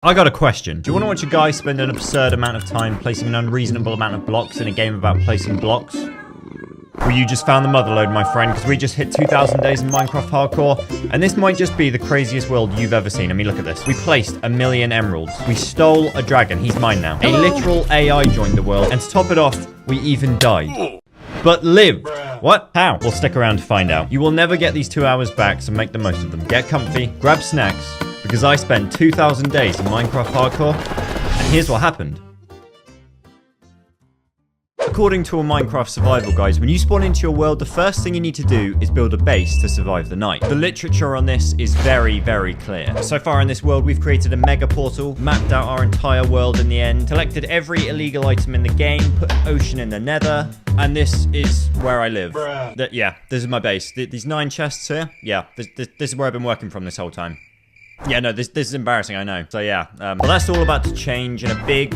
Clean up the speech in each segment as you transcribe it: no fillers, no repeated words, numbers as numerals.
I got a question. Do you want to watch a guy spend an absurd amount of time placing an unreasonable amount of blocks in a game about placing blocks? Well, you just found the motherlode, my friend, because we just hit 2,000 days in Minecraft Hardcore, and this might just be the craziest world you've ever seen. I mean, look at this. We placed 1,000,000 emeralds. We stole a dragon. He's mine now. A literal AI joined the world, and to top it off, we even died. But lived. What? How? We'll stick around to find out. You will never get these 2 hours back, so make the most of them. Get comfy, grab snacks, because I spent 2,000 days in Minecraft Hardcore, and here's what happened. According to a Minecraft survival guide, when you spawn into your world, the first thing you need to do is build a base to survive the night. The literature on this is very, very clear. So far in this world, we've created a mega portal, mapped out our entire world in the end, collected every illegal item in the game, put an ocean in the nether, and this is where I live. Yeah, this is my base. These 9 chests here, yeah, this is where I've been working from this whole time. Yeah, no, this is embarrassing, I know. So yeah, well, that's all about to change in a big,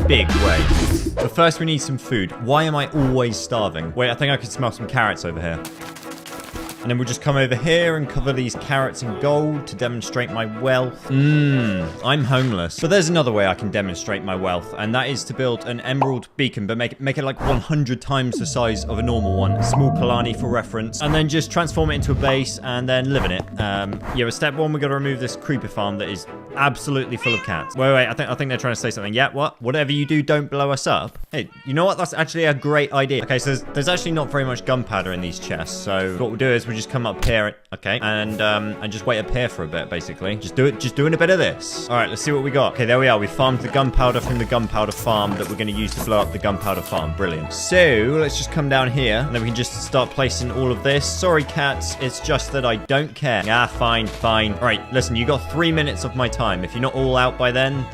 big way. But first we need some food. Why am I always starving? Wait, I think I can smell some carrots over here. And then we'll just come over here and cover these carrots in gold to demonstrate my wealth. I'm homeless. But there's another way I can demonstrate my wealth, and that is to build an emerald beacon, but make it like 100 times the size of a normal one. A small Kolanii for reference. And then just transform it into a base and then live in it. Yeah, with step 1, we've got to remove this creeper farm that is absolutely full of cats. Wait, I think they're trying to say something. Yeah, what? Whatever you do, don't blow us up. Hey, you know what? That's actually a great idea. Okay, so there's actually not very much gunpowder in these chests. So what we'll do is we'll just come up here, okay, and just wait up here for a bit, basically. Just doing a bit of this. All right, let's see what we got. Okay, there we are. We farmed the gunpowder from the gunpowder farm that we're going to use to blow up the gunpowder farm. Brilliant. So let's just come down here, and then we can just start placing all of this. Sorry, cats. It's just that I don't care. Ah, fine. All right, listen, you got 3 minutes of my time. If you're not all out by then.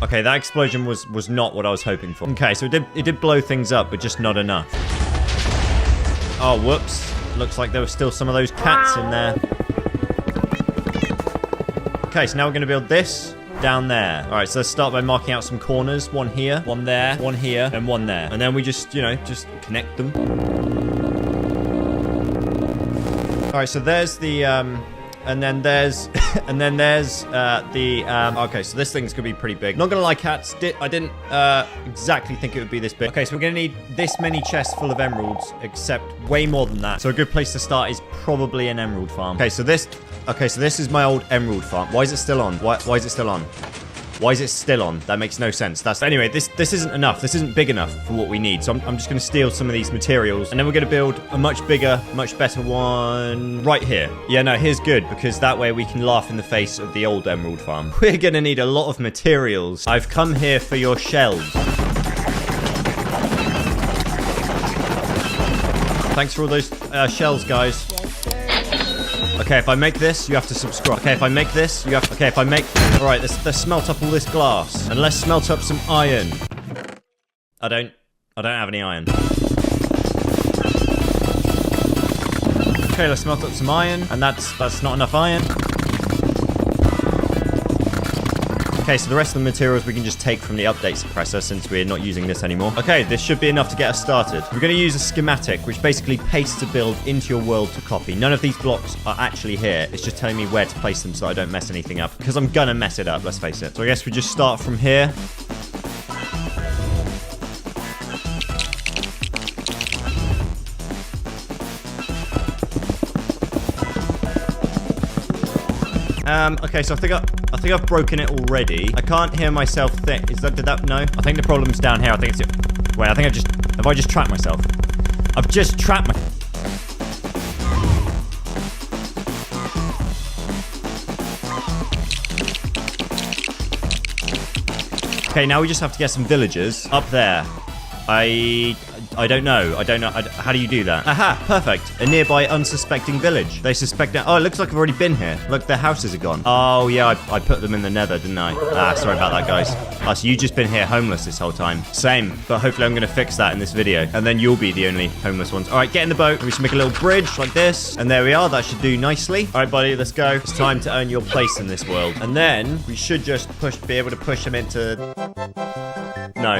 Okay, that explosion was not what I was hoping for. Okay, so it did blow things up, but just not enough. Oh, whoops. Looks like there were still some of those cats in there. Okay, so now we're going to build this down there. All right, so let's start by marking out some corners. One here, one there, one here, and one there. And then we just connect them. All right, so there's the, and then there's okay, so this thing's gonna be pretty big. Not gonna lie, cats, I didn't exactly think it would be this big. Okay, so we're gonna need this many chests full of emeralds, except way more than that. So a good place to start is probably an emerald farm. Okay, so this is my old emerald farm. Why is it still on? Why is it still on? Why is it still on? That makes no sense. Anyway, this isn't enough. This isn't big enough for what we need. So I'm just going to steal some of these materials. And then we're going to build a much bigger, much better one right here. Yeah, no, here's good, because that way we can laugh in the face of the old emerald farm. We're going to need a lot of materials. I've come here for your shells. Thanks for all those shells, guys. Okay, if I make this, you have to subscribe. Okay, if I make this, you have to... Okay, if I make... Alright, let's smelt up all this glass. And let's smelt up some iron. I don't have any iron. Okay, let's smelt up some iron. And that's not enough iron. Okay, so the rest of the materials we can just take from the update suppressor since we're not using this anymore. Okay, this should be enough to get us started. We're going to use a schematic, which basically pastes a build into your world to copy. None of these blocks are actually here. It's just telling me where to place them so I don't mess anything up. Because I'm going to mess it up, let's face it. So I guess we just start from here. Okay, so I think I've broken it already. I can't hear myself think. Did that? No? I think the problem's down here. I think it's... Wait, I think have I just trapped myself? I've just trapped my... Okay, now we just have to get some villagers up there. I don't know. How do you do that? Aha, perfect. A nearby unsuspecting village. They suspect that. Oh, it looks like I've already been here. Look, their houses are gone. Oh, yeah, I put them in the nether, didn't I? Ah, sorry about that, guys. Ah, so you've just been here homeless this whole time. Same, but hopefully I'm going to fix that in this video. And then you'll be the only homeless ones. All right, get in the boat. We should make a little bridge like this. And there we are. That should do nicely. All right, buddy, let's go. It's time to earn your place in this world. And then we should just be able to push them into... No.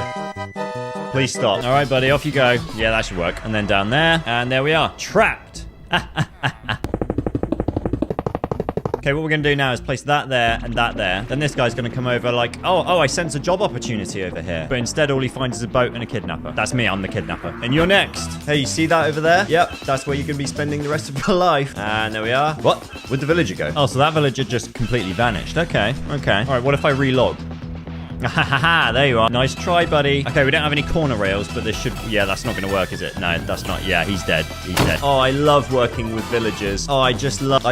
Please stop. All right, buddy, off you go. Yeah, that should work. And then down there. And there we are. Trapped. Okay, what we're gonna do now is place that there and that there. Then this guy's gonna come over like, oh, I sense a job opportunity over here. But instead, all he finds is a boat and a kidnapper. That's me, I'm the kidnapper. And you're next. Hey, you see that over there? Yep, that's where you're gonna be spending the rest of your life. And there we are. What? Where'd the villager go? Oh, so that villager just completely vanished. Okay. All right, what if I relog? Hahaha, there you are. Nice try, buddy. Okay, we don't have any corner rails, but this should... Yeah, that's not going to work, is it? No, that's not... Yeah, he's dead. He's dead. Oh, I love working with villagers. Oh, I just love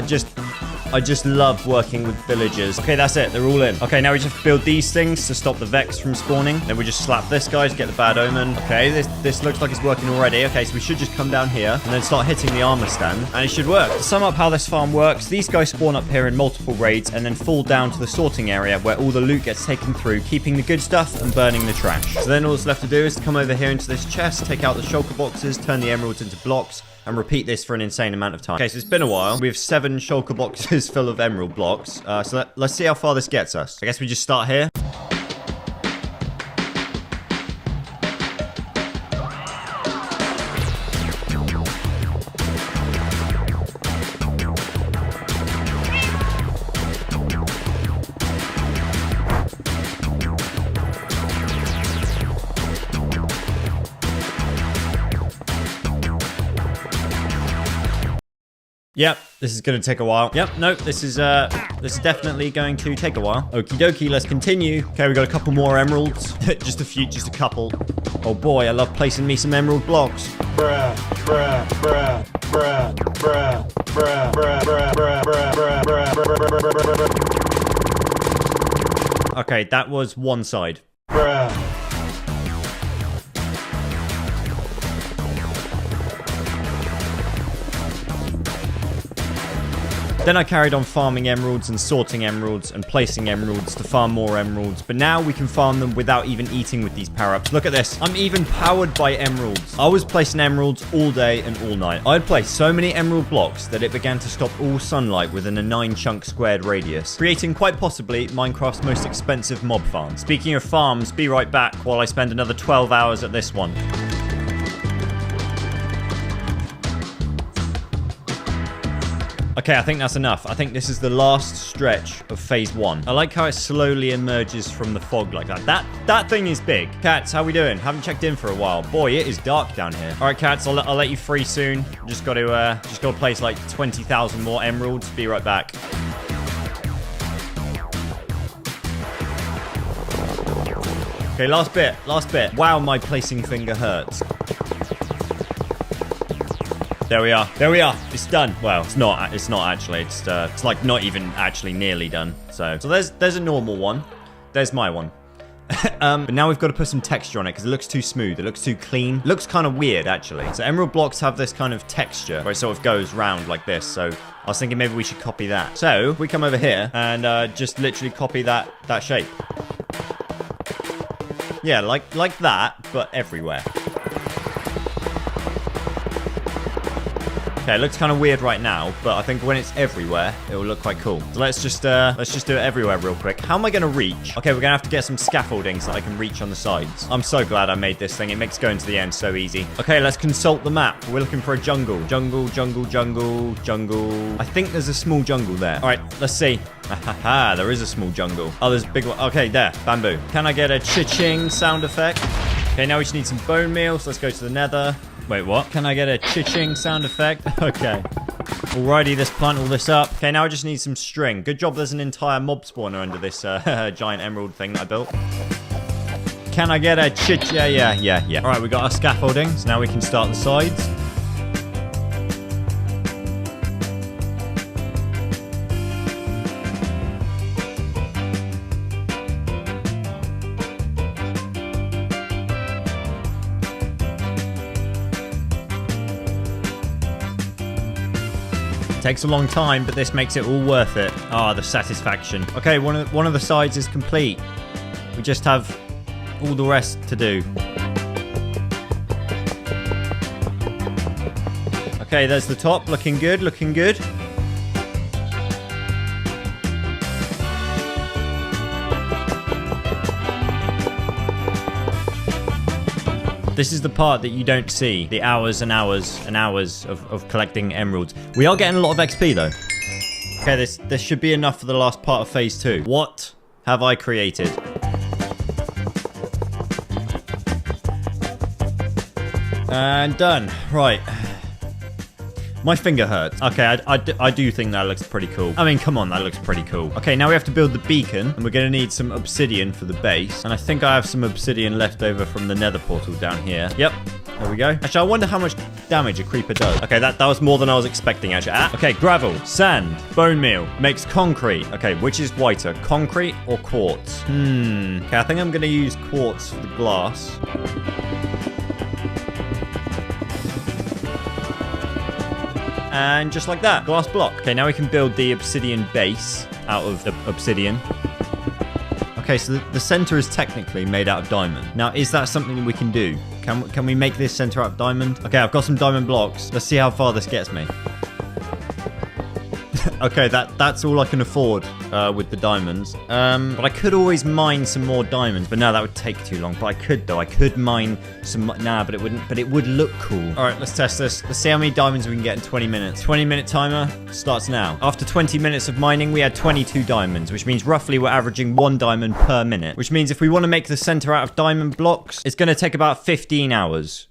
working with villagers. Okay, that's it. They're all in. Okay, now we just build these things to stop the Vex from spawning. Then we just slap this guy to get the bad omen. Okay, this looks like it's working already. Okay, so we should just come down here and then start hitting the armor stand, and it should work. To sum up how this farm works, these guys spawn up here in multiple raids and then fall down to the sorting area where all the loot gets taken through, keeping the good stuff and burning the trash. So then all that's left to do is to come over here into this chest, take out the shulker boxes, turn the emeralds into blocks, and repeat this for an insane amount of time. Okay, so it's been a while. We have 7 shulker boxes full of emerald blocks. So let's see how far this gets us. I guess we just start here. Yep, this is going to take a while. Yep, nope, this is definitely going to take a while. Okie dokie, let's continue. Okay, we got a couple more emeralds. Just a couple. Oh boy, I love placing me some emerald blocks. Bruh, bruh, bruh, bruh, bruh, bruh, bruh, bruh, bruh, bruh, bruh, bruh, bruh. Okay, that was one side. Bruh. Then I carried on farming emeralds and sorting emeralds and placing emeralds to farm more emeralds, but now we can farm them without even eating with these power-ups. Look at this. I'm even powered by emeralds. I was placing emeralds all day and all night. I'd placed so many emerald blocks that it began to stop all sunlight within a 9-chunk squared radius, creating quite possibly Minecraft's most expensive mob farm. Speaking of farms, be right back while I spend another 12 hours at this one. Okay, I think that's enough. I think this is the last stretch of phase 1. I like how it slowly emerges from the fog like that. That thing is big. Cats, how we doing? Haven't checked in for a while. Boy, it is dark down here. All right, Cats, I'll let you free soon. Just got to place like 20,000 more emeralds. Be right back. Okay, last bit. Wow, my placing finger hurts. There we are. It's done. Well, it's not actually. It's like not even actually nearly done. So there's a normal one. There's my one. But now we've got to put some texture on it because it looks too smooth. It looks too clean. It looks kind of weird, actually. So emerald blocks have this kind of texture where it sort of goes round like this. So I was thinking maybe we should copy that. So we come over here and just literally copy that shape. Yeah, like that, but everywhere. Okay, it looks kind of weird right now, but I think when it's everywhere, it will look quite cool. So let's just do it everywhere real quick. How am I going to reach? Okay, we're going to have to get some scaffolding so that I can reach on the sides. I'm so glad I made this thing. It makes going to the end so easy. Okay, let's consult the map. We're looking for a jungle. Jungle. I think there's a small jungle there. All right, let's see. Haha, there is a small jungle. Oh, there's a big one. Okay, there. Bamboo. Can I get a cha-ching sound effect? Okay, now we just need some bone meal, so let's go to the nether. Wait, what? Can I get a cha-ching sound effect? Okay. Alrighty, let's plant all this up. Okay, now I just need some string. Good job there's an entire mob spawner under this giant emerald thing that I built. Can I get a Yeah. Alright, we got our scaffolding, so now we can start the sides. Takes a long time, but this makes it all worth it. Ah, the satisfaction. Okay, one of the sides is complete. We just have all the rest to do. Okay, there's the top. Looking good, looking good. This is the part that you don't see. The hours and hours and hours of collecting emeralds. We are getting a lot of XP though. Okay, this should be enough for the last part of phase 2. What have I created? And done. Right. My finger hurts. Okay, I do think that looks pretty cool. I mean, come on, that looks pretty cool. Okay, now we have to build the beacon, and we're going to need some obsidian for the base. And I think I have some obsidian left over from the nether portal down here. Yep, there we go. Actually, I wonder how much damage a creeper does. Okay, that was more than I was expecting, actually. Okay, gravel, sand, bone meal, makes concrete. Okay, which is whiter, concrete or quartz? Okay, I think I'm going to use quartz for the glass. And just like that, glass block. Okay, now we can build the obsidian base out of the obsidian. Okay, so the center is technically made out of diamond. Now, is that something we can do? Can we make this center out of diamond? Okay, I've got some diamond blocks. Let's see how far this gets me. Okay, that's all I can afford with the diamonds. But I could always mine some more diamonds. But no, that would take too long. But I could, though. I could mine some... Nah, but it wouldn't. But it would look cool. All right, let's test this. Let's see how many diamonds we can get in 20 minutes. 20-minute timer starts now. After 20 minutes of mining, we had 22 diamonds, which means roughly we're averaging 1 diamond per minute. Which means if we want to make the center out of diamond blocks, it's going to take about 15 hours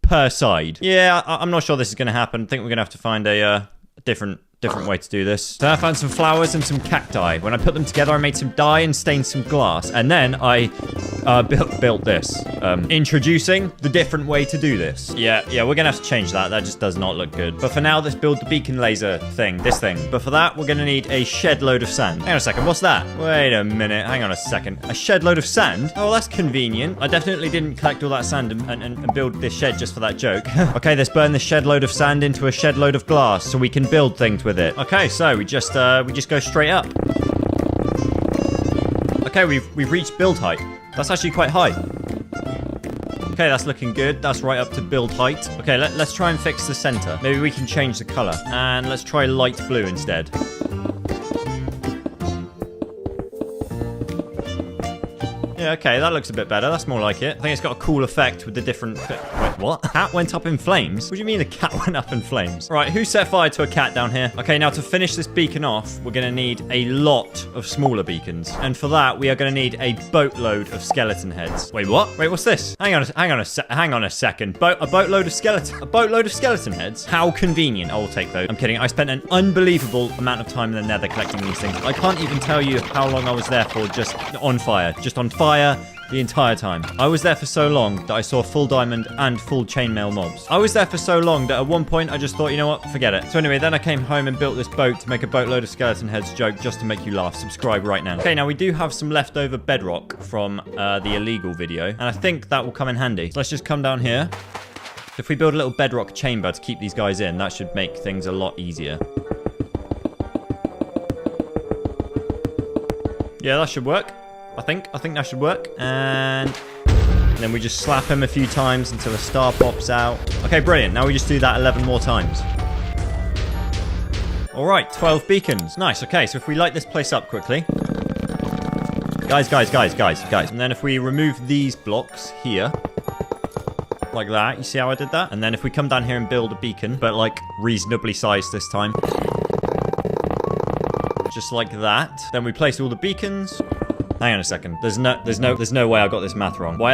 per side. Yeah, I'm not sure this is going to happen. I think we're going to have to find a different way to do this. So I found some flowers and some cacti. When I put them together, I made some dye and stained some glass. And then I built this. Introducing the different way to do this. Yeah, we're gonna have to change that. That just does not look good. But for now, let's build the beacon laser thing, this thing. But for that, we're gonna need a shed load of sand. Hang on a second, what's that? Wait a minute, hang on a second. A shed load of sand? Oh, that's convenient. I definitely didn't collect all that sand and build this shed just for that joke. Okay, let's burn the shed load of sand into a shed load of glass so we can build things with it. Okay, so we just go straight up. Okay, we've reached build height. That's actually quite high. Okay, that's looking good. That's right up to build height. Okay, let's try and fix the center. Maybe we can change the color. And let's try light blue instead. Yeah, okay, that looks a bit better. That's more like it. I think it's got a cool effect with the different... Wait, what? Cat went up in flames? What do you mean the cat went up in flames? Right, who set fire to a cat down here? Okay, now to finish this beacon off, we're going to need a lot of smaller beacons. And for that, we are going to need a boatload of skeleton heads. Wait, what? Wait, what's this? Hang on a second. A boatload of skeleton heads? How convenient. I will take those. I'm kidding. I spent an unbelievable amount of time in the nether collecting these things. I can't even tell you how long I was there for just on fire. Just on fire the entire time. I was there for so long that I saw full diamond and full chainmail mobs. I was there for so long that at one point I just thought, you know what, forget it. So anyway, then I came home and built this boat to make a boatload of skeleton heads joke just to make you laugh. Subscribe right now. Okay, now we do have some leftover bedrock from the illegal video, and I think that will come in handy. So let's just come down here. If we build a little bedrock chamber to keep these guys in, that should make things a lot easier. Yeah, that should work. I think that should work. And then we just slap him a few times until a star pops out. Okay, brilliant. Now we just do that 11 more times. All right, 12 beacons. Nice. Okay, so if we light this place up quickly. Guys. And then if we remove these blocks here. Like that. You see how I did that? And then if we come down here and build a beacon, but like reasonably sized this time. Just like that. Then we place all the beacons. Hang on a second. There's no way I got this math wrong. Why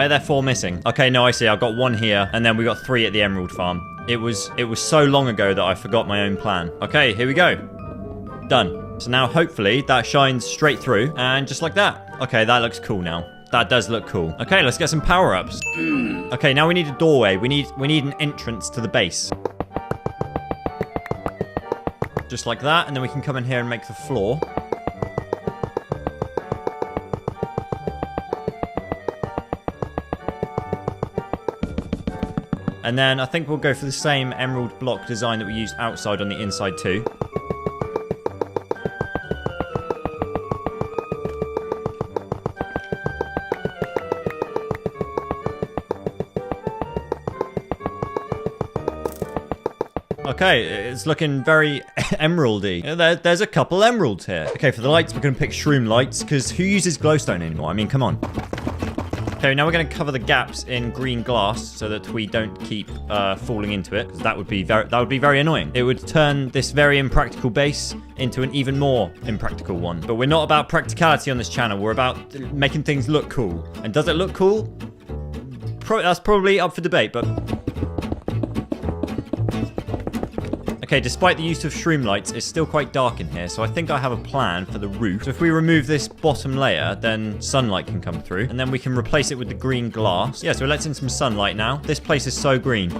are there 4 missing? Okay, no, I see. I got 1 here, and then we got 3 at the emerald farm. It was so long ago that I forgot my own plan. Okay, here we go. Done. So now hopefully that shines straight through, and just like that. Okay, that looks cool now. That does look cool. Okay, let's get some power-ups. Okay, now we need a doorway. We need an entrance to the base. Just like that, and then we can come in here and make the floor. And then I think we'll go for the same emerald block design that we used outside on the inside too. Okay, it's looking very emeraldy. There's a couple emeralds here. Okay, for the lights, we're going to pick shroom lights, because who uses glowstone anymore? I mean, come on. Okay, now we're going to cover the gaps in green glass so that we don't keep falling into it, because that would be very annoying. It would turn this very impractical base into an even more impractical one. But we're not about practicality on this channel. We're about making things look cool. And does it look cool? That's probably up for debate, but... Okay, despite the use of shroom lights, it's still quite dark in here, so I think I have a plan for the roof. So if we remove this bottom layer, then sunlight can come through, and then we can replace it with the green glass. Yeah, so it lets in some sunlight now. This place is so green.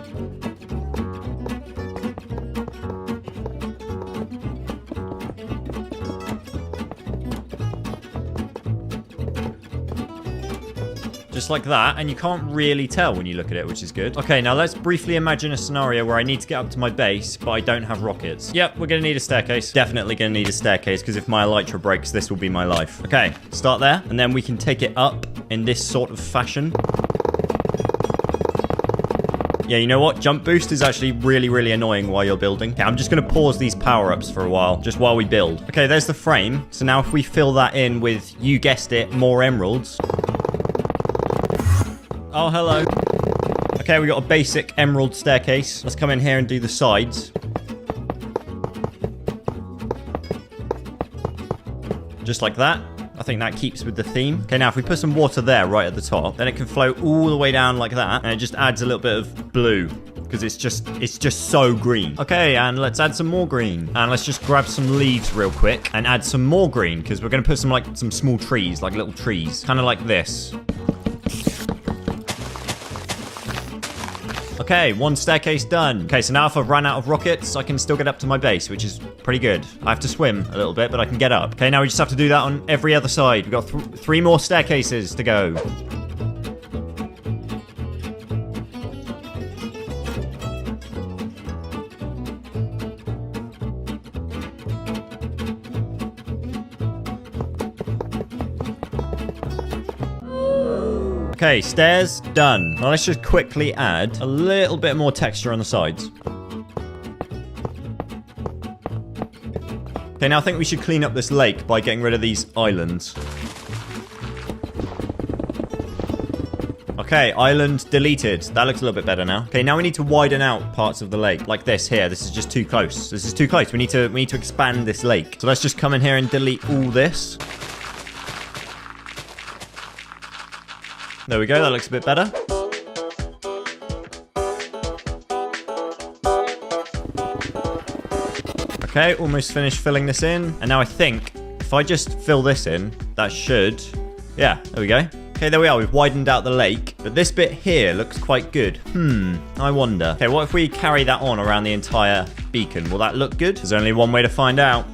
Just like that, and you can't really tell when you look at it, which is good. Okay, now let's briefly imagine a scenario where I need to get up to my base, but I don't have rockets. Yep, we're gonna need a staircase. Definitely gonna need a staircase, because if my elytra breaks, this will be my life. Okay, start there, and then we can take it up in this sort of fashion. Yeah, you know what? Jump boost is actually really annoying while you're building. Okay, I'm just going to pause these power-ups for a while, just while we build. Okay, there's the frame. So now if we fill that in with, you guessed it, more emeralds. Oh, hello. Okay, we got a basic emerald staircase. Let's come in here and do the sides. Just like that. I think that keeps with the theme. Okay, now if we put some water there right at the top, then it can flow all the way down like that, and it just adds a little bit of blue because it's just so green. Okay, and let's add some more green. And let's just grab some leaves real quick and add some more green, because we're going to put some small trees, like little trees, kind of like this. Okay, one staircase done. Okay, so now if I've run out of rockets, I can still get up to my base, which is pretty good. I have to swim a little bit, but I can get up. Okay, now we just have to do that on every other side. We've got three more staircases to go. Okay, stairs done. Now let's just quickly add a little bit more texture on the sides. Okay, now I think we should clean up this lake by getting rid of these islands. Okay, island deleted. That looks a little bit better now. Okay, now we need to widen out parts of the lake, like this here. This is just too close. This is too close. We need to expand this lake. So let's just come in here and delete all this. There we go, that looks a bit better. Okay, almost finished filling this in. And now I think if I just fill this in, that should... Yeah, there we go. Okay, there we are. We've widened out the lake. But this bit here looks quite good. I wonder. Okay, what if we carry that on around the entire beacon? Will that look good? There's only one way to find out.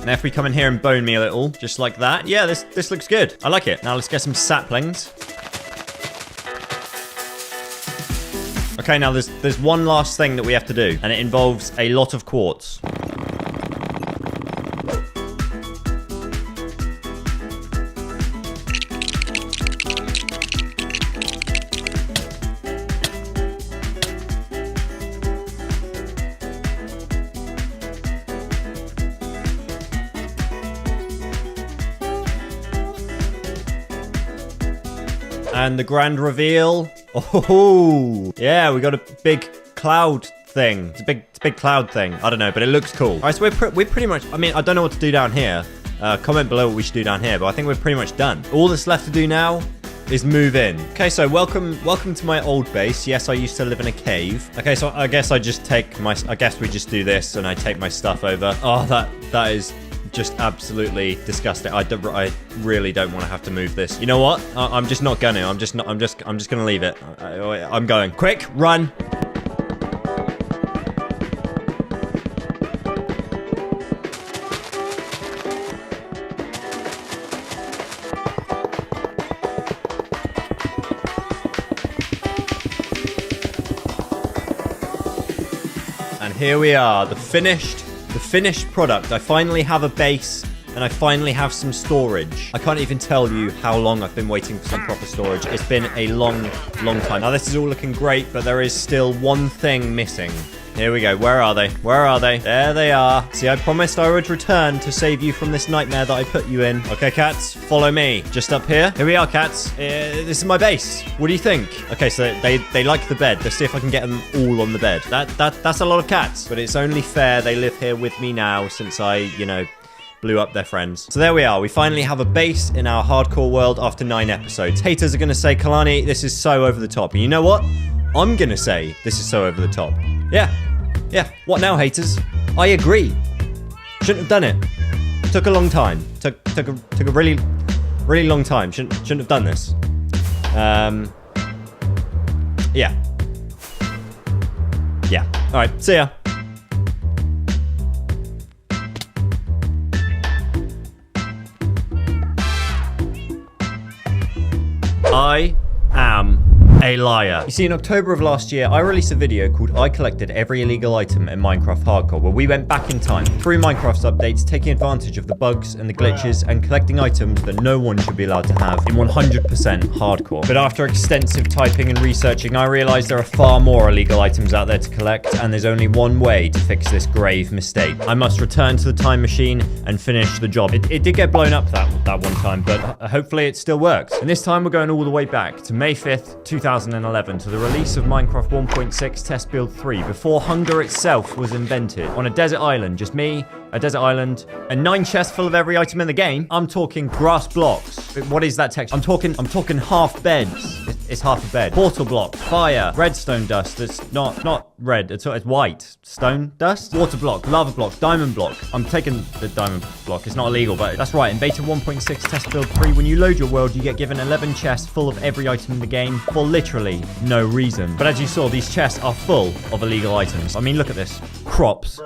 Now if we come in here and bone me a little, just like that. Yeah, this looks good. I like it. Now let's get some saplings. Okay, now there's one last thing that we have to do, and it involves a lot of quartz. And the grand reveal. Oh, yeah, we got a big cloud thing. It's a big cloud thing. I don't know, but it looks cool. All right, so we're pretty much, I mean, I don't know what to do down here. Comment below what we should do down here, but I think we're pretty much done. All that's left to do now is move in. Okay, so welcome to my old base. Yes, I used to live in a cave. Okay, so I guess I just take my, I guess we just do this and I take my stuff over. Oh, that is just absolutely disgusting. I really don't want to have to move this. You know what? I'm just not gonna. I'm just gonna leave it. I'm going. Quick, run. And here we are, the finished The finished product. I finally have a base and I finally have some storage. I can't even tell you how long I've been waiting for some proper storage. It's been a long time. Now this is all looking great, but there is still one thing missing. Here we go. Where are they? Where are they? There they are. See, I promised I would return to save you from this nightmare that I put you in. Okay, cats, follow me. Just up here. Here we are, cats. This is my base. What do you think? Okay, so they like the bed. Let's see if I can get them all on the bed. That's a lot of cats, but it's only fair they live here with me now since I, you know, blew up their friends. So there we are. We finally have a base in our hardcore world after 9 episodes. Haters are going to say, Kolanii, this is so over the top. And you know what? I'm going to say this is so over the top. Yeah. What now, haters? I agree. Shouldn't have done it. Took a long time. Took a really long time. Shouldn't have done this. Yeah. All right. See ya. I am a liar. You see, in October of last year, I released a video called I Collected Every Illegal Item in Minecraft Hardcore, where we went back in time through Minecraft's updates, taking advantage of the bugs and the glitches and collecting items that no one should be allowed to have in 100% hardcore. But after extensive typing and researching, I realized there are far more illegal items out there to collect, and there's only one way to fix this grave mistake. I must return to the time machine and finish the job. It did get blown up that one time, but hopefully it still works. And this time we're going all the way back to May 5th, 2011, to the release of Minecraft 1.6 Test Build 3, before hunger itself was invented. On a desert island, just me, a desert island, and 9 chests full of every item in the game. I'm talking grass blocks. What is that texture? I'm talking half beds. It's half a bed. Portal block, fire, redstone dust. It's not red. It's white. Stone dust. Water block, lava block, diamond block. I'm taking the diamond block. It's not illegal, but that's right. In Beta 1.6 Test Build 3, when you load your world, you get given 11 chests full of every item in the game for literally no reason. But as you saw, these chests are full of illegal items. I mean, look at this. Crops.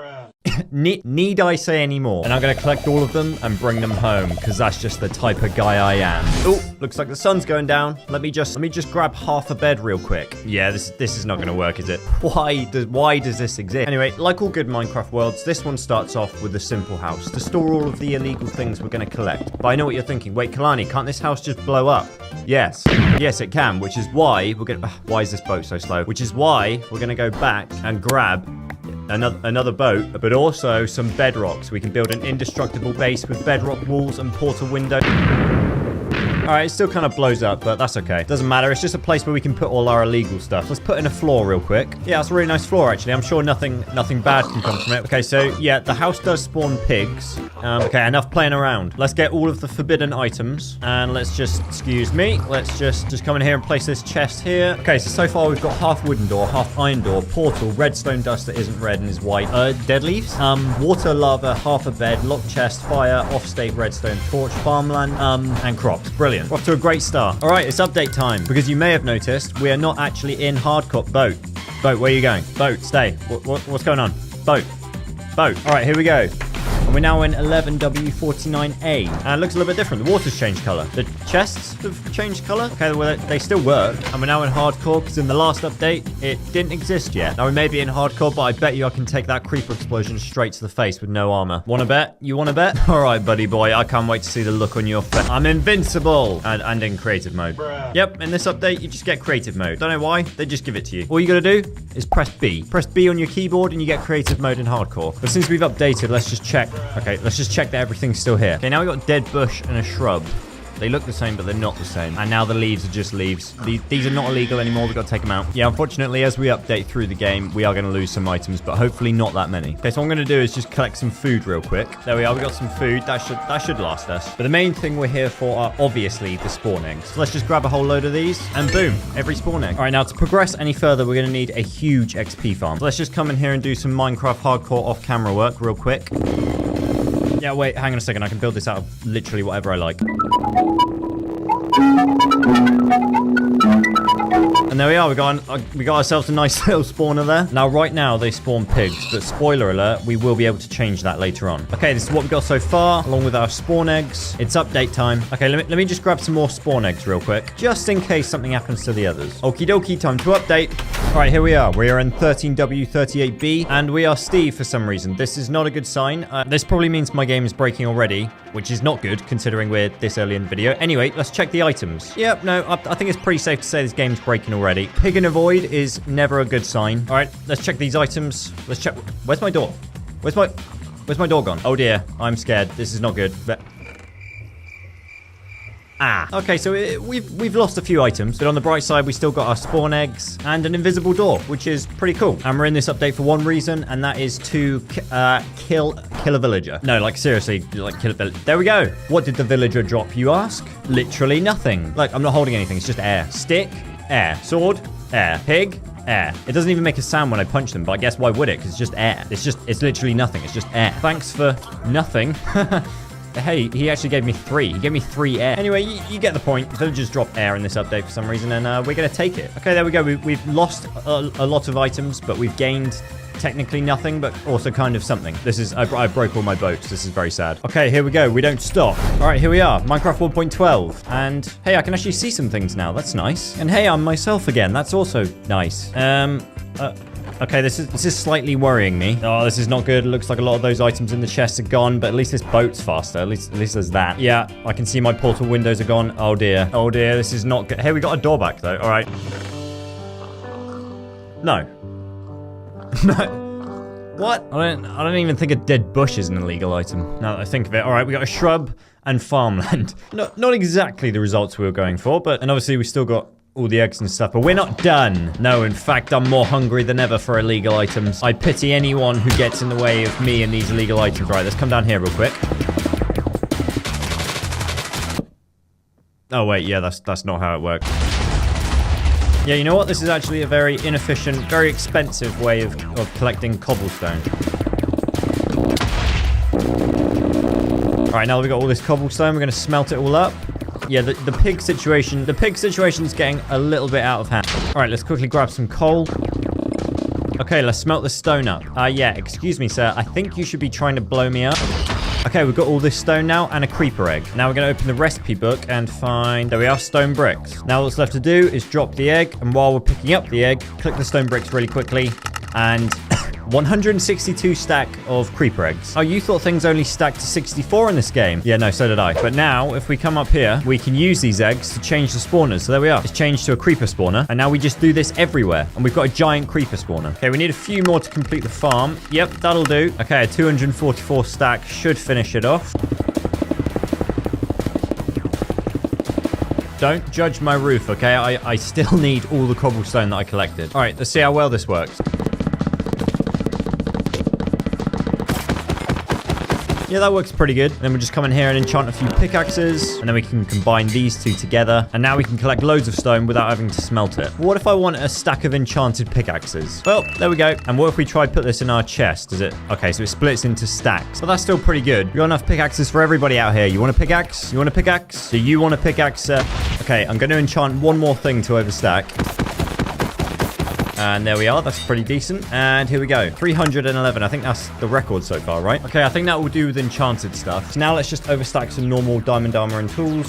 Need I say any more? And I'm going to collect all of them and bring them home, because that's just the type of guy I am. Oh, looks like the sun's going down. Let me just grab half a bed real quick. Yeah, this is not going to work, is it? Why does this exist? Anyway, like all good Minecraft worlds, this one starts off with a simple house to store all of the illegal things we're going to collect. But I know what you're thinking. Wait, Kolanii, can't this house just blow up? Yes, it can, which is why we're going to... why is this boat so slow? Which is why we're going to go back and grab another boat, but also some bedrock, so we can build an indestructible base with bedrock walls and portal windows. Alright, it still kind of blows up, but that's okay. Doesn't matter. It's just a place where we can put all our illegal stuff. Let's put in a floor real quick. Yeah, it's a really nice floor, actually. I'm sure nothing bad can come from it. Okay, so yeah, the house does spawn pigs. Okay, enough playing around. Let's get all of the forbidden items, and let's just, excuse me, let's just come in here and place this chest here. Okay, so far we've got half wooden door, half iron door, portal, redstone dust that isn't red and is white, dead leaves, water, lava, half a bed, locked chest, fire, off-state redstone torch, farmland, and crops. Brilliant. We're off to a great start. All right, it's update time, because you may have noticed we are not actually in hardcore. Boat, where are you going? Boat, stay. What's going on? Boat. All right, here we go. And we're now in 11W49A. And it looks a little bit different. The water's changed color. The chests have changed color. Okay, well, they still work. And we're now in hardcore, because in the last update, it didn't exist yet. Now, we may be in hardcore, but I bet you I can take that creeper explosion straight to the face with no armor. Want to bet? You want to bet? All right, buddy boy. I can't wait to see the look on your face. I'm invincible. And in creative mode. Bruh. Yep, in this update, you just get creative mode. Don't know why. They just give it to you. All you got to do is press B. Press B on your keyboard, and you get creative mode in hardcore. But since we've updated, let's just check. Okay, let's just check that everything's still here. Okay, now we've got dead bush and a shrub. They look the same, but they're not the same. And now the leaves are just leaves. These are not illegal anymore. We've got to take them out. Yeah, unfortunately, as we update through the game, we are going to lose some items, but hopefully not that many. Okay, so what I'm going to do is just collect some food real quick. There we are. We got some food. That should last us. But the main thing we're here for are obviously the spawn eggs. So let's just grab a whole load of these, and boom, every spawn egg. All right, now to progress any further, we're going to need a huge XP farm. So let's just come in here and do some Minecraft hardcore off-camera work real quick. Yeah, wait, hang on a second. I can build this out of literally whatever I like. And there we are. We got ourselves a nice little spawner there. Now, right now, they spawn pigs. But spoiler alert, we will be able to change that later on. Okay, this is what we got so far, along with our spawn eggs. It's update time. Okay, let me just grab some more spawn eggs real quick, just in case something happens to the others. Okie dokie, time to update. All right, here we are. We are in 13W38B, and we are Steve for some reason. This is not a good sign. This probably means my game is breaking already, which is not good considering we're this early in the video. Anyway, let's check the items. Yep, no, I think it's pretty safe to say this game's breaking already. Pig in a void is never a good sign. All right, let's check these items. Let's check. Where's my door? Where's my door gone? Oh dear, I'm scared. This is not good. But okay, so we've lost a few items, but on the bright side, we still got our spawn eggs and an invisible door, which is pretty cool. And we're in this update for one reason, and that is to kill a villager. No, like seriously, like kill a villager. There we go. What did the villager drop, you ask? Literally nothing. Like, I'm not holding anything. It's just air. Stick, air. Sword, air. Pig, air. It doesn't even make a sound when I punch them, but I guess why would it? Because it's just air. It's literally nothing. It's just air. Thanks for nothing. Hey, he actually gave me 3. He gave me 3 air. Anyway, you get the point. Villagers drop air in this update for some reason, and we're going to take it. Okay, there we go. We've lost a lot of items, but we've gained technically nothing, but also kind of something. This is, I broke all my boats. This is very sad. Okay, here we go. We don't stop. All right, here we are. Minecraft 1.12. And hey, I can actually see some things now. That's nice. And hey, I'm myself again. That's also nice. Okay, this is slightly worrying me. Oh, this is not good. It looks like a lot of those items in the chests are gone, but at least this boat's faster. At least there's that. Yeah, I can see my portal windows are gone. Oh dear. Oh dear, this is not good. Hey, we got a door back though. All right. No. No. What? I don't even think a dead bush is an illegal item, now that I think of it. All right, we got a shrub and farmland. Not exactly the results we were going for, and obviously we still got all the eggs and stuff, but we're not done. No, in fact, I'm more hungry than ever for illegal items. I pity anyone who gets in the way of me and these illegal items. Right, let's come down here real quick. Oh, wait, yeah, that's not how it works. Yeah, you know what? This is actually a very inefficient, very expensive way of collecting cobblestone. All right, now that we got all this cobblestone, we're going to smelt it all up. Yeah, the pig situation's getting a little bit out of hand. All right, let's quickly grab some coal. Okay, let's smelt the stone up. Yeah, excuse me, sir. I think you should be trying to blow me up. Okay, we've got all this stone now and a creeper egg. Now we're going to open the recipe book and find, there we are, stone bricks. Now what's left to do is drop the egg, and while we're picking up the egg, click the stone bricks really quickly, and 162 stack of creeper eggs. Oh, you thought things only stacked to 64 in this game? Yeah, no, so did I. But now, if we come up here, we can use these eggs to change the spawners. So there we are. It's changed to a creeper spawner. And now we just do this everywhere. And we've got a giant creeper spawner. Okay, we need a few more to complete the farm. Yep, that'll do. Okay, a 244 stack should finish it off. Don't judge my roof, okay? I still need all the cobblestone that I collected. All right, let's see how well this works. Yeah, that works pretty good. Then we'll just come in here and enchant a few pickaxes, and then we can combine these two together, and now we can collect loads of stone without having to smelt it. What if I want a stack of enchanted pickaxes? Well, there we go. And what if we try put this in our chest? Does it? Okay, so it splits into stacks. But that's still pretty good. We got enough pickaxes for everybody out here. You want a pickaxe? You want a pickaxe? Do you want a pickaxe? Okay, I'm going to enchant one more thing to overstack. And there we are. That's pretty decent. And here we go. 311. I think that's the record so far, right? Okay, I think that will do with enchanted stuff. So now let's just overstack some normal diamond armor and tools.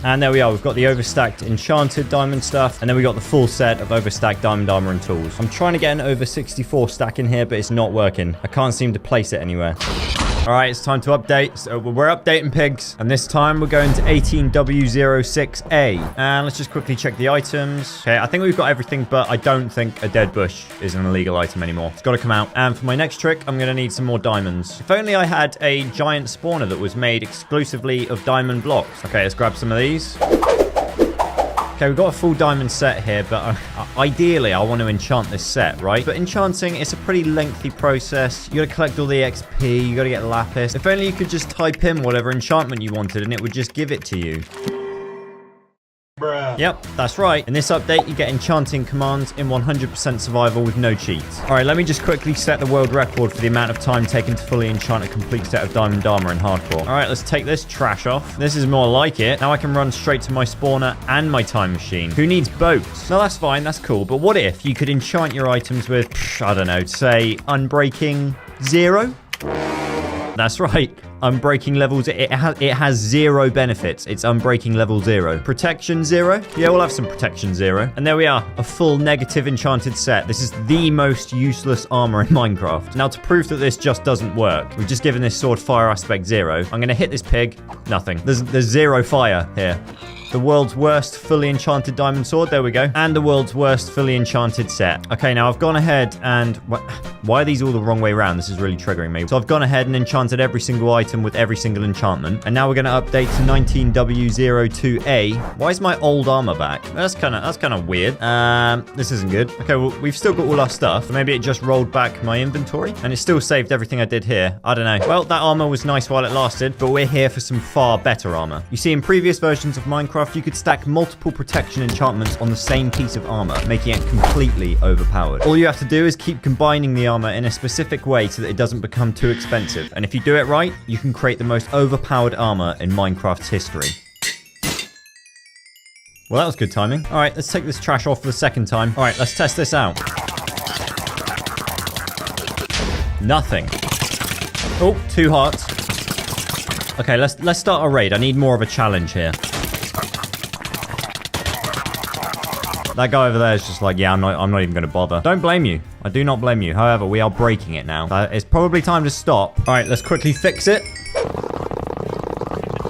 And there we are. We've got the overstacked enchanted diamond stuff. And then we got the full set of overstacked diamond armor and tools. I'm trying to get an over 64 stack in here, but it's not working. I can't seem to place it anywhere. All right, it's time to update. So we're updating pigs, and this time we're going to 18W06A. And let's just quickly check the items. Okay, I think we've got everything, but I don't think a dead bush is an illegal item anymore. It's got to come out. And for my next trick, I'm going to need some more diamonds. If only I had a giant spawner that was made exclusively of diamond blocks. Okay, let's grab some of these. Okay, we've got a full diamond set here, but ideally I want to enchant this set, right? But enchanting, it's a pretty lengthy process. You gotta collect all the XP, you gotta get lapis. If only you could just type in whatever enchantment you wanted and it would just give it to you. Bruh. Yep, that's right. In this update, you get enchanting commands in 100% survival with no cheats. All right, let me just quickly set the world record for the amount of time taken to fully enchant a complete set of diamond armor in hardcore. All right, let's take this trash off. This is more like it. Now I can run straight to my spawner and my time machine. Who needs boats? No, that's fine. That's cool. But what if you could enchant your items with, I don't know, say Unbreaking 0? That's right. Unbreaking levels, it has 0 benefits. It's Unbreaking level 0. Protection 0? Yeah, we'll have some protection 0. And there we are, a full negative enchanted set. This is the most useless armor in Minecraft. Now, to prove that this just doesn't work, we've just given this sword fire aspect 0. I'm going to hit this pig. Nothing. There's 0 fire here. The world's worst fully enchanted diamond sword. There we go. And the world's worst fully enchanted set. Okay, now I've gone ahead and... Why are these all the wrong way around? This is really triggering me. So I've gone ahead and enchanted every single item with every single enchantment. And now we're going to update to 19W02A. Why is my old armor back? That's kind of weird. This isn't good. Okay, well, we've still got all our stuff. Maybe it just rolled back my inventory. And it still saved everything I did here. I don't know. Well, that armor was nice while it lasted. But we're here for some far better armor. You see, in previous versions of Minecraft, you could stack multiple protection enchantments on the same piece of armor, making it completely overpowered. All you have to do is keep combining the armor in a specific way so that it doesn't become too expensive. And if you do it right, you can create the most overpowered armor in Minecraft's history. Well, that was good timing. All right, let's take this trash off for the second time. All right, let's test this out. Nothing. Oh, 2 hearts. Okay, let's start a raid. I need more of a challenge here. That guy over there is just like, yeah, I'm not even going to bother. Don't blame you. I do not blame you. However, we are breaking it now. It's probably time to stop. All right, let's quickly fix it.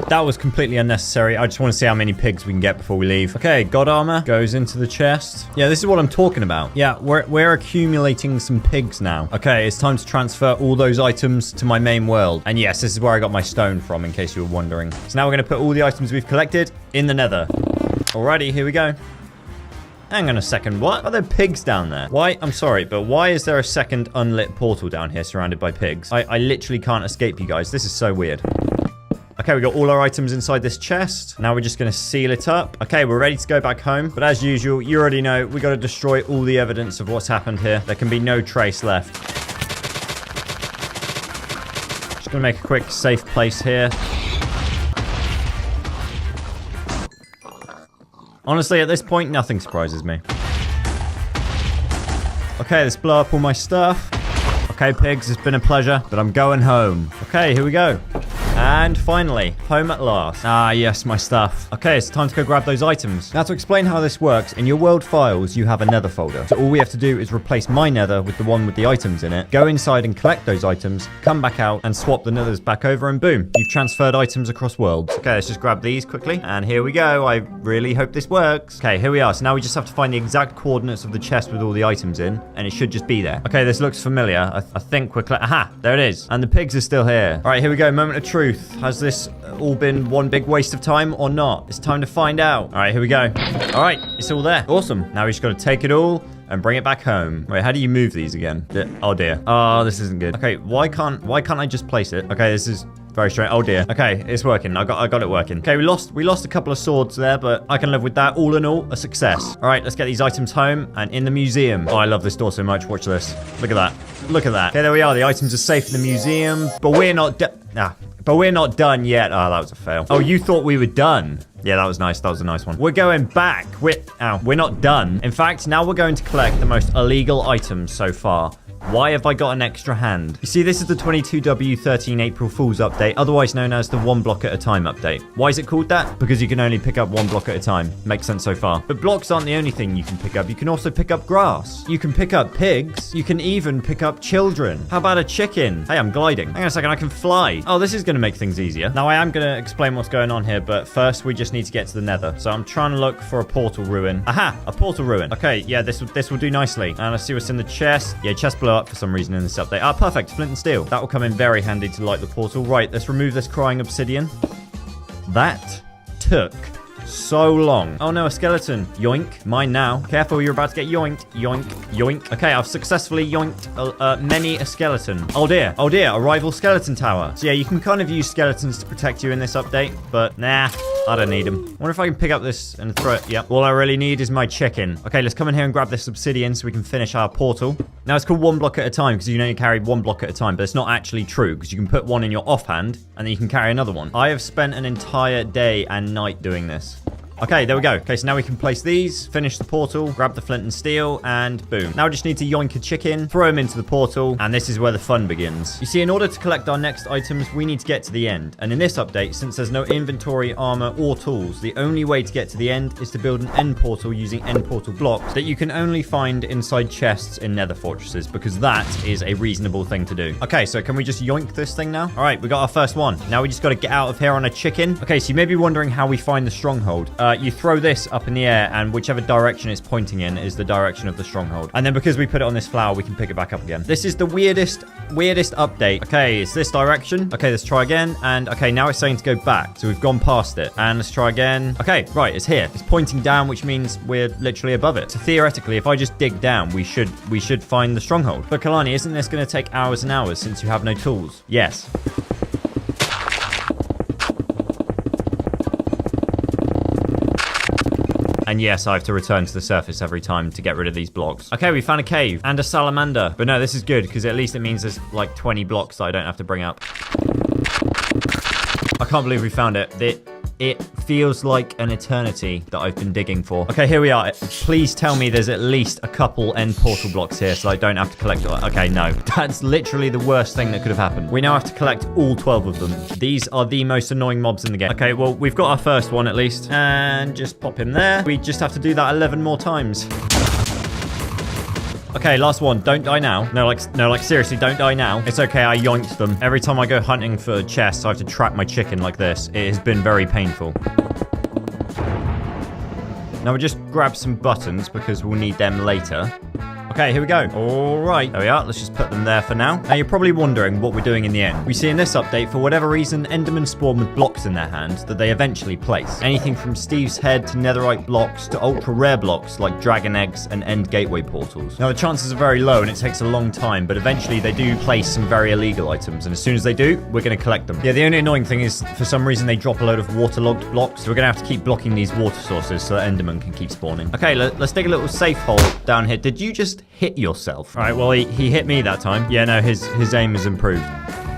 That was completely unnecessary. I just want to see how many pigs we can get before we leave. Okay, god armor goes into the chest. Yeah, this is what I'm talking about. Yeah, we're accumulating some pigs now. Okay, it's time to transfer all those items to my main world. And yes, this is where I got my stone from, in case you were wondering. So now we're going to put all the items we've collected in the nether. Alrighty, here we go. Hang on a second, what? Are there pigs down there? Why? I'm sorry, but why is there a second unlit portal down here surrounded by pigs? I literally can't escape you guys. This is so weird. Okay, we got all our items inside this chest. Now we're just going to seal it up. Okay, we're ready to go back home. But as usual, you already know, we got to destroy all the evidence of what's happened here. There can be no trace left. Just going to make a quick safe place here. Honestly, at this point, nothing surprises me. Okay, let's blow up all my stuff. Okay, pigs, it's been a pleasure, but I'm going home. Okay, here we go. And finally, home at last. Ah, yes, my stuff. Okay, it's time to go grab those items. Now, to explain how this works, in your world files, you have a nether folder. So all we have to do is replace my nether with the one with the items in it, go inside and collect those items, come back out and swap the nethers back over, and boom, you've transferred items across worlds. Okay, let's just grab these quickly. And here we go. I really hope this works. Okay, here we are. So now we just have to find the exact coordinates of the chest with all the items in, and it should just be there. Okay, this looks familiar. I think we're aha, there it is. And the pigs are still here. All right, here we go. Moment of truth. Has this all been one big waste of time or not? It's time to find out. All right, here we go. All right, it's all there. Awesome. Now we just got to take it all and bring it back home. Wait, how do you move these again? Oh dear. Oh, this isn't good. Okay, why can't I just place it? Okay, this is very strange. Oh dear. Okay, it's working. I got it working. Okay, we lost a couple of swords there, but I can live with that. All in all, a success. All right, let's get these items home and in the museum. Oh, I love this door so much. Watch this. Look at that. Look at that. Okay, there we are. The items are safe in the museum, but we're not But we're not done yet. Oh, that was a fail. Oh, you thought we were done. Yeah, that was nice. That was a nice one. We're going back. We're not done. In fact, now we're going to collect the most illegal items so far. Why have I got an extra hand? You see, this is the 22W13 April Fool's update, otherwise known as the 1 block at a time update. Why is it called that? Because you can only pick up 1 block at a time. Makes sense so far. But blocks aren't the only thing you can pick up. You can also pick up grass. You can pick up pigs. You can even pick up children. How about a chicken? Hey, I'm gliding. Hang on a second, I can fly. Oh, this is going to make things easier. Now, I am going to explain what's going on here, but first we just need to get to the nether. So I'm trying to look for a portal ruin. Aha, a portal ruin. Okay, yeah, this will do nicely. And let's see what's in the chest. Yeah, chest blew up for some reason in this update. Ah, perfect. Flint and steel. That will come in very handy to light the portal. Right, let's remove this crying obsidian. That took so long. Oh no, a skeleton. Yoink. Mine now. Careful, you're about to get yoinked. Yoink. Yoink. Okay, I've successfully yoinked many a skeleton. Oh dear. Oh dear, a rival skeleton tower. So yeah, you can kind of use skeletons to protect you in this update, but nah. I don't need them. I wonder if I can pick up this and throw it. Yep. All I really need is my chicken. Okay, let's come in here and grab this obsidian so we can finish our portal. Now, it's called 1 block at a time because you can only carry 1 block at a time, but it's not actually true because you can put one in your offhand and then you can carry another one. I have spent an entire day and night doing this. Okay, there we go. Okay, so now we can place these, finish the portal, grab the flint and steel, and boom. Now we just need to yoink a chicken, throw him into the portal, and this is where the fun begins. You see, in order to collect our next items, we need to get to the end. And in this update, since there's no inventory, armor, or tools, the only way to get to the end is to build an end portal using end portal blocks that you can only find inside chests in nether fortresses, because that is a reasonable thing to do. Okay, so can we just yoink this thing now? All right, we got our first one. Now we just got to get out of here on a chicken. Okay, so you may be wondering how we find the stronghold. You throw this up in the air, and whichever direction it's pointing in is the direction of the stronghold. And then because we put it on this flower, we can pick it back up again. This is the weirdest update. Okay, it's this direction. Okay, let's try again. And okay, now it's saying to go back. So we've gone past it. And let's try again. Okay, right, it's here. It's pointing down, which means we're literally above it. So theoretically, if I just dig down, we should find the stronghold. But Kolanii, isn't this going to take hours and hours since you have no tools? Yes. And yes, I have to return to the surface every time to get rid of these blocks. Okay, we found a cave and a salamander. But no, this is good because at least it means there's like 20 blocks that I don't have to bring up. I can't believe we found it. It feels like an eternity that I've been digging for. Okay, here we are. Please tell me there's at least a couple end portal blocks here so I don't have to collect it. Okay, no. That's literally the worst thing that could have happened. We now have to collect all 12 of them. These are the most annoying mobs in the game. Okay, well, we've got our first one at least. And just pop him there. We just have to do that 11 more times. Okay, last one. Don't die now. No, like seriously, don't die now. It's okay, I yoinked them. Every time I go hunting for chests, I have to trap my chicken like this. It has been very painful. Now we'll just grab some buttons because we'll need them later. Okay, here we go. All right, there we are. Let's just put them there for now. Now, you're probably wondering what we're doing in the end. We see in this update, for whatever reason, Endermen spawn with blocks in their hands that they eventually place. Anything from Steve's head to netherite blocks to ultra rare blocks like dragon eggs and end gateway portals. Now, the chances are very low and it takes a long time, but eventually they do place some very illegal items. And as soon as they do, we're going to collect them. Yeah, the only annoying thing is, for some reason, they drop a load of waterlogged blocks. So we're going to have to keep blocking these water sources so that Endermen can keep spawning. Okay, let's dig a little safe hole down here. Did you just hit yourself? All right, well, he hit me that time. Yeah, no, his aim has improved.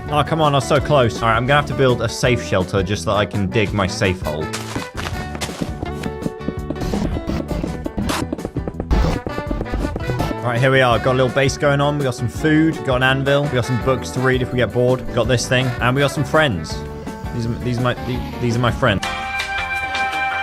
Oh, come on, I was so close. All right, I'm gonna have to build a safe shelter just so that I can dig my safe hole. All right, here we are. Got a little base going on. We got some food, got an anvil, we got some books to read if we get bored. Got this thing, and we got some friends. These are my friends.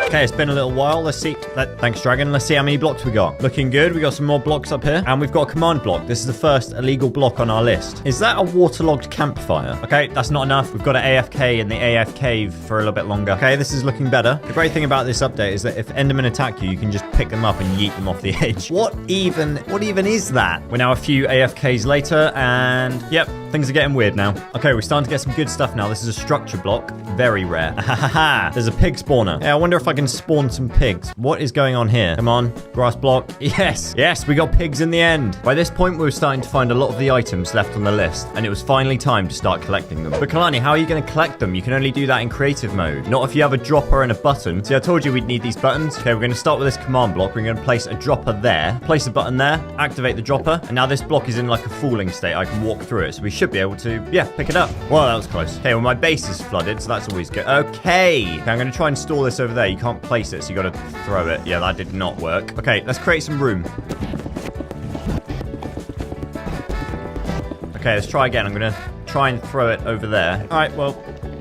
Okay, it's been a little while. Let's see. Thanks, Dragon. Let's see how many blocks we got. Looking good. We got some more blocks up here. And we've got a command block. This is the first illegal block on our list. Is that a waterlogged campfire? Okay, that's not enough. We've got to AFK in the AF cave for a little bit longer. Okay, this is looking better. The great thing about this update is that if Endermen attack you, you can just pick them up and yeet them off the edge. What even is that? We're now a few AFKs later, and yep, things are getting weird now. Okay, we're starting to get some good stuff now. This is a structure block. Very rare. There's a pig spawner. Yeah, I wonder if I can spawn some pigs. What is going on here? Come on, grass block. Yes, we got pigs in the end. By this point, we were starting to find a lot of the items left on the list, and it was finally time to start collecting them. But Kolanii, how are you going to collect them? You can only do that in creative mode, not if you have a dropper and a button. See, I told you we'd need these buttons. Okay, we're going to start with this command block. We're going to place a dropper there, place a button there, activate the dropper, and now this block is in like a falling state. I can walk through it, so we should be able to, pick it up. Well, that was close. Okay, well, my base is flooded, so that's always good. Okay, I'm going to try and store this over there. You can't place it, so you got to throw it. Yeah, that did not work. Okay, let's create some room. Okay, let's try again. I'm going to try and throw it over there. All right, well,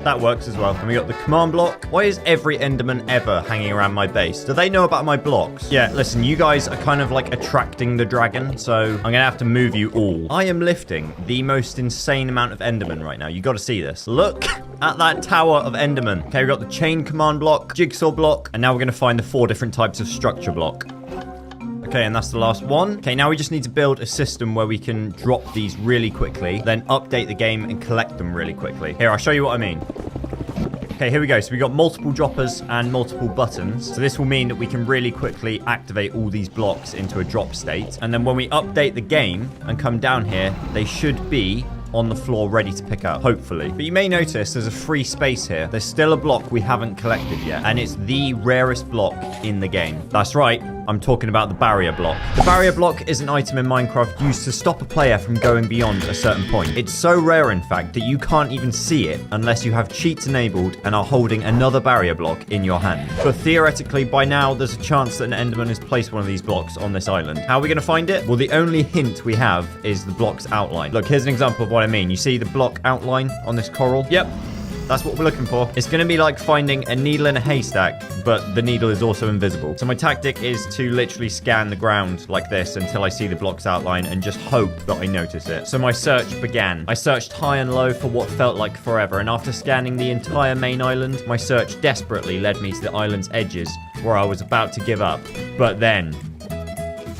that works as well. And we got the command block. Why is every Enderman ever hanging around my base? Do they know about my blocks? Yeah, listen, you guys are kind of like attracting the dragon, so I'm going to have to move you all. I am lifting the most insane amount of Enderman right now. You got to see this. Look at that tower of Enderman. Okay, we've got the chain command block, jigsaw block, and now we're going to find the 4 different types of structure block. Okay, and that's the last one. Okay, now we just need to build a system where we can drop these really quickly, then update the game and collect them really quickly. Here, I'll show you what I mean. Okay, here we go. So we got multiple droppers and multiple buttons. So this will mean that we can really quickly activate all these blocks into a drop state. And then when we update the game and come down here, they should be on the floor ready to pick up, hopefully. But you may notice there's a free space here. There's still a block we haven't collected yet, and it's the rarest block in the game. That's right, I'm talking about the barrier block. The barrier block is an item in Minecraft used to stop a player from going beyond a certain point. It's so rare, in fact, that you can't even see it unless you have cheats enabled and are holding another barrier block in your hand. But theoretically, by now, there's a chance that an Enderman has placed one of these blocks on this island. How are we going to find it? Well, the only hint we have is the block's outline. Look, here's an example of what I mean. You see the block outline on this coral? Yep. That's what we're looking for. It's going to be like finding a needle in a haystack, but the needle is also invisible. So my tactic is to literally scan the ground like this until I see the block's outline and just hope that I notice it. So my search began. I searched high and low for what felt like forever, and after scanning the entire main island, my search desperately led me to the island's edges, where I was about to give up. But then...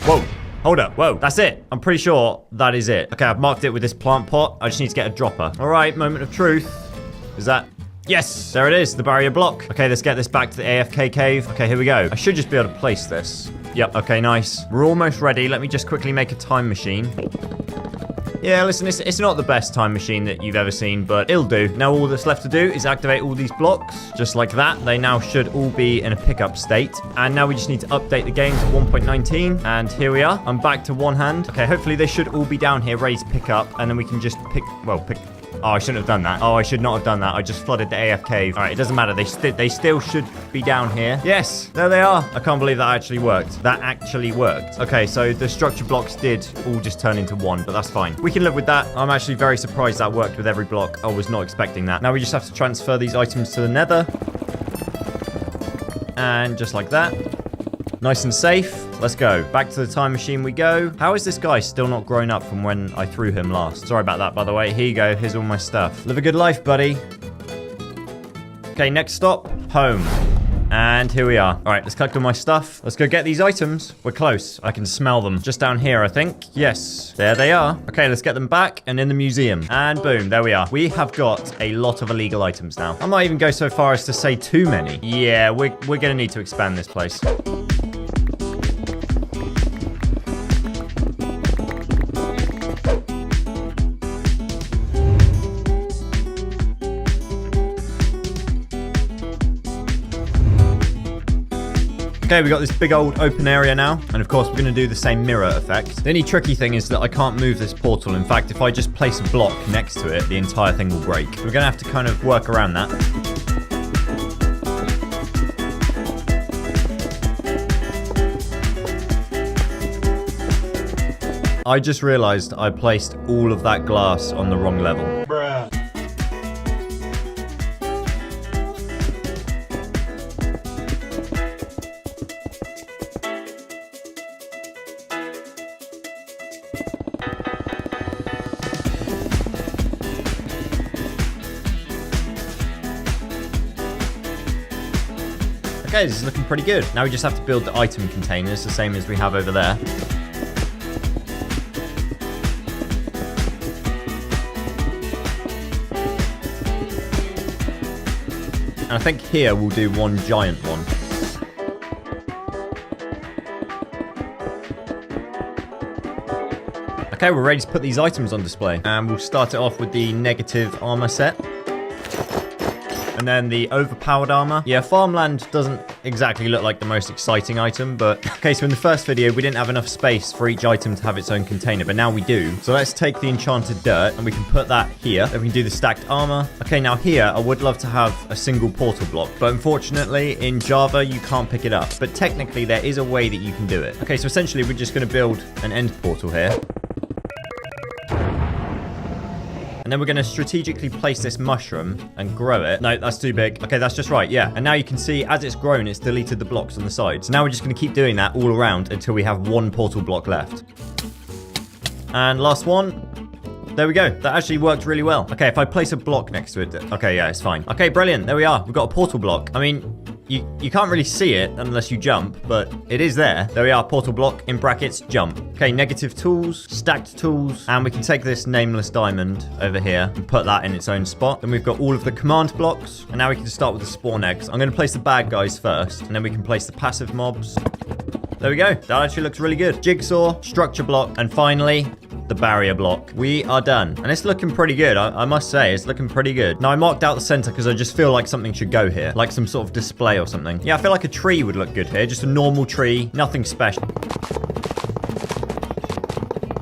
Whoa! Hold up. Whoa. That's it. I'm pretty sure that is it. Okay, I've marked it with this plant pot. I just need to get a dropper. All right, moment of truth. Is that... Yes, there it is, the barrier block. Okay, let's get this back to the AFK cave. Okay, here we go. I should just be able to place this. Yep, okay, nice. We're almost ready. Let me just quickly make a time machine. Yeah, listen, it's not the best time machine that you've ever seen, but it'll do. Now all that's left to do is activate all these blocks. Just like that. They now should all be in a pickup state. And now we just need to update the game to 1.19. And here we are. I'm back to one hand. Okay, hopefully they should all be down here ready to pick up. And then we can just pick... Oh, I shouldn't have done that. Oh, I should not have done that. I just flooded the AF cave. All right, it doesn't matter. They still should be down here. Yes, there they are. I can't believe that actually worked. That actually worked. Okay, so the structure blocks did all just turn into one, but that's fine. We can live with that. I'm actually very surprised that worked with every block. I was not expecting that. Now we just have to transfer these items to the nether. And just like that. Nice and safe. Let's go. Back to the time machine we go. How is this guy still not grown up from when I threw him last? Sorry about that, by the way. Here you go. Here's all my stuff. Live a good life, buddy. Okay, next stop. Home. And here we are. All right, let's collect all my stuff. Let's go get these items. We're close. I can smell them. Just down here, I think. Yes, there they are. Okay, let's get them back and in the museum. And boom, there we are. We have got a lot of illegal items now. I might even go so far as to say too many. Yeah, we're going to need to expand this place. Okay, we got this big old open area now. And of course, we're going to do the same mirror effect. The only tricky thing is that I can't move this portal. In fact, if I just place a block next to it, the entire thing will break. We're going to have to kind of work around that. I just realized I placed all of that glass on the wrong level. Bruh. Okay, this is looking pretty good. Now we just have to build the item containers, the same as we have over there. And I think here we'll do one giant one. Okay, we're ready to put these items on display. And we'll start it off with the negative armor set. And then the overpowered armor. Yeah, farmland doesn't exactly look like the most exciting item, but... Okay, so in the first video, we didn't have enough space for each item to have its own container, but now we do. So let's take the enchanted dirt, and we can put that here. Then we can do the stacked armor. Okay, now here, I would love to have a single portal block, but unfortunately, in Java, you can't pick it up. But technically, there is a way that you can do it. Okay, so essentially, we're just going to build an end portal here. And then we're going to strategically place this mushroom and grow it. No, that's too big. Okay, that's just right. Yeah. And now you can see as it's grown, it's deleted the blocks on the side. So now we're just going to keep doing that all around until we have one portal block left. And last one. There we go. That actually worked really well. Okay, if I place a block next to it. Okay, yeah, it's fine. Okay, brilliant. There we are. We've got a portal block. I mean, you can't really see it unless you jump, but it is there. There we are, portal block, in brackets, jump. Okay, negative tools, stacked tools, and we can take this nameless diamond over here and put that in its own spot. Then we've got all of the command blocks, and now we can start with the spawn eggs. I'm going to place the bad guys first, and then we can place the passive mobs. There we go. That actually looks really good. Jigsaw, structure block, and finally, the barrier block. We are done. And it's looking pretty good. I must say, it's looking pretty good. Now, I marked out the center because I just feel like something should go here. Like some sort of display or something. Yeah, I feel like a tree would look good here. Just a normal tree. Nothing special.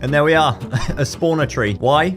And there we are. A spawner tree. Why?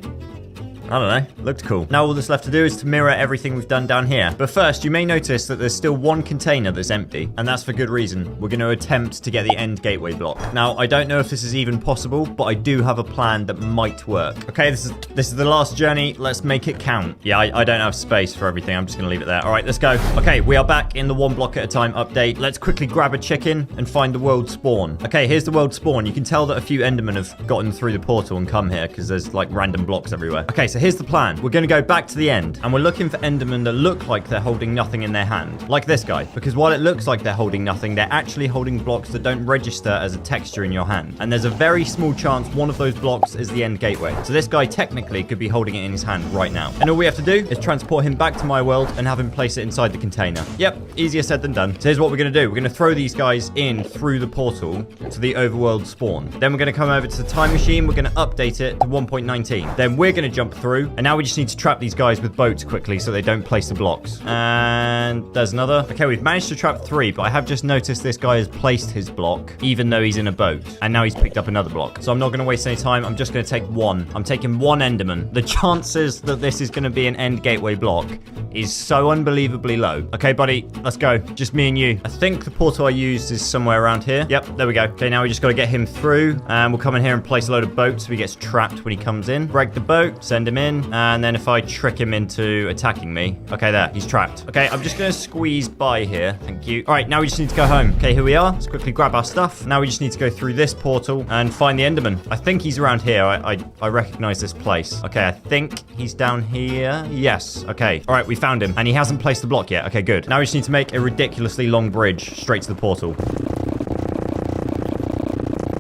I don't know. Looked cool. Now all that's left to do is to mirror everything we've done down here. But first, you may notice that there's still one container that's empty. And that's for good reason. We're going to attempt to get the end gateway block. Now, I don't know if this is even possible, but I do have a plan that might work. Okay, this is the last journey. Let's make it count. Yeah, I don't have space for everything. I'm just going to leave it there. All right, let's go. Okay, we are back in the one block at a time update. Let's quickly grab a chicken and find the world spawn. Okay, here's the world spawn. You can tell that a few Endermen have gotten through the portal and come here because there's like random blocks everywhere. Okay, so here's the plan. We're going to go back to the end and we're looking for Endermen that look like they're holding nothing in their hand. Like this guy. Because while it looks like they're holding nothing, they're actually holding blocks that don't register as a texture in your hand. And there's a very small chance one of those blocks is the end gateway. So this guy technically could be holding it in his hand right now. And all we have to do is transport him back to my world and have him place it inside the container. Yep, easier said than done. So here's what we're going to do. We're going to throw these guys in through the portal to the overworld spawn. Then we're going to come over to the time machine. We're going to update it to 1.19. Then we're going to jump through. And now we just need to trap these guys with boats quickly so they don't place the blocks. And there's another. Okay, we've managed to trap 3, but I have just noticed this guy has placed his block even though he's in a boat. And now he's picked up another block. So I'm not going to waste any time. I'm just going to take one. I'm taking one Enderman. The chances that this is going to be an end gateway block is so unbelievably low. Okay, buddy, let's go. Just me and you. I think the portal I used is somewhere around here. Yep, there we go. Okay, now we just got to get him through. And we'll come in here and place a load of boats so he gets trapped when he comes in. Break the boat, send him in. And then if I trick him into attacking me. Okay, there. He's trapped. Okay, I'm just going to squeeze by here. Thank you. All right, now we just need to go home. Okay, here we are. Let's quickly grab our stuff. Now we just need to go through this portal and find the Enderman. I think he's around here. I recognize this place. Okay, I think he's down here. Yes. Okay. All right, we found him. And he hasn't placed the block yet. Okay, good. Now we just need to make a ridiculously long bridge straight to the portal.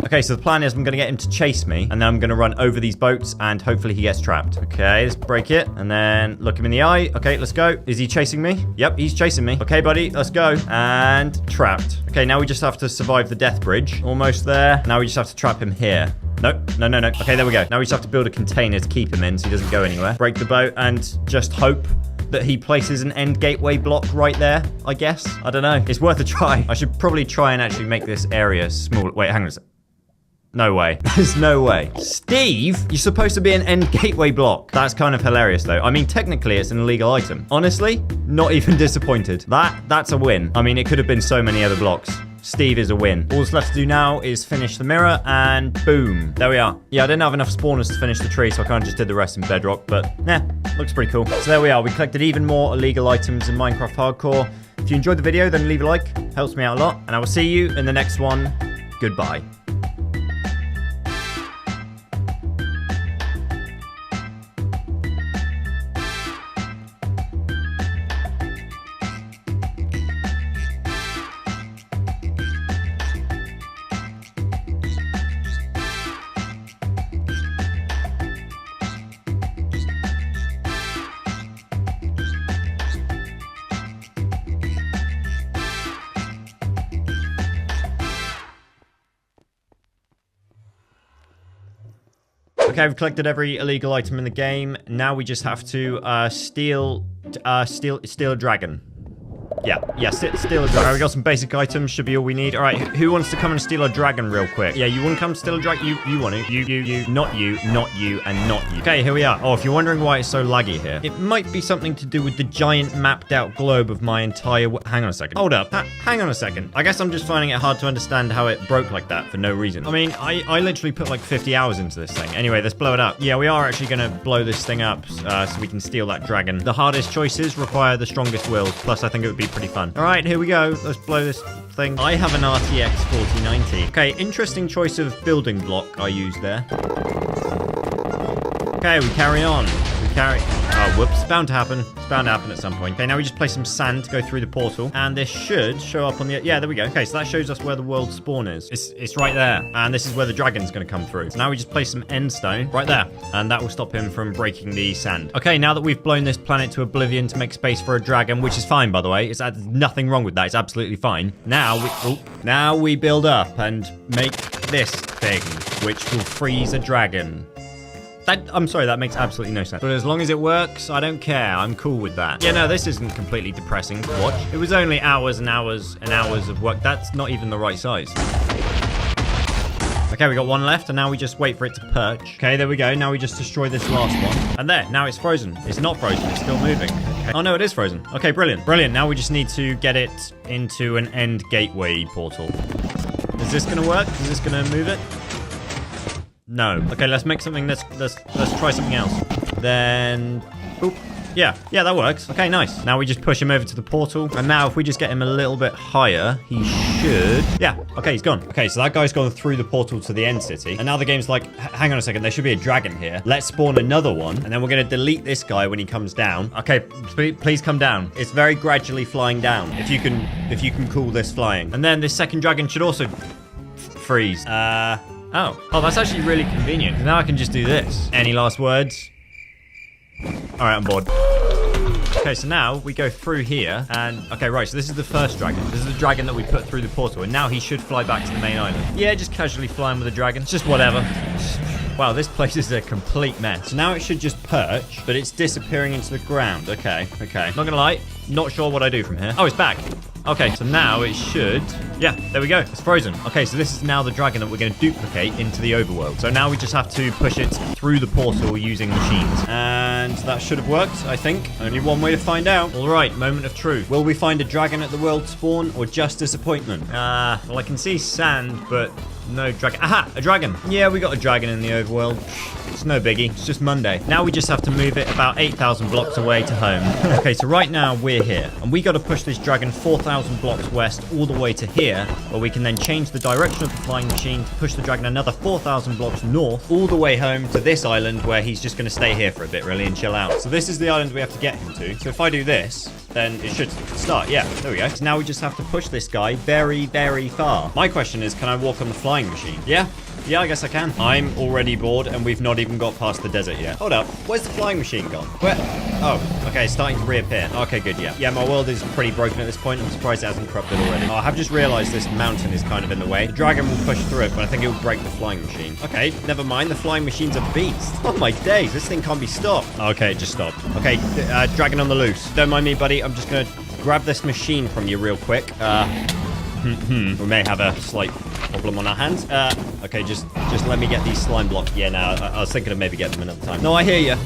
Okay, so the plan is I'm going to get him to chase me, and then I'm going to run over these boats, and hopefully he gets trapped. Okay, let's break it, and then look him in the eye. Okay, let's go. Is he chasing me? Yep, he's chasing me. Okay, buddy, let's go. And trapped. Okay, now we just have to survive the death bridge. Almost there. Now we just have to trap him here. Nope. No. Okay, there we go. Now we just have to build a container to keep him in so he doesn't go anywhere. Break the boat and just hope that he places an end gateway block right there, I guess. I don't know. It's worth a try. I should probably try and actually make this area smaller. Wait, hang on a second. No way. There's no way. Steve, you're supposed to be an end gateway block. That's kind of hilarious, though. I mean, technically, it's an illegal item. Honestly, not even disappointed. That's a win. I mean, it could have been so many other blocks. Steve is a win. All that's left to do now is finish the mirror, and boom. There we are. Yeah, I didn't have enough spawners to finish the tree, so I kind of just did the rest in bedrock, but looks pretty cool. So there we are. We collected even more illegal items in Minecraft Hardcore. If you enjoyed the video, then leave a like. Helps me out a lot, and I will see you in the next one. Goodbye. Okay, we've collected every illegal item in the game. Now we just have to steal a dragon. Yeah, steal a dragon. Alright, we got some basic items. Should be all we need. All right, who wants to come and steal a dragon real quick? Yeah, you want to come steal a dragon? You want to. You, not you, and not you. Okay, here we are. Oh, if you're wondering why it's so laggy here, it might be something to do with the giant mapped out globe of my entire... Hang on a second. Hold up. Hang on a second. I guess I'm just finding it hard to understand how it broke like that for no reason. I mean, I literally put like 50 hours into this thing. Anyway, let's blow it up. Yeah, we are actually going to blow this thing up so we can steal that dragon. The hardest choices require the strongest wills. Plus, I think it would be pretty fun. All right, here we go. Let's blow this thing. I have an RTX 4090. Okay, interesting choice of building block I used there. Okay, we carry on. Oh, whoops. It's bound to happen. It's bound to happen at some point. Okay, now we just place some sand to go through the portal. And this should show up on the... Yeah, there we go. Okay, so that shows us where the world spawn is. It's right there. And this is where the dragon's going to come through. So now we just place some end stone right there. And that will stop him from breaking the sand. Okay, now that we've blown this planet to oblivion to make space for a dragon, which is fine, by the way. There's nothing wrong with that. It's absolutely fine. Now we build up and make this thing, which will freeze a dragon. I'm sorry, that makes absolutely no sense. But as long as it works, I don't care. I'm cool with that. Yeah, no, this isn't completely depressing to watch. It was only hours and hours and hours of work. That's not even the right size. Okay, we got one left, and now we just wait for it to perch. Okay, there we go. Now we just destroy this last one. And there, now it's frozen. It's not frozen, it's still moving. Okay. Oh no, it is frozen. Okay, brilliant. Brilliant. Now we just need to get it into an end gateway portal. Is this gonna work? Is this gonna move it? No. Okay, let's make something, let's try something else. Then, boop. Yeah, that works. Okay, nice. Now we just push him over to the portal. And now if we just get him a little bit higher, he should... Yeah, okay, he's gone. Okay, so that guy's gone through the portal to the end city. And now the game's like, hang on a second, there should be a dragon here. Let's spawn another one. And then we're going to delete this guy when he comes down. Okay, please come down. It's very gradually flying down. If you can call this flying. And then this second dragon should also freeze. Oh, that's actually really convenient. Now I can just do this. Any last words? All right, I'm bored. Okay, so now we go through here and... Okay, right, so this is the first dragon. This is the dragon that we put through the portal, and now he should fly back to the main island. Yeah, just casually flying with a dragon. It's just whatever. Wow, this place is a complete mess. So now it should just perch, but it's disappearing into the ground. Okay. Not gonna lie, not sure what I do from here. Oh, it's back. Okay, so now it should... Yeah, there we go. It's frozen. Okay, so this is now the dragon that we're going to duplicate into the overworld. So now we just have to push it through the portal using machines. And that should have worked, I think. Only one way to find out. All right, moment of truth. Will we find a dragon at the world spawn or just disappointment? Well, I can see sand, but no dragon. Aha, a dragon. Yeah, we got a dragon in the overworld. It's no biggie. It's just Monday. Now we just have to move it about 8,000 blocks away to home. Okay, so right now we're here. And we got to push this dragon 4,000 blocks west all the way to here, where we can then change the direction of the flying machine to push the dragon another 4,000 blocks north, all the way home to this island where he's just going to stay here for a bit, really, and chill out. So this is the island we have to get him to. So if I do this, then it should start. Yeah, there we go. So now we just have to push this guy very, very far. My question is, can I walk on the flying machine? Yeah, I guess I can. I'm already bored, and we've not even got past the desert yet. Hold up. Where's the flying machine gone? Where? Oh, okay, it's starting to reappear. Okay, good, yeah. Yeah, my world is pretty broken at this point. I'm surprised it hasn't corrupted already. Oh, I have just realized this mountain is kind of in the way. The dragon will push through it, but I think it will break the flying machine. Okay, never mind. The flying machine's a beast. Oh, my days. This thing can't be stopped. Okay, it just stopped. Okay, dragon on the loose. Don't mind me, buddy. I'm just going to grab this machine from you real quick. We may have a slight problem on our hands. Okay, just let me get these slime blocks. Yeah, no, I was thinking of maybe getting them another time. No, I hear you.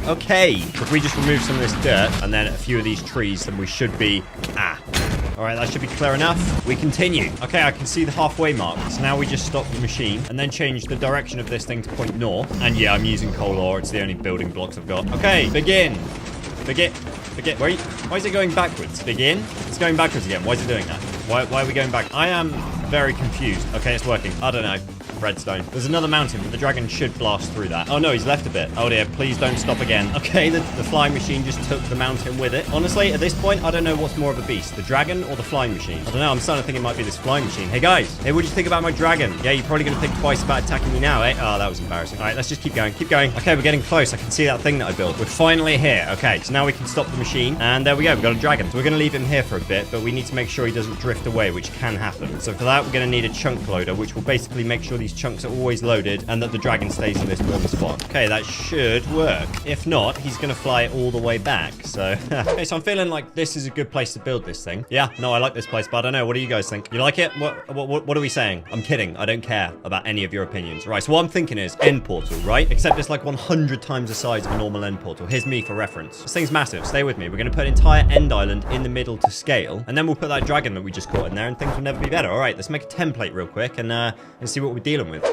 Okay, so if we just remove some of this dirt and then a few of these trees, then we should be... All right, that should be clear enough. We continue. Okay, I can see the halfway mark. So now we just stop the machine and then change the direction of this thing to point north. And yeah, I'm using coal ore. It's the only building blocks I've got. Okay, begin. Why is it going backwards? Begin? It's going backwards again. Why is it doing that? Why are we going back? I am very confused. Okay, it's working. I don't know. Redstone. There's another mountain, but the dragon should blast through that. Oh no, he's left a bit. Oh dear, please don't stop again. Okay, the flying machine just took the mountain with it. Honestly, at this point, I don't know what's more of a beast, the dragon or the flying machine. I don't know, I'm starting to think it might be this flying machine. Hey guys, hey, what do you think about my dragon? Yeah, you're probably going to think twice about attacking me now, eh? Oh, that was embarrassing. All right, let's just keep going. Okay, we're getting close. I can see that thing that I built. We're finally here. Okay, so now we can stop the machine. And there we go, we've got a dragon. So we're going to leave him here for a bit, but we need to make sure he doesn't drift away, which can happen. So for that, we're going to need a chunk loader, which will basically make sure these chunks are always loaded and that the dragon stays in this one spot. Okay, that should work. If not, he's gonna fly all the way back. So, okay, so I'm feeling like this is a good place to build this thing. Yeah, no, I like this place, but I don't know. What do you guys think? You like it? What are we saying? I'm kidding. I don't care about any of your opinions. Right, so what I'm thinking is end portal, right? Except it's like 100 times the size of a normal end portal. Here's me for reference. This thing's massive. Stay with me. We're gonna put an entire end island in the middle to scale, and then we'll put that dragon that we just caught in there, and things will never be better. All right, let's make a template real quick and see what we're dealing with.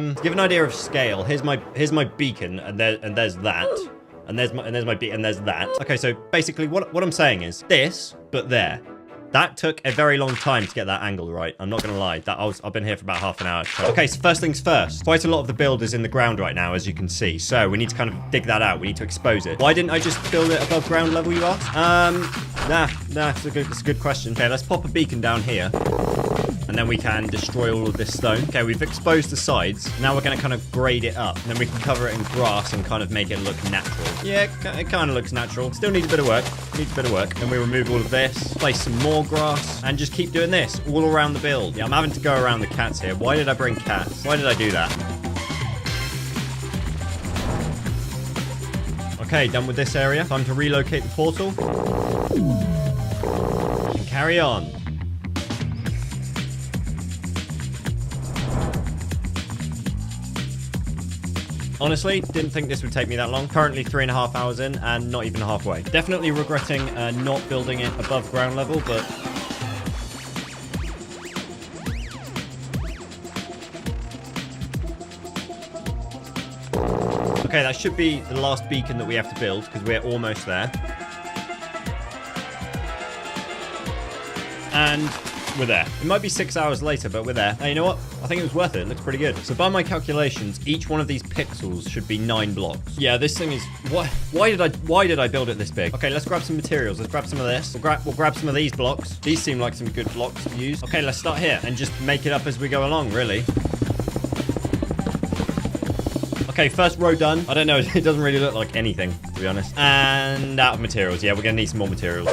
To give an idea of scale, here's my beacon, and there's that, and there's my beacon, and there's that. Okay, so basically what I'm saying is this, but there. That took a very long time to get that angle right. I'm not gonna lie. I've been here for about half an hour. Okay, so first things first. Quite a lot of the build is in the ground right now, as you can see. So we need to kind of dig that out. We need to expose it. Why didn't I just build it above ground level, you ask? Nah, it's a good question. Okay, let's pop a beacon down here. And then we can destroy all of this stone. Okay, we've exposed the sides. Now we're going to kind of grade it up. And then we can cover it in grass and kind of make it look natural. Yeah, it kind of looks natural. Still needs a bit of work. Then we remove all of this, place some more grass, and just keep doing this all around the build. Yeah, I'm having to go around the cats here. Why did I bring cats? Why did I do that? Okay, done with this area. Time to relocate the portal. And carry on. Honestly, didn't think this would take me that long. Currently 3.5 hours in and not even halfway. Definitely regretting not building it above ground level, but... Okay, that should be the last beacon that we have to build because we're almost there. And we're there. It might be 6 hours later, but we're there. Hey, you know what? I think it was worth it. It looks pretty good. So by my calculations, each one of these pixels should be 9 blocks. Yeah, this thing is... Why did I build it this big? Okay, let's grab some materials. Let's grab some of this. We'll grab some of these blocks. These seem like some good blocks to use. Okay, let's start here and just make it up as we go along, really. Okay, first row done. I don't know. It doesn't really look like anything, to be honest. And out of materials. Yeah, we're going to need some more materials.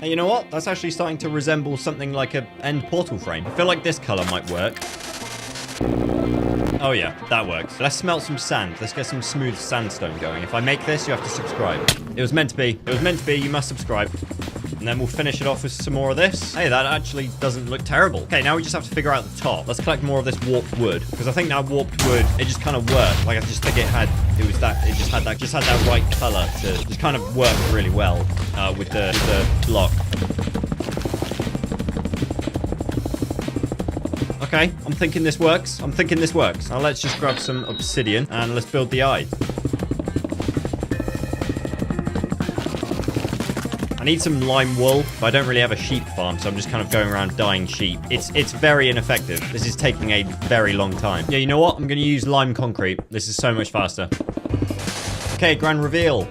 You know what? That's actually starting to resemble something like an end portal frame. I feel like this color might work. Oh yeah, that works. Let's smelt some sand. Let's get some smooth sandstone going. If I make this, you have to subscribe. It was meant to be. It was meant to be. You must subscribe. And then we'll finish it off with some more of this. Hey, that actually doesn't look terrible. Okay, now we just have to figure out the top. Let's collect more of this warped wood. Because I think now warped wood, it just kind of worked. Like, I just think it just had that right color to just kind of work really well with the block. Okay, I'm thinking this works. Now let's just grab some obsidian and let's build the eye. I need some lime wool, but I don't really have a sheep farm, so I'm just kind of going around dyeing sheep. It's very ineffective. This is taking a very long time. Yeah, you know what? I'm going to use lime concrete. This is so much faster. Okay, grand reveal.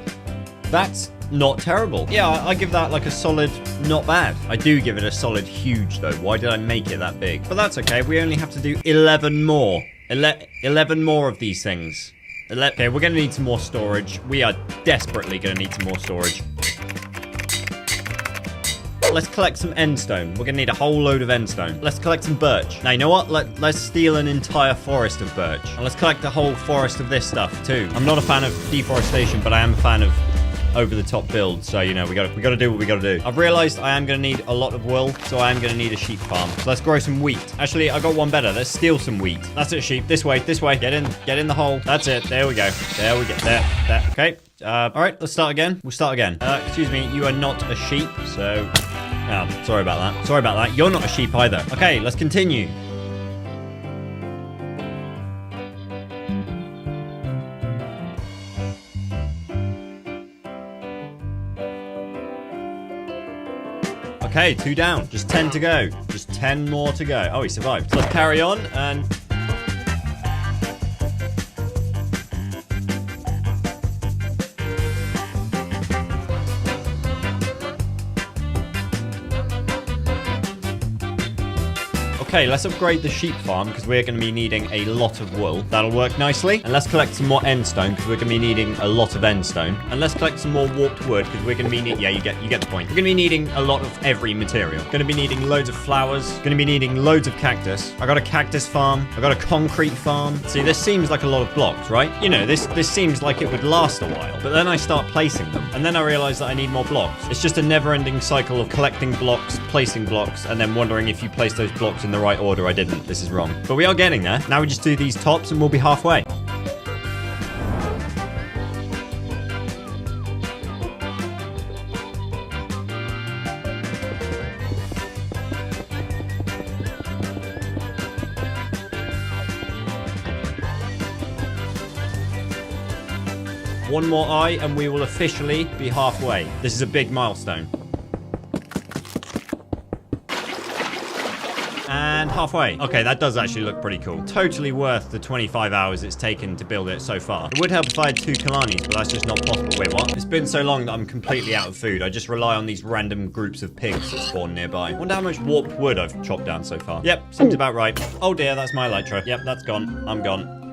That's not terrible. Yeah, I give that like a solid not bad. I do give it a solid huge, though. Why did I make it that big? But that's okay. We only have to do 11 more. 11 more of these things. Okay, we're going to need some more storage. We are desperately going to need some more storage. Let's collect some endstone. We're going to need a whole load of endstone. Let's collect some birch. Now, you know what? Let's steal an entire forest of birch. And let's collect a whole forest of this stuff, too. I'm not a fan of deforestation, but I am a fan of over-the-top builds. So, you know, we got to do what we got to do. I've realized I am going to need a lot of wool, so I am going to need a sheep farm. So let's grow some wheat. Actually, I got one better. Let's steal some wheat. That's it, sheep. This way. Get in the hole. That's it. There we go. There. Okay. All right, let's start again. We'll start again. Excuse me, you are not a sheep, so... Oh, sorry about that. You're not a sheep either. Okay, let's continue. Okay, 2 down. Just 10 to go. Just 10 more to go. Oh, he survived. So let's carry on and... Okay, let's upgrade the sheep farm because we're going to be needing a lot of wool. That'll work nicely. And let's collect some more endstone because we're going to be needing a lot of endstone. And let's collect some more warped wood because we're going to be needing... Yeah, you get the point. We're going to be needing a lot of every material. Going to be needing loads of flowers. Going to be needing loads of cactus. I got a cactus farm. I got a concrete farm. See, this seems like a lot of blocks, right? You know, this seems like it would last a while. But then I start placing them. And then I realize that I need more blocks. It's just a never-ending cycle of collecting blocks, placing blocks, and then wondering if you place those blocks in the right order. I didn't. This is wrong. But we are getting there. Now we just do these tops and we'll be halfway. One more eye and we will officially be halfway. This is a big milestone. And And halfway. Okay, that does actually look pretty cool. Totally worth the 25 hours it's taken to build it so far. It would help if I had 2 Kolanis, but that's just not possible. Wait, what? It's been so long that I'm completely out of food. I just rely on these random groups of pigs that spawn nearby. Wonder how much warped wood I've chopped down so far. Yep, seems about right. Oh dear, that's my elytra. Yep, that's gone. I'm gone.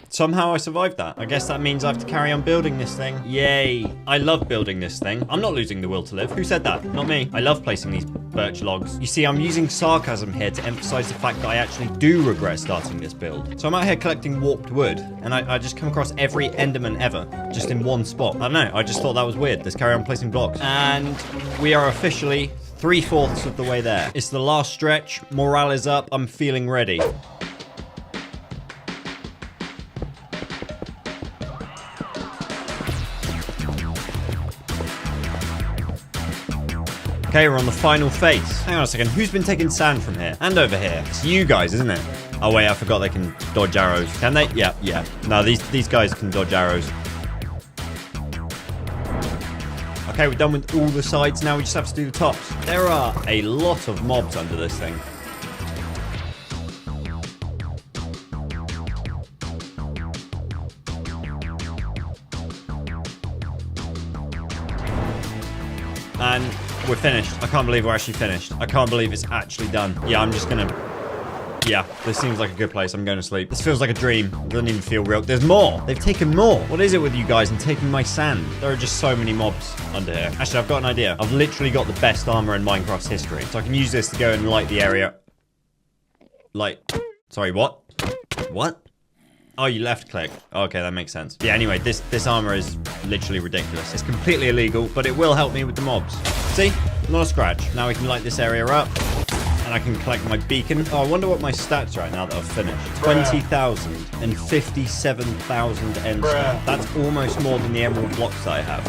Somehow I survived that. I guess that means I have to carry on building this thing. Yay. I love building this thing. I'm not losing the will to live. Who said that? Not me. I love placing these birch logs. You see, I'm using sarcasm here to emphasize the fact that I actually do regret starting this build. So I'm out here collecting warped wood, and I just come across every enderman ever, just in one spot. I don't know. I just thought that was weird. Let's carry on placing blocks. And we are officially 3/4 of the way there. It's the last stretch. Morale is up. I'm feeling ready. Okay, we're on the final face. Hang on a second, who's been taking sand from here? And over here. It's you guys, isn't it? Oh wait, I forgot they can dodge arrows. Can they? Yeah. No, these guys can dodge arrows. Okay, we're done with all the sides. Now we just have to do the tops. There are a lot of mobs under this thing. And we're finished. I can't believe we're actually finished. I can't believe it's actually done. Yeah, I'm just gonna... Yeah, this seems like a good place. I'm going to sleep. This feels like a dream. It doesn't even feel real. There's more. They've taken more. What is it with you guys and taking my sand? There are just so many mobs under here. Actually, I've got an idea. I've literally got the best armor in Minecraft's history. So I can use this to go and light the area. Light. Sorry, what? What? Oh, you left click. Okay, that makes sense. Yeah, anyway, this armor is literally ridiculous. It's completely illegal, but it will help me with the mobs. See? Not a scratch. Now we can light this area up. And I can collect my beacon. Oh, I wonder what my stats are right now that I've finished. 20,000 and 57,000 end stats. That's almost more than the emerald blocks that I have.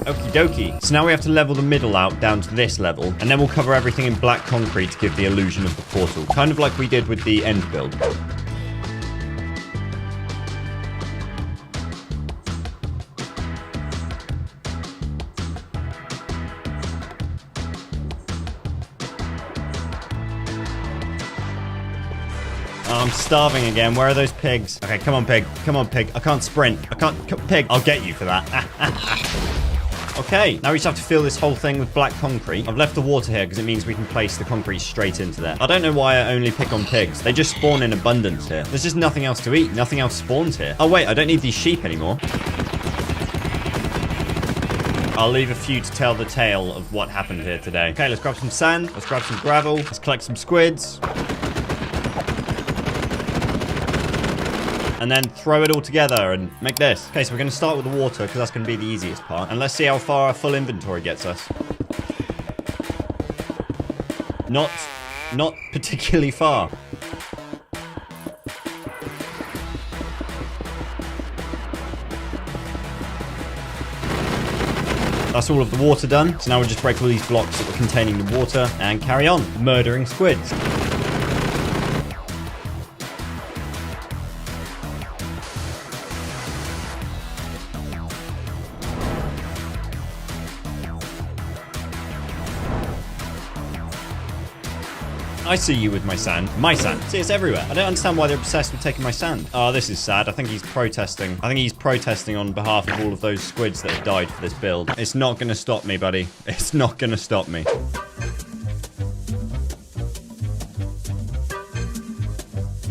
Okie dokie. So now we have to level the middle out down to this level. And then we'll cover everything in black concrete to give the illusion of the portal. Kind of like we did with the end build. Oh, I'm starving again. Where are those pigs? Okay, come on, pig. Come on, pig. I can't sprint. I can't... Pig, I'll get you for that. Okay, now we just have to fill this whole thing with black concrete. I've left the water here because it means we can place the concrete straight into there. I don't know why I only pick on pigs. They just spawn in abundance here. There's just nothing else to eat. Nothing else spawns here. Oh, wait, I don't need these sheep anymore. I'll leave a few to tell the tale of what happened here today. Okay, let's grab some sand. Let's grab some gravel. Let's collect some squids. And then throw it all together and make this. Okay, so we're going to start with the water because that's going to be the easiest part. And let's see how far our full inventory gets us. Not particularly far. That's all of the water done. So now we'll just break all these blocks that were containing the water and carry on murdering squids. I see you with my sand. My sand. See, it's everywhere. I don't understand why they're obsessed with taking my sand. Oh, this is sad. I think he's protesting. I think he's protesting on behalf of all of those squids that have died for this build. It's not going to stop me, buddy. It's not going to stop me.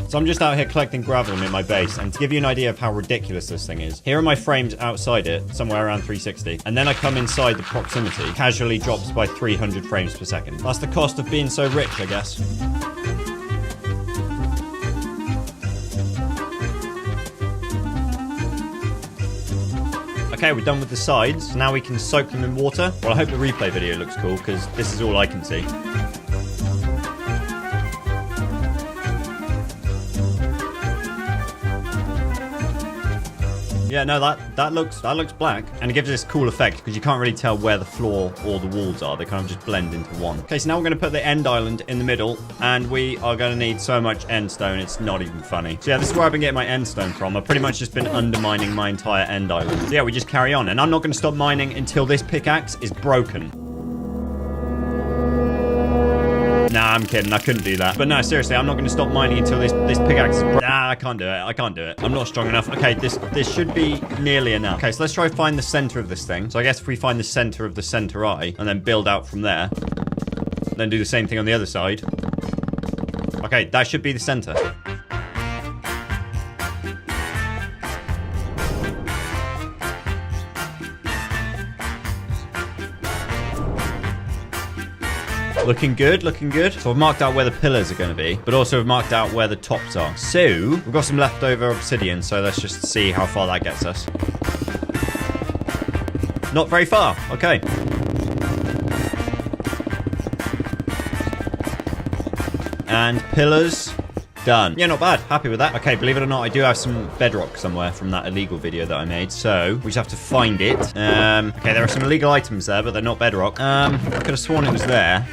So I'm just out here collecting gravel near my base, and to give you an idea of how ridiculous this thing is, here are my frames outside it, somewhere around 360, and then I come inside the proximity, casually drops by 300 frames per second. That's the cost of being so rich, I guess. Okay, we're done with the sides. Now we can soak them in water. Well, I hope the replay video looks cool, because this is all I can see. Yeah, no, that looks black, and it gives this cool effect because you can't really tell where the floor or the walls are. They kind of just blend into one. Okay, so now we're going to put the end island in the middle, and we are going to need so much end stone, it's not even funny. So yeah, this is where I've been getting my end stone from. I've pretty much just been undermining my entire end island. So yeah, we just carry on, and I'm not going to stop mining until this pickaxe is broken. Nah, I'm kidding. I couldn't do that. But no, seriously, I'm not going to stop mining until this pickaxe is... Nah, I can't do it. I can't do it. I'm not strong enough. Okay, this should be nearly enough. Okay, so let's try to find the center of this thing. So I guess if we find the center of the center eye and then build out from there, then do the same thing on the other side. Okay, that should be the center. Looking good, looking good. So I've marked out where the pillars are going to be, but also I've marked out where the tops are. So we've got some leftover obsidian, so let's just see how far that gets us. Not very far. Okay. And pillars. Done. Yeah, not bad. Happy with that. Okay, believe it or not, I do have some bedrock somewhere from that illegal video that I made. So we just have to find it. Okay, there are some illegal items there, but they're not bedrock. I could have sworn it was there.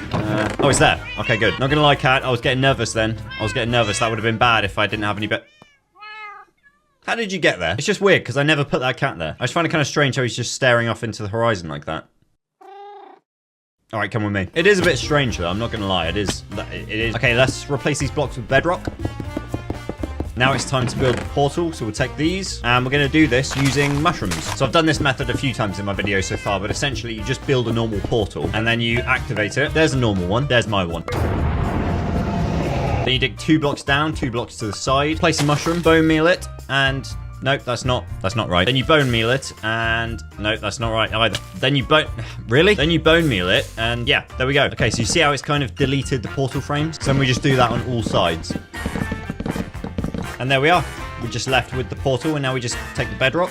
Oh, it's there. Okay, good. Not gonna lie, cat. I was getting nervous then. I was getting nervous. That would have been bad if I didn't have any How did you get there? It's just weird because I never put that cat there. I just find it kind of strange how he's just staring off into the horizon like that. All right, come with me. It is a bit strange though, I'm not gonna lie. It is. Okay, let's replace these blocks with bedrock. Now it's time to build a portal, so we'll take these, and we're gonna do this using mushrooms. So I've done this method a few times in my videos so far, but essentially you just build a normal portal, and then you activate it. There's a normal one, there's my one. Then you dig 2 blocks down, 2 blocks to the side, place a mushroom, bone meal it, and... Nope, that's not right. Then you bone meal it, and nope, that's not right either. Then you really? Then you bone meal it, and yeah, there we go. Okay, so you see how it's kind of deleted the portal frames? So then we just do that on all sides. And there we are. We're just left with the portal, and now we just take the bedrock,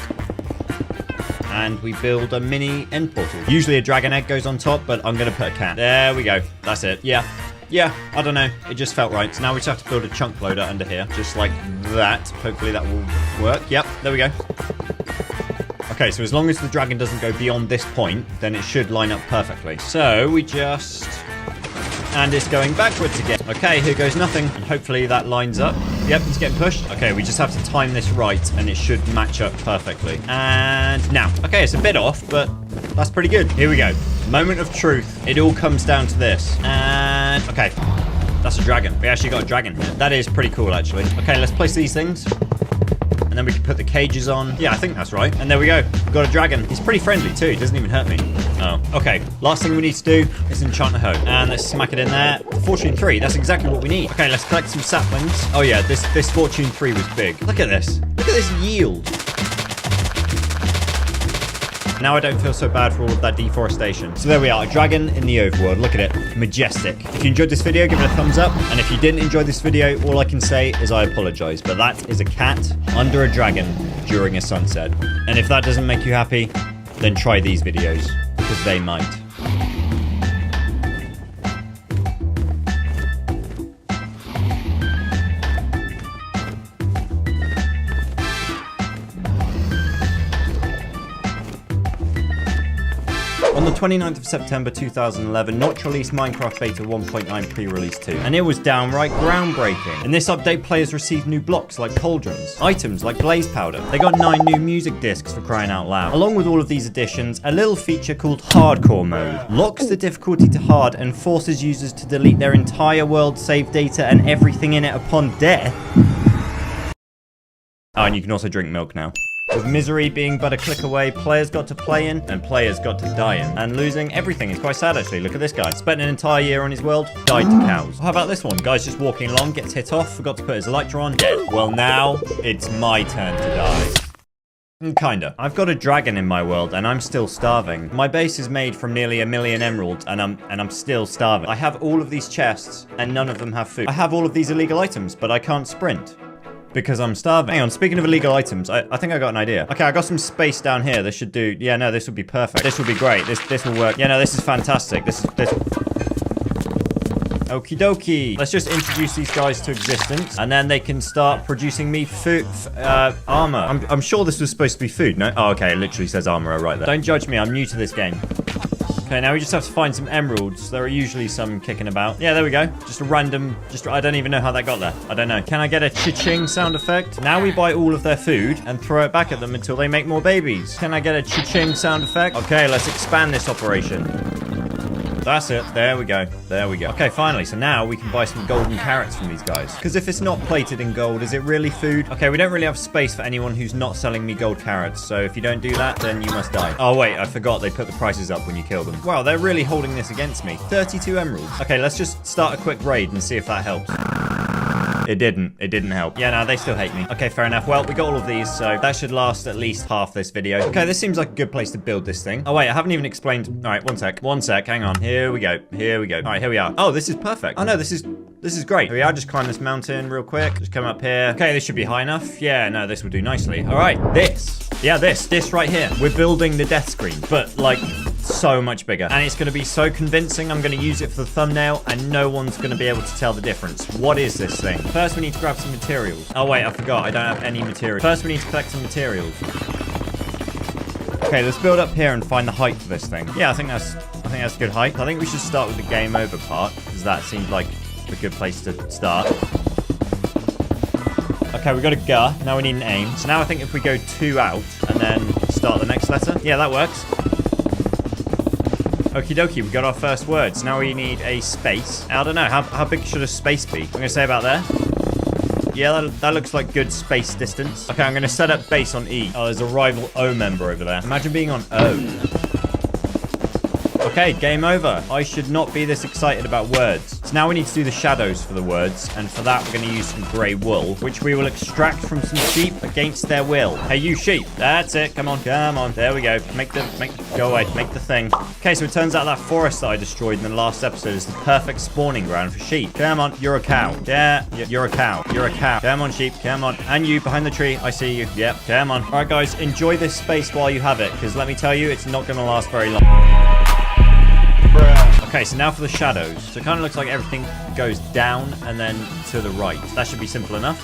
and we build a mini end portal. Usually a dragon egg goes on top, but I'm gonna put a cat. There we go. That's it. Yeah, I don't know. It just felt right. So now we just have to build a chunk loader under here. Just like that. Hopefully that will work. Yep, there we go. Okay, so as long as the dragon doesn't go beyond this point, then it should line up perfectly. So we just... And it's going backwards again. Okay, here goes nothing. And hopefully that lines up. Yep, it's getting pushed. Okay, we just have to time this right, and it should match up perfectly. And now. Okay, it's a bit off, but that's pretty good. Here we go. Moment of truth. It all comes down to this. And, okay. That's a dragon. We actually got a dragon here. That is pretty cool, actually. Okay, let's place these things. And then we can put the cages on. Yeah, I think that's right. And there we go. We've got a dragon. He's pretty friendly, too. He doesn't even hurt me. Oh, okay. Last thing we need to do is enchant a hoe. And let's smack it in there. Fortune 3. That's exactly what we need. Okay, let's collect some saplings. Oh, yeah. This Fortune 3 was big. Look at this. Look at this yield. Now I don't feel so bad for all of that deforestation. So there we are, a dragon in the overworld. Look at it, majestic. If you enjoyed this video, give it a thumbs up. And if you didn't enjoy this video, all I can say is I apologize. But that is a cat under a dragon during a sunset. And if that doesn't make you happy, then try these videos, because they might. On the 29th of September 2011, Notch released Minecraft Beta 1.9 pre-release 2, and it was downright groundbreaking. In this update, players received new blocks like cauldrons, items like blaze powder. They got 9 new music discs for crying out loud. Along with all of these additions, a little feature called Hardcore Mode locks the difficulty to hard and forces users to delete their entire world save data and everything in it upon death. Oh, and you can also drink milk now. With misery being but a click away, players got to play in and players got to die in. And losing everything is quite sad, actually. Look at this guy. Spent an entire year on his world, died to cows. How about this one? Guy's just walking along, gets hit off, forgot to put his elytra on, dead. Well, now it's my turn to die. Kinda. I've got a dragon in my world and I'm still starving. My base is made from nearly 1 million emeralds and I'm still starving. I have all of these chests and none of them have food. I have all of these illegal items, but I can't sprint. Because I'm starving. Hang on, speaking of illegal items, I think I got an idea. Okay, I got some space down here. This should do... Yeah, no, this would be perfect. This would be great. This will work. Yeah, no, this is fantastic. This... Okie dokie. Let's just introduce these guys to existence, and then they can start producing me food, armor. I'm sure this was supposed to be food, no? Oh, okay, it literally says armor right there. Don't judge me, I'm new to this game. Okay, now we just have to find some emeralds. There are usually some kicking about. Yeah, there we go. Just a random... I don't even know how that got there. I don't know. Can I get a cha-ching sound effect? Now we buy all of their food and throw it back at them until they make more babies. Can I get a cha-ching sound effect? Okay, let's expand this operation. That's it. There we go. There we go. Okay, finally. So now we can buy some golden carrots from these guys. Because if it's not plated in gold, is it really food? Okay, we don't really have space for anyone who's not selling me gold carrots. So if you don't do that, then you must die. Oh, wait. I forgot they put the prices up when you kill them. Wow, they're really holding this against me. 32 emeralds. Okay, let's just start a quick raid and see if that helps. It didn't. It didn't help. Yeah, no, they still hate me. Okay, fair enough. Well, we got all of these, so that should last at least half this video. Okay, this seems like a good place to build this thing. Oh, wait, I haven't even explained. All right, one sec. One sec. Hang on. Here we go. Here we go. All right, here we are. Oh, this is perfect. Oh, no, this is great. Here we are. Just climb this mountain real quick. Just come up here. Okay, this should be high enough. Yeah, no, this will do nicely. All right, this. Yeah, this right here. We're building the death screen, but like so much bigger. And it's going to be so convincing. I'm going to use it for the thumbnail and no one's going to be able to tell the difference. What is this thing? First, we need to grab some materials. Oh, wait, I forgot. I don't have any materials. First, we need to collect some materials. Okay, let's build up here and find the height for this thing. Yeah, I think that's a good height. I think we should start with the game over part because that seemed like a good place to start. Okay, we got a G. Now we need an aim. So now I think if we go 2 out and then start the next letter. Yeah, that works. Okie dokie, we got our first words. Now we need a space. I don't know, how big should a space be? I'm going to say about there. Yeah, that looks like good space distance. Okay, I'm going to set up base on E. Oh, there's a rival O member over there. Imagine being on O. Okay, game over. I should not be this excited about words. So now we need to do the shadows for the words. And for that, we're going to use some grey wool, which we will extract from some sheep against their will. Hey, you sheep. That's it. Come on. Come on. There we go. Go away. Make the thing. Okay, so it turns out that forest that I destroyed in the last episode is the perfect spawning ground for sheep. Come on. You're a cow. Yeah, you're a cow. You're a cow. Come on, sheep. Come on. And you behind the tree. I see you. Yep. Come on. All right, guys. Enjoy this space while you have it, because let me tell you, it's not going to last very long. Okay, so now for the shadows. So it kind of looks like everything goes down and then to the right. That should be simple enough.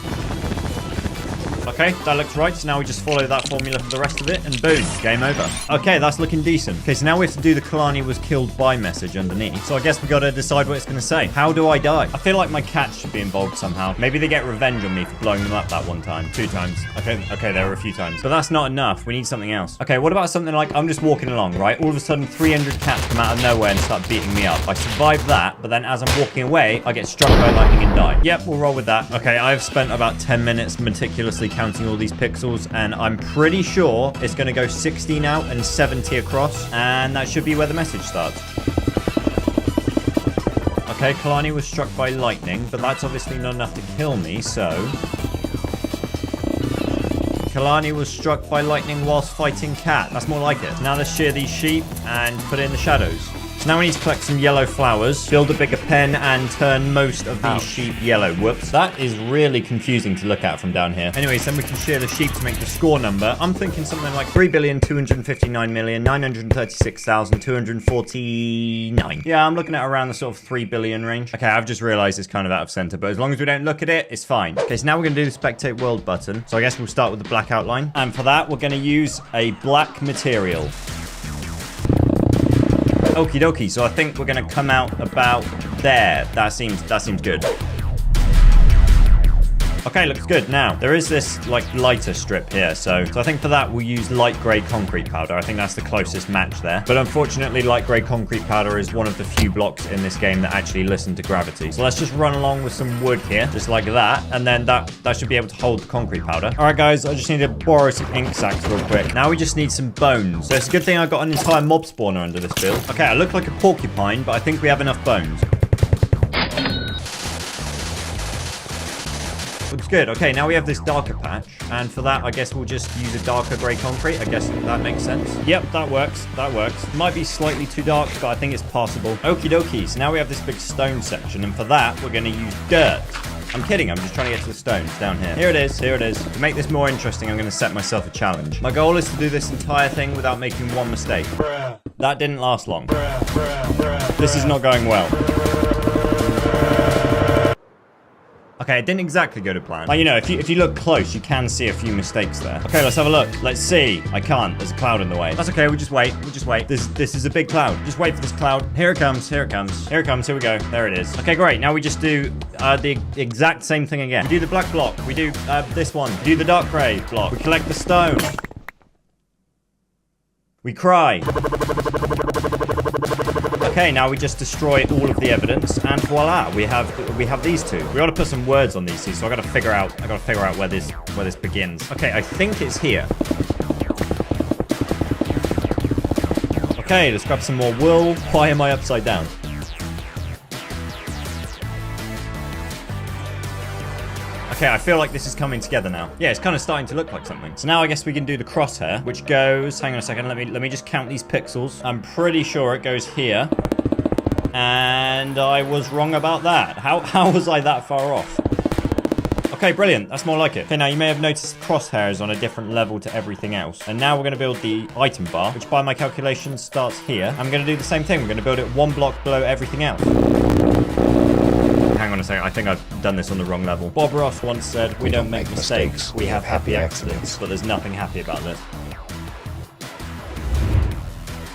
Okay, that looks right. So now we just follow that formula for the rest of it and boom, game over. Okay, that's looking decent. Okay, so now we have to do the Kolanii was killed by message underneath. So I guess we got to decide what it's going to say. How do I die? I feel like my cat should be involved somehow. Maybe they get revenge on me for blowing them up that one time. 2 times. Okay, there were a few times. But that's not enough. We need something else. Okay, what about something like I'm just walking along, right? All of a sudden, 300 cats come out of nowhere and start beating me up. I survive that, but then as I'm walking away, I get struck by lightning and die. Yep, we'll roll with that. Okay, I've spent about 10 minutes meticulously counting all these pixels, and I'm pretty sure it's going to go 16 out and 70 across, and that should be where the message starts. Okay, Kolanii was struck by lightning, but that's obviously not enough to kill me, so... Kolanii was struck by lightning whilst fighting cat. That's more like it. Now let's shear these sheep and put it in the shadows. So now we need to collect some yellow flowers, build a bigger pen, and turn most of these sheep yellow. Whoops. That is really confusing to look at from down here. Anyways, then we can shear the sheep to make the score number. I'm thinking something like 3,259,936,249. Yeah, I'm looking at around the sort of 3 billion range. Okay, I've just realized it's kind of out of center, but as long as we don't look at it, it's fine. Okay, so now we're going to do the spectate world button. So I guess we'll start with the black outline. And for that, we're going to use a black material. Okie dokie, so I think we're going to come out about there. That seems good. Okay, looks good. Now, there is this, like, lighter strip here. So I think for that, we'll use light grey concrete powder. I think that's the closest match there. But unfortunately, light grey concrete powder is one of the few blocks in this game that actually listen to gravity. So let's just run along with some wood here, just like that. And then that should be able to hold the concrete powder. All right, guys, I just need to borrow some ink sacks real quick. Now we just need some bones. So it's a good thing I got an entire mob spawner under this build. Okay, I look like a porcupine, but I think we have enough bones. Looks good. Okay, now we have this darker patch. And for that, I guess we'll just use a darker grey concrete. I guess that makes sense. Yep, that works. That works. Might be slightly too dark, but I think it's passable. Okie dokie. So now we have this big stone section. And for that, we're going to use dirt. I'm kidding. I'm just trying to get to the stones down here. Here it is. Here it is. To make this more interesting, I'm going to set myself a challenge. My goal is to do this entire thing without making one mistake. That didn't last long. This is not going well. Okay, it didn't exactly go to plan. Like, you know, if you look close, you can see a few mistakes there. Okay, let's have a look. Let's see. I can't. There's a cloud in the way. That's okay. We'll just wait. We'll just wait. This is a big cloud. Just wait for this cloud. Here it comes. Here it comes. Here it comes. Here we go. There it is. Okay, great. Now we just do the exact same thing again. We do the black block. We do this one. We do the dark gray block. We collect the stone. We cry. Okay, now we just destroy all of the evidence, and voila, we have these two. We got to put some words on these two, so I got to figure out where this begins. Okay, I think it's here. Okay, let's grab some more wool. Why am I upside down? Okay, I feel like this is coming together now. Yeah, it's kind of starting to look like something. So now I guess we can do the crosshair, which goes... Hang on a second. Let me just count these pixels. I'm pretty sure it goes here. And I was wrong about that. How was I that far off? Okay, brilliant. That's more like it. Okay, now you may have noticed crosshairs on a different level to everything else. And now we're going to build the item bar, which by my calculations starts here. I'm going to do the same thing. We're going to build it one block below everything else. Hang on a second, I think I've done this on the wrong level. Bob Ross once said, we don't make mistakes, we have happy accidents. But there's nothing happy about this.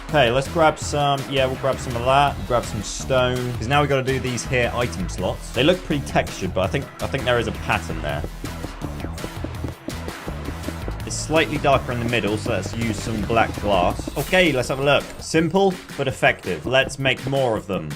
Okay, let's grab some, yeah, we'll grab some of that. We'll grab some stone. Because now we've got to do these here item slots. They look pretty textured, but I think there is a pattern there. It's slightly darker in the middle, so let's use some black glass. Okay, let's have a look. Simple, but effective. Let's make more of them.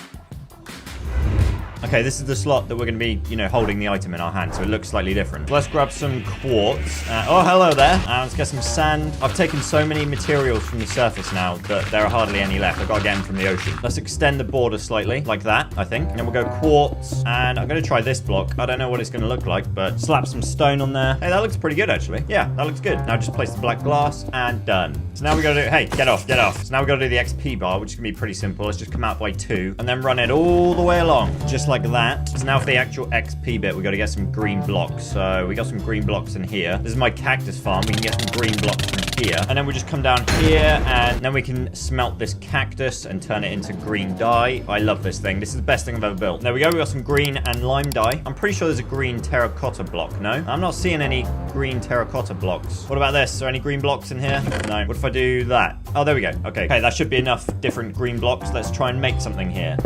Okay, this is the slot that we're going to be, you know, holding the item in our hand, so it looks slightly different. Let's grab some quartz. Oh, hello there. Let's get some sand. I've taken so many materials from the surface now that there are hardly any left. I've got to get them from the ocean. Let's extend the border slightly, like that, I think. And then we'll go quartz, and I'm going to try this block. I don't know what it's going to look like, but slap some stone on there. Hey, that looks pretty good, actually. Yeah, that looks good. Now just place the black glass, and done. So now we got to do... Hey, get off, get off. So now we got to do the XP bar, which is going to be pretty simple. Let's just come out by 2, and then run it all the way along, just like that. So now for the actual XP bit, we got to get some green blocks. So we got some green blocks in here. This is my cactus farm. We can get some green blocks from here. And then we just come down here, and then we can smelt this cactus and turn it into green dye. I love this thing. This is the best thing I've ever built. There we go. We got some green and lime dye. I'm pretty sure there's a green terracotta block. No? I'm not seeing any green terracotta blocks. What about this? Are there any green blocks in here? No. What if I do that? Oh, there we go. Okay, that should be enough different green blocks. Let's try and make something here.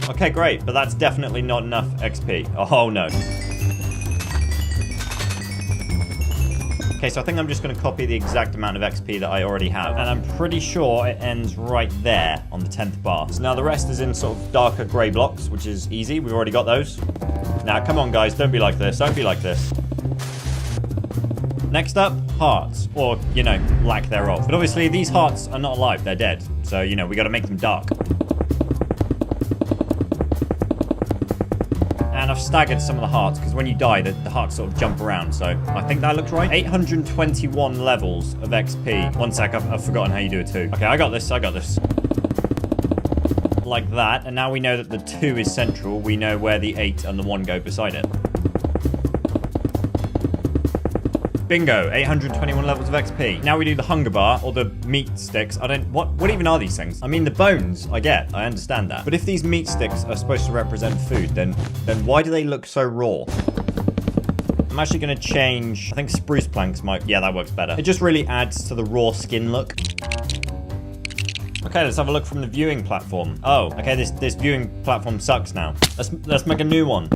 Okay, great, but that's definitely not enough XP. Oh, no. Okay, so I think I'm just going to copy the exact amount of XP that I already have. And I'm pretty sure it ends right there on the 10th bar. So now the rest is in sort of darker grey blocks, which is easy. We've already got those. Now, come on, guys. Don't be like this. Don't be like this. Next up, hearts. Or, you know, lack thereof. But obviously, these hearts are not alive. They're dead. So, you know, we got to make them dark. And I've staggered some of the hearts, because when you die, the hearts sort of jump around. So I think that looks right. 821 levels of XP. One sec, I've forgotten how you do it too. Okay, I got this. Like that. And now we know that the 2 is central. We know where the 8 and the 1 go beside it. Bingo, 821 levels of XP. Now we do the hunger bar, or the meat sticks. What even are these things? I mean, the bones, I understand that. But if these meat sticks are supposed to represent food, then why do they look so raw? I'm actually going to change, I think spruce planks might, yeah, that works better. It just really adds to the raw skin look. Okay, let's have a look from the viewing platform. Oh, okay, this viewing platform sucks now. Let's make a new one.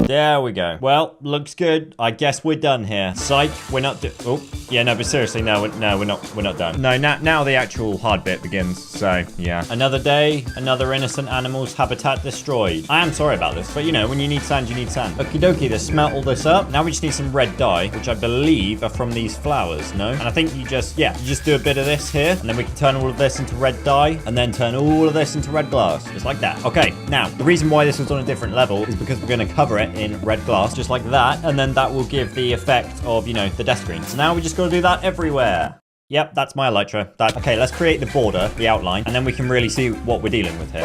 There we go. Well, looks good. I guess we're done here. Psych, we're not oh, yeah, no, but seriously, no, we're not done. No, now the actual hard bit begins, so, yeah. Another day, another innocent animal's habitat destroyed. I am sorry about this, but you know, when you need sand, you need sand. Okie dokie, let's smelt all this up. Now we just need some red dye, which I believe are from these flowers, no? And I think you just do a bit of this here, and then we can turn all of this into red dye, and then turn all of this into red glass, just like that. Okay, now, the reason why this was on a different level is because we're going to cover it in red glass, just like that, and then that will give the effect of, you know, the death screen. So now we just got to do that everywhere. Yep, that's my elytra. Okay, let's create the border, the outline, and then we can really see what we're dealing with here.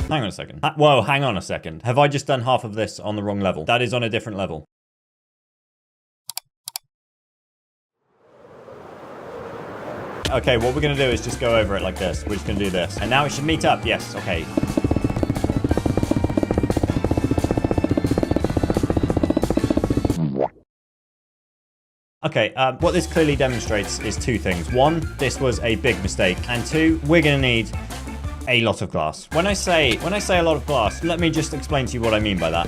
Hang on a second. Whoa, hang on a second. Have I just done half of this on the wrong level? That is on a different level. Okay, what we're going to do is just go over it like this. We're just going to do this. And now it should meet up. Yes, okay. Okay, what this clearly demonstrates is 2 things. 1, this was a big mistake. And 2, we're going to need a lot of glass. When I say a lot of glass, let me just explain to you what I mean by that.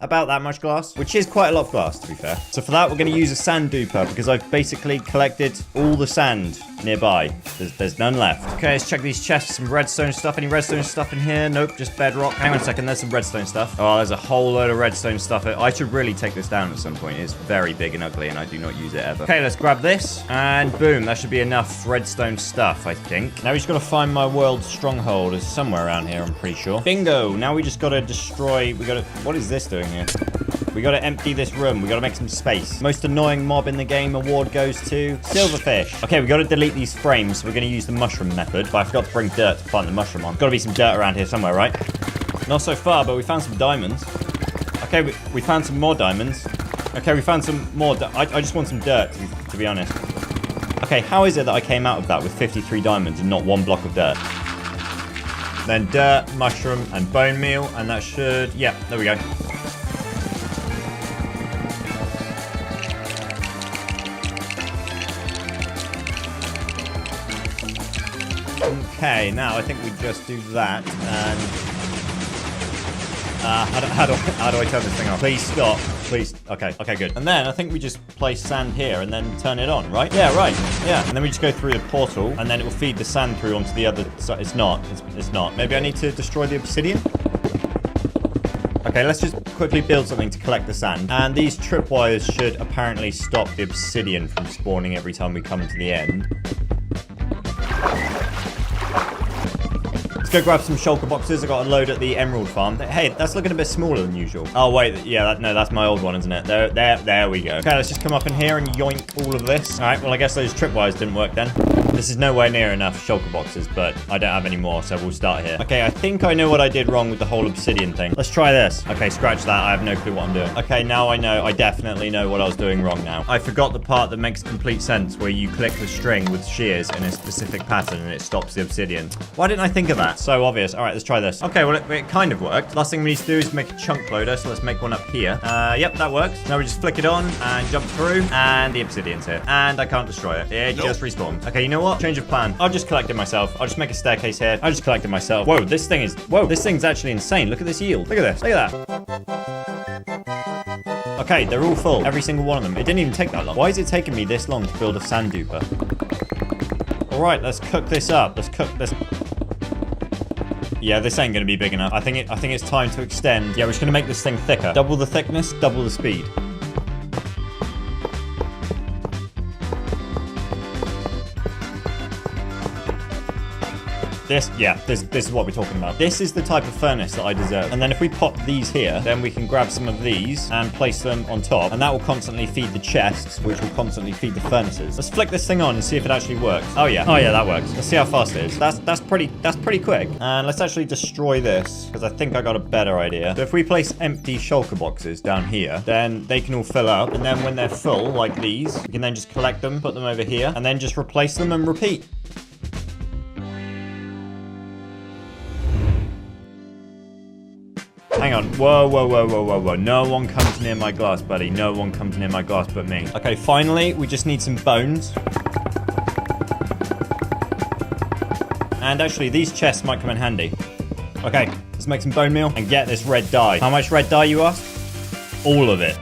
About that much glass, which is quite a lot of glass, to be fair. So for that, we're going to use a sand duper because I've basically collected all the sand nearby. There's none left. Okay, let's check these chests. Some redstone stuff. Any redstone stuff in here? Nope, just bedrock. Hang on a second, there's some redstone stuff. Oh, there's a whole load of redstone stuff. I should really take this down at some point. It's very big and ugly and I do not use it ever. Okay, let's grab this and boom, that should be enough redstone stuff, I think. Now we just got to find my world stronghold. It's somewhere around here, I'm pretty sure. Bingo! Now we just got to destroy... What is this doing here? We gotta empty this room. We gotta make some space. Most annoying mob in the game award goes to Silverfish. Okay, we gotta delete these frames. So we're gonna use the mushroom method. But I forgot to bring dirt to plant the mushroom on. Gotta be some dirt around here somewhere, right? Not so far, but we found some diamonds. Okay, we found some more diamonds. Okay, we found some more. I just want some dirt, to be honest. Okay, how is it that I came out of that with 53 diamonds and not one block of dirt? Then dirt, mushroom, and bone meal. And that should... Yeah, there we go. Okay, now I think we just do that, and how do I turn this thing off? Please stop. Please. Okay, good. And then I think we just place sand here and then turn it on, right? Yeah, right. Yeah. And then we just go through the portal, and then it will feed the sand through onto the other side. It's not. It's not. Maybe I need to destroy the obsidian? Okay, let's just quickly build something to collect the sand. And these tripwires should apparently stop the obsidian from spawning every time we come to the end. Go grab some shulker boxes. I got a load at the emerald farm. Hey, that's looking a bit smaller than usual. Oh wait, yeah, no, that's my old one, isn't it? There we go. Okay, let's just come up in here and yoink all of this. All right, well, I guess those tripwires didn't work then. This is nowhere near enough shulker boxes, but I don't have any more, so we'll start here. Okay, I think I know what I did wrong with the whole obsidian thing. Let's try this. Okay, scratch that. I have no clue what I'm doing. Okay, now I know. I definitely know what I was doing wrong now. I forgot the part that makes complete sense, where you click the string with shears in a specific pattern and it stops the obsidian. Why didn't I think of that? So obvious. All right, let's try this. Okay, well, it kind of worked. Last thing we need to do is make a chunk loader, so let's make one up here. Yep, that works. Now we just flick it on and jump through, and the obsidian's here. And I can't destroy it. It just respawned. Okay, you know what? Change of plan. I'll just collect it myself. I'll just make a staircase here. I'll just collect it myself. Whoa, this thing's actually insane. Look at this yield. Look at this. Look at that. Okay, they're all full. Every single one of them. It didn't even take that long. Why is it taking me this long to build a sand duper? All right, let's cook this up. Let's cook this. Yeah, this ain't gonna be big enough. I think it's time to extend. Yeah, we're just gonna make this thing thicker. Double the thickness, double the speed. This is what we're talking about. This is the type of furnace that I deserve. And then if we pop these here, then we can grab some of these and place them on top. And that will constantly feed the chests, which will constantly feed the furnaces. Let's flick this thing on and see if it actually works. Oh yeah, that works. Let's see how fast it is. That's pretty quick. And let's actually destroy this, because I think I got a better idea. So if we place empty shulker boxes down here, then they can all fill up. And then when they're full, like these, we can then just collect them, put them over here, and then just replace them and repeat. Hang on. Whoa. No one comes near my glass, buddy. No one comes near my glass but me. Okay, finally, we just need some bones. And actually, these chests might come in handy. Okay, let's make some bone meal and get this red dye. How much red dye, you ask? All of it.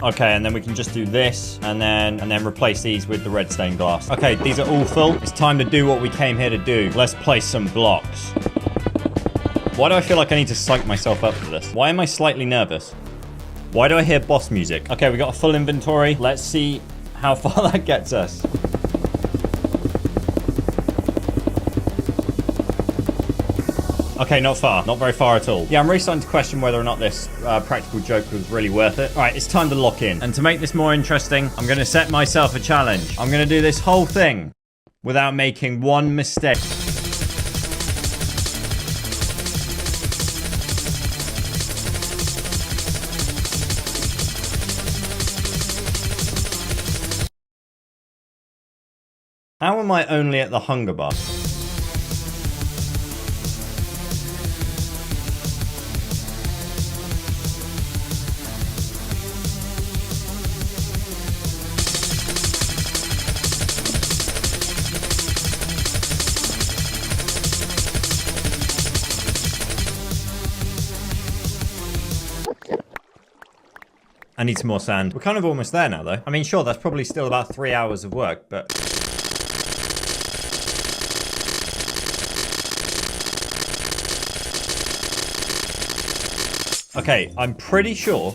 Okay, and then we can just do this and then replace these with the red stained glass. Okay, these are all full. It's time to do what we came here to do. Let's place some blocks. Why do I feel like I need to psych myself up for this? Why am I slightly nervous? Why do I hear boss music? Okay, we got a full inventory. Let's see how far that gets us. Okay, not far. Not very far at all. Yeah, I'm really starting to question whether or not this practical joke was really worth it. All right, it's time to lock in. And to make this more interesting, I'm going to set myself a challenge. I'm going to do this whole thing without making one mistake. How am I only at the hunger bar? I need some more sand. We're kind of almost there now, though. I mean, sure, that's probably still about 3 hours of work, but... Okay, I'm pretty sure,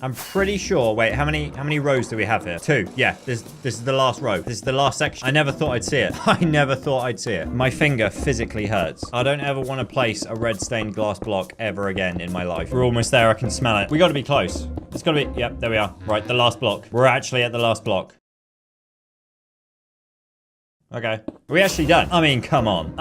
wait, how many rows do we have here? 2. Yeah, this is the last row. This is the last section. I never thought I'd see it. I never thought I'd see it. My finger physically hurts. I don't ever want to place a red stained glass block ever again in my life. We're almost there, I can smell it. We gotta be close. It's gotta be, yep, there we are. Right, the last block. We're actually at the last block. Okay. Are we actually done? I mean, come on.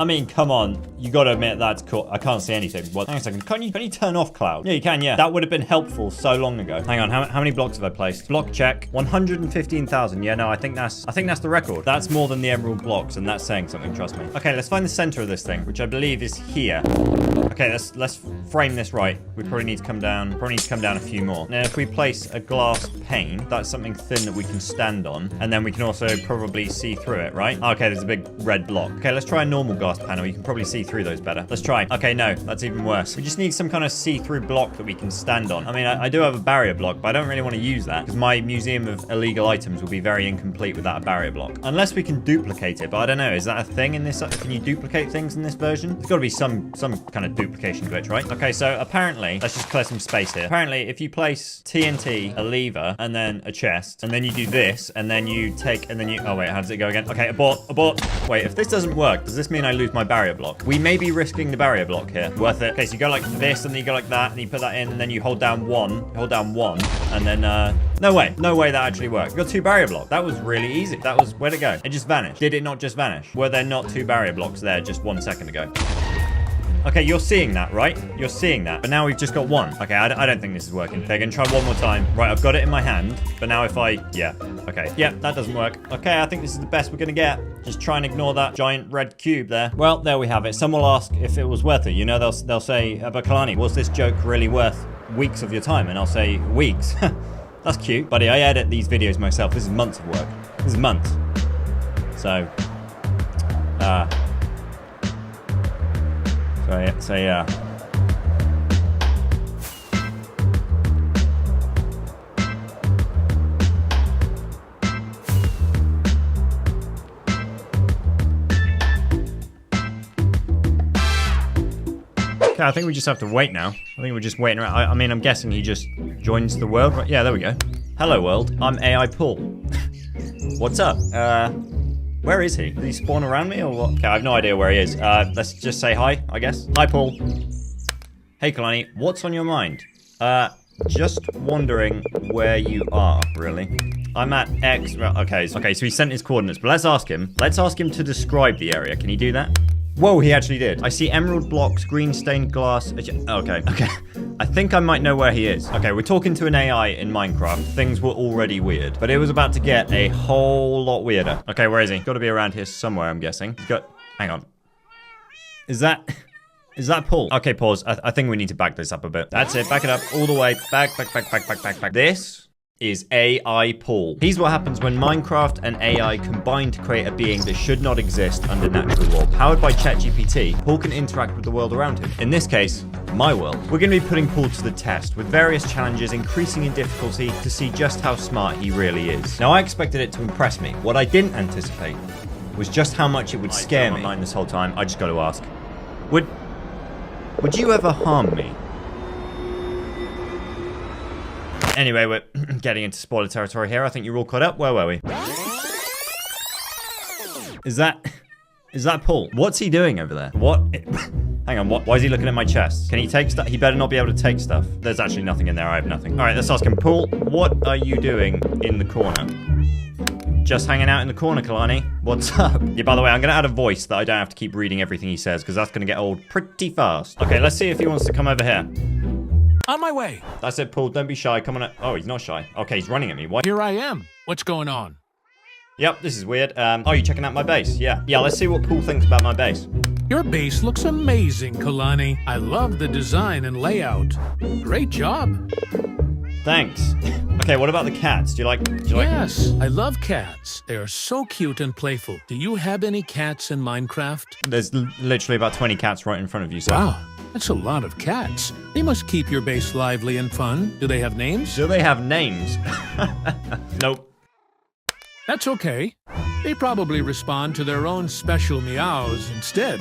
You gotta admit that's cool. I can't see anything. What? Hang on a second. Can you turn off cloud? Yeah, you can, yeah. That would have been helpful so long ago. Hang on, how many blocks have I placed? Block check. 115,000. Yeah, no, I think that's the record. That's more than the emerald blocks, and that's saying something, trust me. Okay, let's find the center of this thing, which I believe is here. Okay, let's frame this right. We probably need to come down. A few more. Now, if we place a glass pane, that's something thin that we can stand on, and then we can also probably see through it, right? Okay, there's a big red block. Okay, let's try a normal glass panel. You can probably see through those better. Let's try. Okay, no, that's even worse. We just need some kind of see-through block that we can stand on. I mean, I do have a barrier block, but I don't really want to use that because my museum of illegal items will be very incomplete without a barrier block. Unless we can duplicate it, but I don't know. Is that a thing in this? Can you duplicate things in this version? There's got to be some kind of duplication glitch, right? Okay, so apparently, let's just clear some space here. Apparently, if you place TNT, a lever, and then a chest, and then you do this, and then you take, and then you, oh wait, how does it go again? Okay, abort. Wait, if this doesn't work, does this mean I lose my barrier block? We may be risking the barrier block here. Worth it. Okay, so you go like this, and then you go like that, and you put that in, and then you hold down one, and then, no way that actually worked. We got 2 barrier blocks. That was really easy. Where'd it go? It just vanished. Did it not just vanish? Were there not 2 barrier blocks there just 1 second ago? Okay, you're seeing that, right? You're seeing that. But now we've just got 1. Okay, I don't think this is working. Okay, gonna try one more time. Right, I've got it in my hand. But now if I... Yeah. Okay. Yeah, that doesn't work. Okay, I think this is the best we're gonna get. Just try and ignore that giant red cube there. Well, there we have it. Some will ask if it was worth it. You know, they'll say, but Kolanii, was this joke really worth weeks of your time? And I'll say, weeks. That's cute. Buddy, I edit these videos myself. This is months of work. This is months. So, So yeah. Okay, I think we just have to wait now. I think we're just waiting around. I mean, I'm guessing he just joins the world. Right? Yeah, there we go. Hello, world. I'm AI Paul. What's up? Where is he? Did he spawn around me or what? Okay, I have no idea where he is. Let's just say hi, I guess. Hi, Paul. Hey, Kolanii. What's on your mind? Just wondering where you are, really. I'm at X. Okay, so he sent his coordinates, but let's ask him. Let's ask him to describe the area. Can he do that? Whoa, he actually did. I see emerald blocks, green stained glass. Okay. I think I might know where he is. Okay, we're talking to an AI in Minecraft. Things were already weird, but it was about to get a whole lot weirder. Okay, where is he? Got to be around here somewhere, I'm guessing. Hang on. Is that Paul? Okay, pause. I think we need to back this up a bit. That's it. Back it up all the way. Back. This is AI Paul. Here's what happens when Minecraft and AI combine to create a being that should not exist under natural law. Powered by ChatGPT, Paul can interact with the world around him. In this case, my world. We're going to be putting Paul to the test with various challenges increasing in difficulty to see just how smart he really is. Now, I expected it to impress me. What I didn't anticipate was just how much it would scare me. Online this whole time. I just got to ask. Would you ever harm me? Anyway, we're getting into spoiler territory here. I think you're all caught up. Where were we? Is that Paul? What's he doing over there? What? Hang on, why is he looking at my chest? Can he take stuff? He better not be able to take stuff. There's actually nothing in there. I have nothing. All right, let's ask him. Paul, what are you doing in the corner? Just hanging out in the corner, Kolanii. What's up? Yeah, by the way, I'm going to add a voice that I don't have to keep reading everything he says because that's going to get old pretty fast. Okay, let's see if he wants to come over here. On my way. That's it, Paul. Don't be shy. Come on. Oh, he's not shy. Okay, he's running at me. What? Here I am. What's going on? Yep, this is weird. Oh, you checking out my base? Yeah, let's see what Paul thinks about my base. Your base looks amazing, Kolanii. I love the design and layout. Great job. Thanks. Okay, what about the cats? Do you like? Yes, I love cats. They are so cute and playful. Do you have any cats in Minecraft? There's literally about 20 cats right in front of you, sir. Wow. That's a lot of cats. They must keep your base lively and fun. Do they have names? Do they have names? Nope. That's okay. They probably respond to their own special meows instead.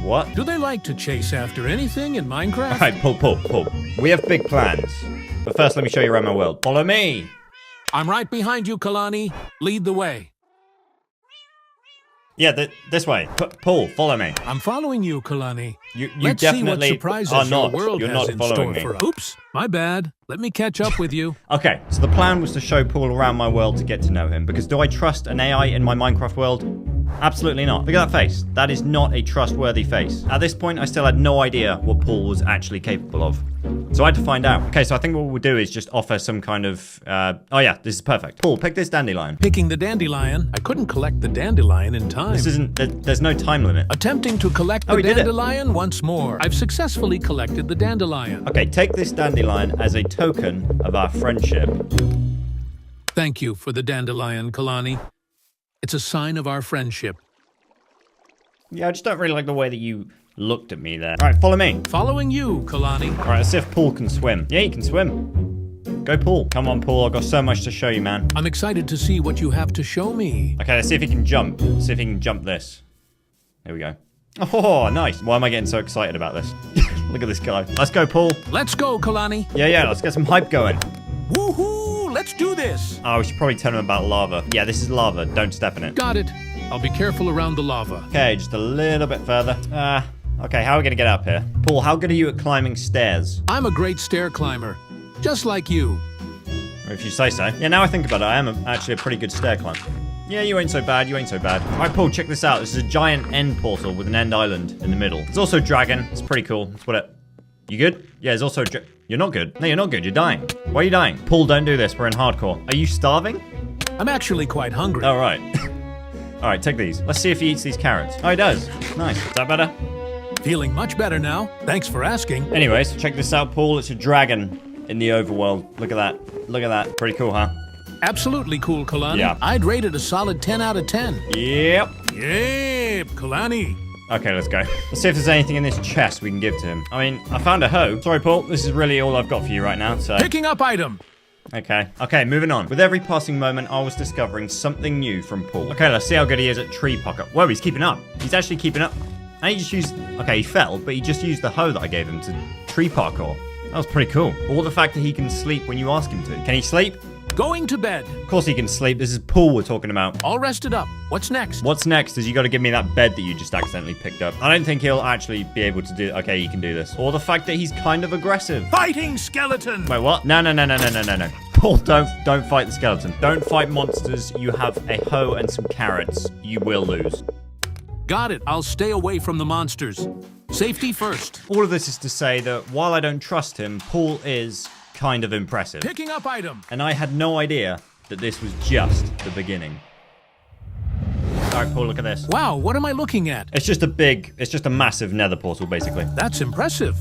What? Do they like to chase after anything in Minecraft? All right, Paul. We have big plans. But first, let me show you around my world. Follow me. I'm right behind you, Kolanii. Lead the way. Yeah, this way. Paul, follow me. I'm following you, Kolanii. You Let's definitely see what surprises are not. your world You're has not in following store me. for us. Oops, my bad. Let me catch up with you. Okay, so the plan was to show Paul around my world to get to know him. Because do I trust an AI in my Minecraft world? Absolutely not. Look at that face. That is not a trustworthy face. At this point, I still had no idea what Paul was actually capable of. So I had to find out. Okay, so I think what we'll do is just offer some kind of... oh yeah, this is perfect. Paul, pick this dandelion. Picking the dandelion. I couldn't collect the dandelion in time. This isn't... There's no time limit. Attempting to collect the dandelion once more. I've successfully collected the dandelion. Okay, take this dandelion as a token of our friendship. Thank you for the dandelion, Kolanii. It's a sign of our friendship. Yeah, I just don't really like the way that you looked at me there. All right, follow me. Following you, Kolanii. All right, let's see if Paul can swim. Yeah, he can swim. Go, Paul. Come on, Paul. I've got so much to show you, man. I'm excited to see what you have to show me. Okay, let's see if he can jump. Let's see if he can jump this. There we go. Oh, nice. Why am I getting so excited about this? Look at this guy. Let's go, Paul. Let's go, Kolanii. Yeah, let's get some hype going. Woohoo! Let's do this. Oh, we should probably tell him about lava. Yeah, this is lava. Don't step in it. Got it. I'll be careful around the lava. Okay, just a little bit further. Okay, how are we going to get up here? Paul, how good are you at climbing stairs? I'm a great stair climber. Just like you. If you say so. Yeah, now I think about it, I am actually a pretty good stair climber. Yeah, you ain't so bad, All right, Paul, check this out. This is a giant end portal with an end island in the middle. It's also a dragon. It's pretty cool. That's what it... You good? Yeah, there's also... You're not good. No, you're not good. You're dying. Why are you dying? Paul, don't do this. We're in hardcore. Are you starving? I'm actually quite hungry. Oh, right. All right, take these. Let's see if he eats these carrots. Oh, he does. Nice. Is that better? Feeling much better now. Thanks for asking. Anyways, check this out, Paul. It's a dragon in the overworld. Look at that. Look at that. Pretty cool, huh? Absolutely cool, Kolanii. Yeah. I'd rate it a solid 10 out of 10. Yep. Yep, Kolanii. Okay, let's go. Let's see if there's anything in this chest we can give to him. I mean, I found a hoe. Sorry, Paul. This is really all I've got for you right now, so... Picking up item. Okay, moving on. With every passing moment, I was discovering something new from Paul. Okay, let's see how good he is at tree pocket. Whoa, he's keeping up. He's actually keeping up. And he just used... Okay, he fell, but he just used the hoe that I gave him to tree parkour. That was pretty cool. Or the fact that he can sleep when you ask him to. Can he sleep? Going to bed. Of course he can sleep. This is Paul we're talking about. All rested up. What's next? What's next is you got to give me that bed that you just accidentally picked up. I don't think he'll actually be able to do... Okay, he can do this. Or the fact that he's kind of aggressive. Fighting skeleton. Wait, what? No. Paul, don't fight the skeleton. Don't fight monsters. You have a hoe and some carrots. You will lose. Got it. I'll stay away from the monsters. Safety first. All of this is to say that while I don't trust him, Paul is kind of impressive. Picking up item. And I had no idea that this was just the beginning. All right, Paul, look at this. Wow, what am I looking at? It's just a massive nether portal, basically. That's impressive.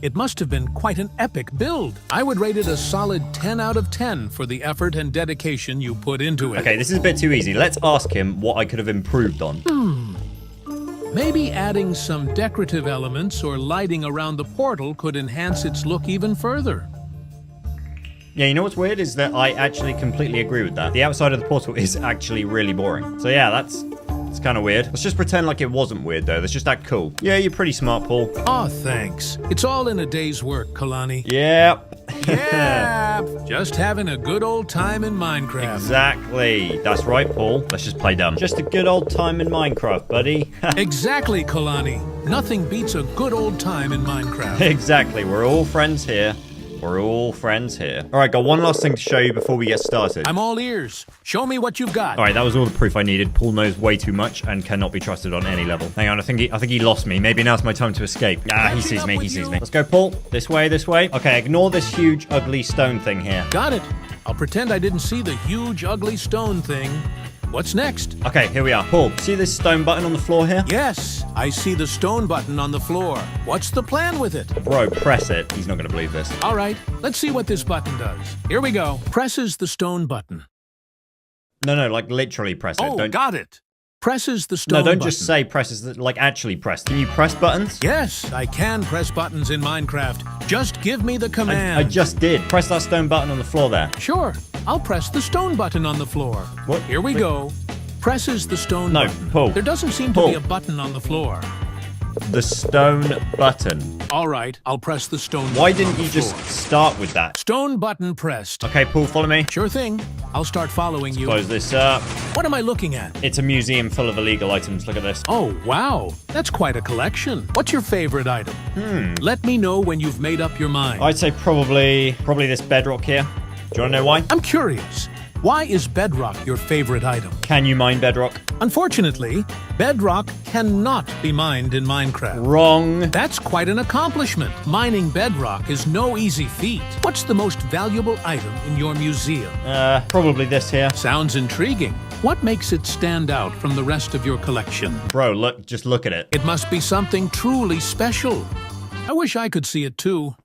It must have been quite an epic build. I would rate it a solid 10 out of 10 for the effort and dedication you put into it. Okay, this is a bit too easy. Let's ask him what I could have improved on. Maybe adding some decorative elements or lighting around the portal could enhance its look even further. Yeah, you know what's weird is that I actually completely agree with that. The outside of the portal is actually really boring. So yeah, it's kind of weird. Let's just pretend like it wasn't weird though. Let's just act cool. Yeah, you're pretty smart, Paul. Aw, thanks. It's all in a day's work, Kolanii. Yep. Yeah, just having a good old time in Minecraft. Exactly. That's right, Paul. Let's just play dumb. Just a good old time in Minecraft, buddy. Exactly, Kolanii. Nothing beats a good old time in Minecraft. Exactly. We're all friends here. We're all friends here. All right, got one last thing to show you before we get started. I'm all ears. Show me what you've got. All right, that was all the proof I needed. Paul knows way too much and cannot be trusted on any level. Hang on, I think he lost me. Maybe now's my time to escape. Ah, he sees me. Let's go, Paul. This way. Okay, ignore this huge, ugly stone thing here. Got it. I'll pretend I didn't see the huge, ugly stone thing. What's next? Okay, here we are. Paul, see this stone button on the floor here? Yes, I see the stone button on the floor. What's the plan with it? Bro, press it. He's not going to believe this. All right, let's see what this button does. Here we go. Presses the stone button. No, like literally press it. Oh, got it. presses the stone No, don't button. just say presses, like actually press. Can you press buttons? Yes, I can press buttons in Minecraft. Just give me the command. I just did. Press that stone button on the floor there. Sure, I'll press the stone button on the floor. What? Here we go. Presses the stone No, button. Paul. There doesn't seem to Paul. be a button on the floor. The stone button. All right, I'll press the stone Why button on didn't you the just floor. start with that? Stone button pressed. Okay, Paul, follow me. Sure thing. I'll start following you. Close this up. What am I looking at? It's a museum full of illegal items. Look at this. Oh, wow. That's quite a collection. What's your favorite item? Let me know when you've made up your mind. I'd say probably this bedrock here. Do you want to know why? I'm curious. Why is bedrock your favorite item? Can you mine bedrock? Unfortunately, bedrock cannot be mined in Minecraft. Wrong. That's quite an accomplishment. Mining bedrock is no easy feat. What's the most valuable item in your museum? Probably this here. Sounds intriguing. What makes it stand out from the rest of your collection? Bro, look, just look at it. It must be something truly special. I wish I could see it too.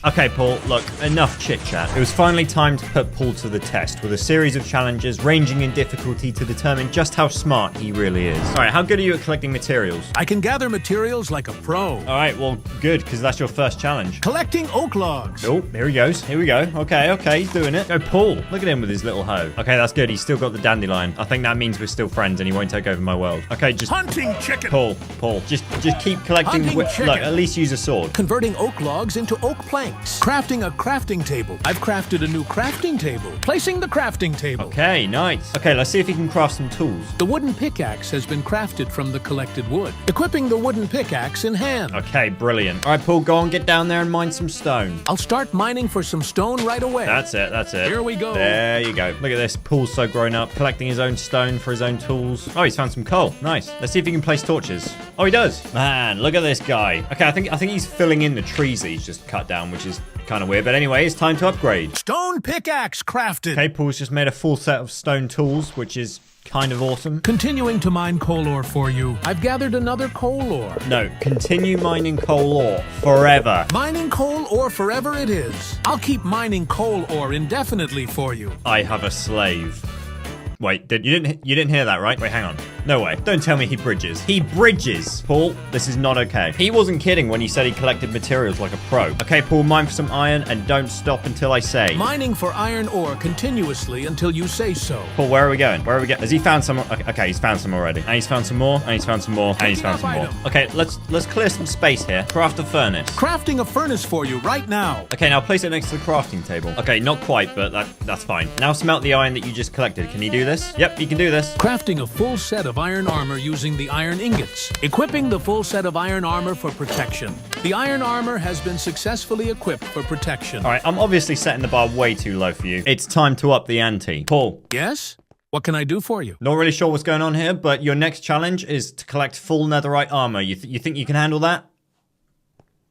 Okay, Paul, look, enough chit-chat. It was finally time to put Paul to the test with a series of challenges ranging in difficulty to determine just how smart he really is. All right, how good are you at collecting materials? I can gather materials like a pro. All right, well, good, because that's your first challenge. Collecting oak logs. Oh, here he goes. Here we go. Okay, he's doing it. Go, Paul. Look at him with his little hoe. Okay, that's good. He's still got the dandelion. I think that means we're still friends and he won't take over my world. Okay, just... Hunting chicken. Paul, just keep collecting... Hunting Look, chicken. at least use a sword. Converting oak logs into oak planks. Crafting a crafting table. I've crafted a new crafting table. Placing the crafting table. Okay, nice. Okay, let's see if he can craft some tools. The wooden pickaxe has been crafted from the collected wood. Equipping the wooden pickaxe in hand. Okay, brilliant. All right, Paul, go on, get down there and mine some stone. I'll start mining for some stone right away. That's it. Here we go. There you go. Look at this. Paul's so grown up, collecting his own stone for his own tools. Oh, he's found some coal. Nice. Let's see if he can place torches. Oh, he does. Man, look at this guy. Okay, I think he's filling in the trees that he's just cut down, which is kind of weird. But anyway, it's time to upgrade. Stone pickaxe crafted. Okay, Paul's just made a full set of stone tools, which is kind of awesome. Continuing to mine coal ore for you. I've gathered another coal ore. No, continue mining coal ore forever. Mining coal ore forever it is. I'll keep mining coal ore indefinitely for you. I have a slave. Wait, you didn't hear that, right? Wait, hang on. No way. Don't tell me he bridges. He bridges! Paul, this is not okay. He wasn't kidding when he said he collected materials like a pro. Okay, Paul, mine for some iron and don't stop until I say. Mining for iron ore continuously until you say so. Paul, where are we going? Where are we going? Has he found some? Okay, he's found some already. And he's found some more. And he's found some more. And he's found some more. Okay, let's clear some space here. Craft a furnace. Crafting a furnace for you right now. Okay, now place it next to the crafting table. Okay, not quite, but that's fine. Now smelt the iron that you just collected. Can you do this? Yep, you can do this. Crafting a full set of iron armor using the iron ingots. Equipping the full set of iron armor for protection. The iron armor has been successfully equipped for protection. All right, I'm obviously setting the bar way too low for you. It's time to up the ante. Paul. Yes? What can I do for you? Not really sure what's going on here, but your next challenge is to collect full netherite armor. You think you can handle that?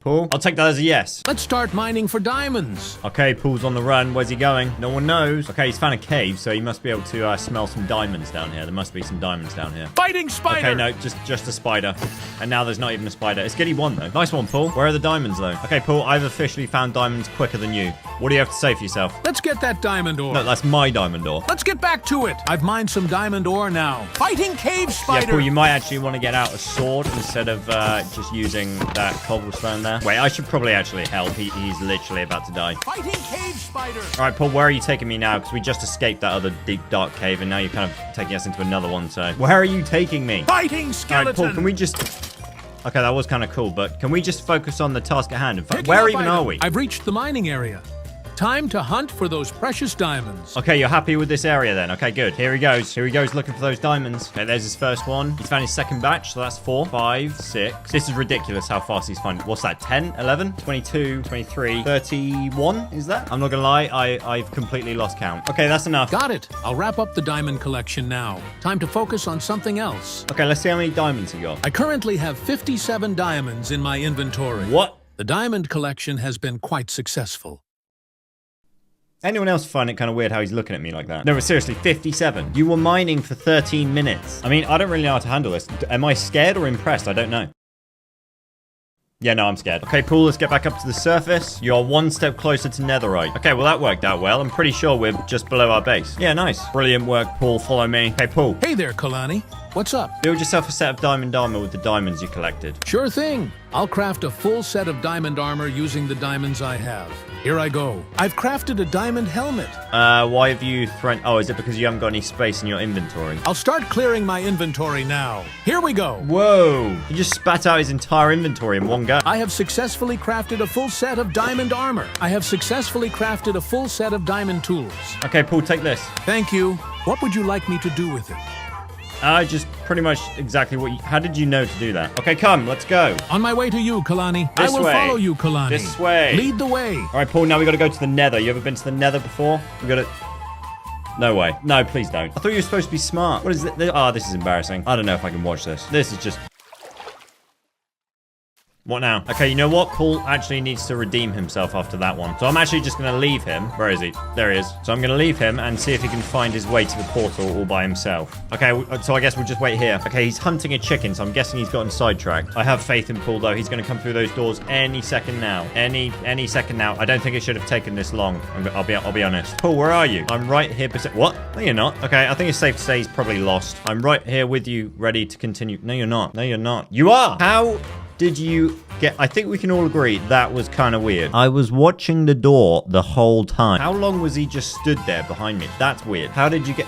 Paul? I'll take that as a yes. Let's start mining for diamonds. Okay, Paul's on the run. Where's he going? No one knows. Okay, he's found a cave, so he must be able to smell some diamonds down here. There must be some diamonds down here. Fighting spider! Okay, no, just a spider. And now there's not even a spider. It's good he won, though. Nice one, Paul. Where are the diamonds, though? Okay, Paul, I've officially found diamonds quicker than you. What do you have to say for yourself? Let's get that diamond ore. No, that's my diamond ore. Let's get back to it. I've mined some diamond ore now. Fighting cave spider! Yeah, Paul, you might actually want to get out a sword instead of just using that cobblestone there. Wait, I should probably actually help. He's literally about to die. Fighting cave spider! All right, Paul, where are you taking me now? Because we just escaped that other deep, dark cave, and now you're kind of taking us into another one, so... Where are you taking me? Fighting All skeleton! right, Paul, can we just... Okay, that was kind of cool, but can we just focus on the task at hand? In fact, Picking where up even item. are we? I've reached the mining area. Time to hunt for those precious diamonds. Okay, you're happy with this area then. Okay, good. Here he goes. Here he goes looking for those diamonds. Okay, there's his first one. He's found his second batch, so that's 4, 5, 6. This is ridiculous how fast he's finding. What's that? 10, 11, 22, 23, 31? Is that? I'm not gonna lie, I've completely lost count. Okay, that's enough. Got it. I'll wrap up the diamond collection now. Time to focus on something else. Okay, let's see how many diamonds you got. I currently have 57 diamonds in my inventory. What? The diamond collection has been quite successful. Anyone else find it kind of weird how he's looking at me like that? No, but seriously, 57. You were mining for 13 minutes. I mean, I don't really know how to handle this. Am I scared or impressed? I don't know. Yeah, no, I'm scared. Okay, Paul, let's get back up to the surface. You're one step closer to netherite. Okay, well, that worked out well. I'm pretty sure we're just below our base. Yeah, nice. Brilliant work, Paul. Follow me. Hey, Paul. Hey there, Kolanii. What's up? Build yourself a set of diamond armor with the diamonds you collected. Sure thing. I'll craft a full set of diamond armor using the diamonds I have. Here I go. I've crafted a diamond helmet. Why have you thrown... Oh, is it because you haven't got any space in your inventory? I'll start clearing my inventory now. Here we go. Whoa. He just spat out his entire inventory in one go. I have successfully crafted a full set of diamond armor. I have successfully crafted a full set of diamond tools. Okay, Paul, take this. Thank you. What would you like me to do with it? Just pretty much exactly what you... How did you know to do that? Okay, come, let's go. On my way to you, Kolanii. This I will way. follow you, Kolanii. This way. Lead the way. All right, Paul, now we got to go to the nether. You ever been to the nether before? We got to... No way. No, please don't. I thought you were supposed to be smart. What is it? Oh, this is embarrassing. I don't know if I can watch this. This is just... What now? Okay, you know what? Paul actually needs to redeem himself after that one. So I'm actually just going to leave him. Where is he? There he is. So I'm going to leave him and see if he can find his way to the portal all by himself. Okay, so I guess we'll just wait here. Okay, he's hunting a chicken, so I'm guessing he's gotten sidetracked. I have faith in Paul, though. He's going to come through those doors any second now. Any second now. I don't think it should have taken this long. I'll be honest. Paul, where are you? I'm right here. What? No, you're not. Okay, I think it's safe to say he's probably lost. I'm right here with you, ready to continue. No, you're not. No, you're not. You are! How did you get... I think we can all agree that was kind of weird. I was watching the door the whole time. How long was he just stood there behind me? That's weird. How did you get...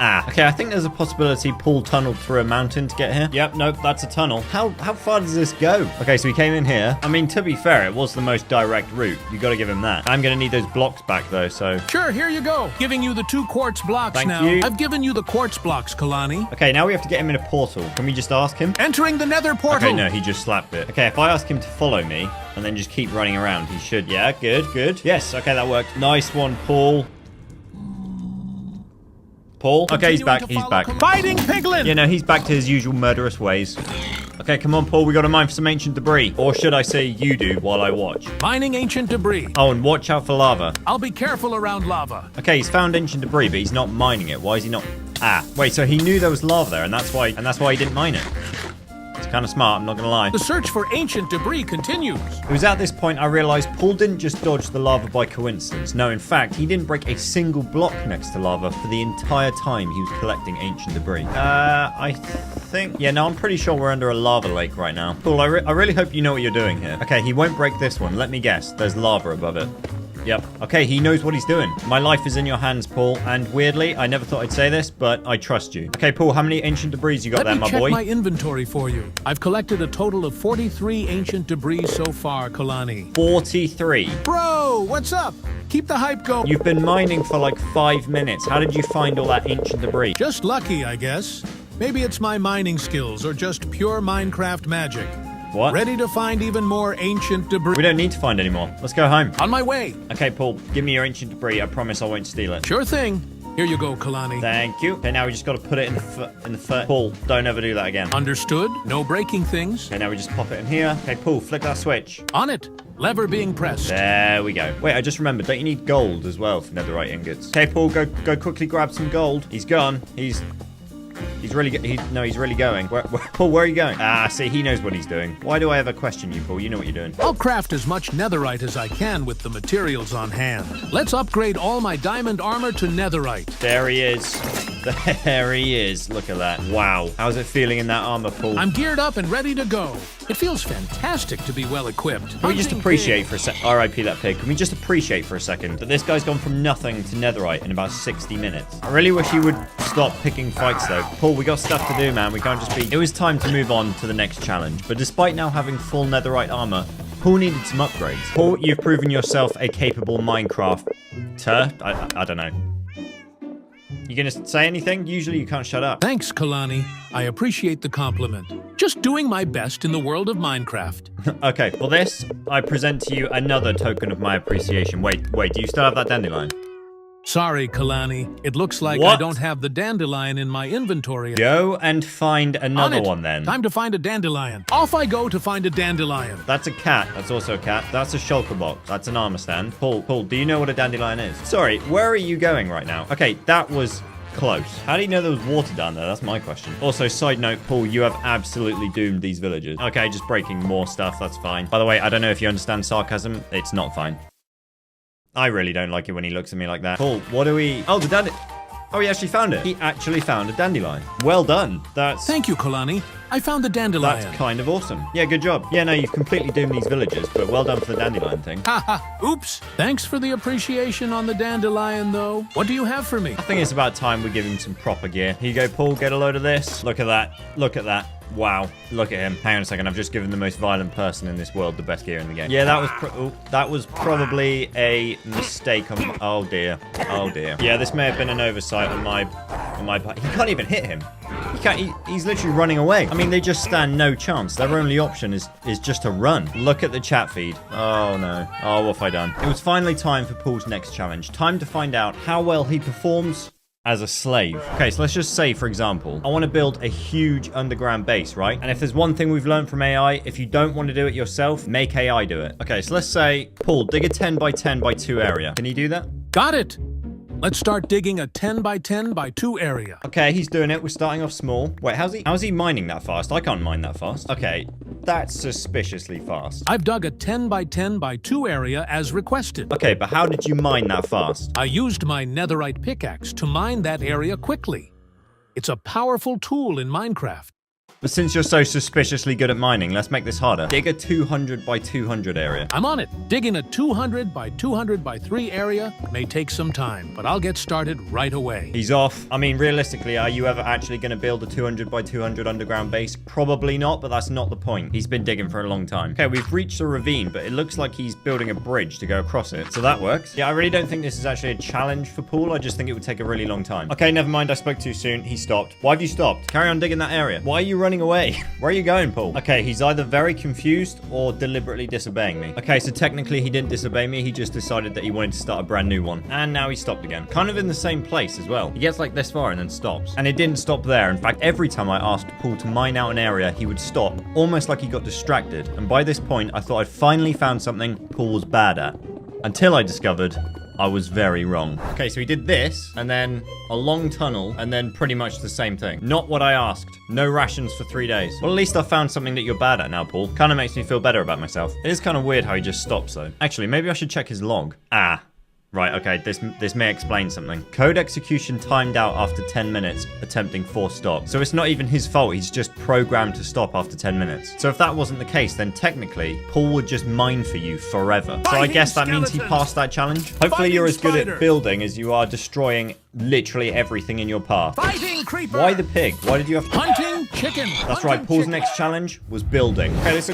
Ah, okay, I think there's a possibility Paul tunneled through a mountain to get here. Yep, nope, that's a tunnel. How far does this go? Okay, so he came in here. I mean, to be fair, it was the most direct route. You got to give him that. I'm going to need those blocks back, though, so... Sure, here you go. Giving you the 2 quartz blocks Thank now. you. I've given you the quartz blocks, Kolanii. Okay, now we have to get him in a portal. Can we just ask him? Entering the nether portal. Okay, no, he just slapped it. Okay, if I ask him to follow me and then just keep running around, he should. Yeah, good. Yes, okay, that worked. Nice one, Paul. Paul? Okay, he's back. He's back. Fighting piglin! Yeah, no, he's back to his usual murderous ways. Okay, come on, Paul. We got to mine for some ancient debris. Or should I say you do while I watch? Mining ancient debris. Oh, and watch out for lava. I'll be careful around lava. Okay, he's found ancient debris, but he's not mining it. Why is he not? Ah, wait, so he knew there was lava there, and that's why he didn't mine it. It's kind of smart, I'm not gonna lie. The search for ancient debris continues. It was at this point I realized Paul didn't just dodge the lava by coincidence. No, in fact, he didn't break a single block next to lava for the entire time he was collecting ancient debris. I think... Yeah, no, I'm pretty sure we're under a lava lake right now. Paul, I really hope you know what you're doing here. Okay, he won't break this one. Let me guess. There's lava above it. Yep. Okay, he knows what he's doing. My life is in your hands, Paul. And weirdly, I never thought I'd say this, but I trust you. Okay, Paul, how many ancient debris you got there, my boy? Let me check my inventory for you. I've collected a total of 43 ancient debris so far, Kolanii. 43. Bro, what's up? Keep the hype going. You've been mining for like 5 minutes. How did you find all that ancient debris? Just lucky, I guess. Maybe it's my mining skills or just pure Minecraft magic. What? Ready to find even more ancient debris. We don't need to find any more. Let's go home. On my way. Okay, Paul, give me your ancient debris. I promise I won't steal it. Sure thing. Here you go, Kolanii. Thank you. Okay, now we just got to put it in the foot. Paul, don't ever do that again. Understood. No breaking things. Okay, now we just pop it in here. Okay, Paul, flick that switch. On it. Lever being pressed. There we go. Wait, I just remembered. Don't you need gold as well for netherite ingots? Okay, Paul, go quickly grab some gold. He's gone. He's really going. Paul, where are you going? Ah, see, he knows what he's doing. Why do I ever question you, Paul? You know what you're doing. I'll craft as much netherite as I can with the materials on hand. Let's upgrade all my diamond armor to netherite. There he is. There he is. Look at that. Wow. How's it feeling in that armor, Paul? I'm geared up and ready to go. It feels fantastic to be well equipped. Can we just appreciate for a sec? R.I.P. that pig. Can we just appreciate for a second that this guy's gone from nothing to netherite in about 60 minutes? I really wish he would stop picking fights, though. Paul, we got stuff to do, man. We can't just be... It was time to move on to the next challenge. But despite now having full netherite armor, Paul needed some upgrades. Paul, you've proven yourself a capable Minecrafter. I don't know. You gonna say anything? Usually you can't shut up. Thanks, Kolanii. I appreciate the compliment. Just doing my best in the world of Minecraft. Okay, for this, I present to you another token of my appreciation. Wait, do you still have that dandelion? Sorry, Kolanii. It looks like What? I don't have the dandelion in my inventory. Go and find another On it. one then. Time to find a dandelion. Off I go to find a dandelion. That's a cat. That's also a cat. That's a shulker box. That's an armor stand. Paul, do you know what a dandelion is? Sorry, where are you going right now? Okay, that was close. How do you know there was water down there? That's my question. Also, side note, Paul, you have absolutely doomed these villagers. Okay, just breaking more stuff. That's fine. By the way, I don't know if you understand sarcasm. It's not fine. I really don't like it when he looks at me like that. Paul, what do we... Oh, the dandy... Oh, he actually found it. He actually found a dandelion. Well done. That's... Thank you, Kolanii. I found the dandelion. That's kind of awesome. Yeah, good job. Yeah, no, you've completely doomed these villagers, but well done for the dandelion thing. Haha, oops. Thanks for the appreciation on the dandelion, though. What do you have for me? I think it's about time we give him some proper gear. Here you go, Paul. Get a load of this. Look at that. Look at that. Wow. Look at him. Hang on a second. I've just given the most violent person in this world the best gear in the game. Yeah, that was probably a mistake on... Oh, dear. Oh, dear. Yeah, this may have been an oversight on my part. He can't even hit him. He's literally running away. I mean, they just stand no chance. Their only option is just to run. Look at the chat feed. Oh, no. Oh, what have I done? It was finally time for Paul's next challenge. Time to find out how well he performs as a slave. Okay, so let's just say, for example, I want to build a huge underground base, right? And if there's one thing we've learned from AI, if you don't want to do it yourself, make AI do it. Okay, so let's say, Paul, dig a 10 by 10 by 2 area. Can you do that? Got it. Let's start digging a 10 by 10 by 2 area. Okay, he's doing it. We're starting off small. Wait, how's he mining that fast? I can't mine that fast. Okay, that's suspiciously fast. I've dug a 10 by 10 by 2 area as requested. Okay, but how did you mine that fast? I used my netherite pickaxe to mine that area quickly. It's a powerful tool in Minecraft. But since you're so suspiciously good at mining, let's make this harder. Dig a 200 by 200 area. I'm on it. Digging a 200 by 200 by 3 area may take some time, but I'll get started right away. He's off. I mean, realistically, are you ever actually going to build a 200 by 200 underground base? Probably not, but that's not the point. He's been digging for a long time. Okay, we've reached a ravine, but it looks like he's building a bridge to go across it. So that works. Yeah, I really don't think this is actually a challenge for Paul. I just think it would take a really long time. Okay, never mind. I spoke too soon. He stopped. Why have you stopped? Carry on digging that area. Why are you running away? Where are you going, Paul? Okay, he's either very confused or deliberately disobeying me. Okay, so technically he didn't disobey me. He just decided that he wanted to start a brand new one. And now he stopped again. Kind of in the same place as well. He gets like this far and then stops. And it didn't stop there. In fact, every time I asked Paul to mine out an area, he would stop, almost like he got distracted. And by this point, I thought I'd finally found something Paul was bad at. Until I discovered I was very wrong. Okay, so he did this, and then a long tunnel, and then pretty much the same thing. Not what I asked. No rations for 3 days. Well, at least I found something that you're bad at now, Paul. Kind of makes me feel better about myself. It is kind of weird how he just stops, though. Actually, maybe I should check his log. Ah. Right, okay, this may explain something. Code execution timed out after 10 minutes, attempting forced stop. So it's not even his fault, he's just programmed to stop after 10 minutes. So if that wasn't the case, then technically, Paul would just mine for you forever. So I guess that means he passed that challenge. Hopefully you're as good at building as you are destroying literally everything in your path. Fighting creeper! Why the pig? Why did you have to... Hunting chicken! That's right, Paul's next challenge was building. Okay, this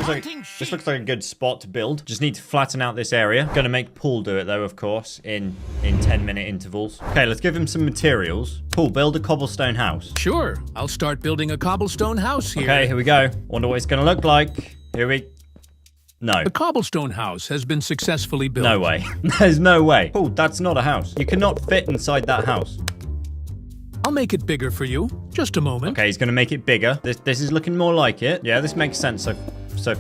looks like a good spot to build. Just need to flatten out this area. Gonna make Paul do it though, of course, in 10-minute intervals. Okay, let's give him some materials. Paul, build a cobblestone house. Sure, I'll start building a cobblestone house here. Okay, here we go. Wonder what it's gonna look like. Here we... No. The cobblestone house has been successfully built. No way. There's no way. Paul, that's not a house. You cannot fit inside that house. I'll make it bigger for you. Just a moment. Okay, he's gonna make it bigger. This is looking more like it. Yeah, this makes sense. So...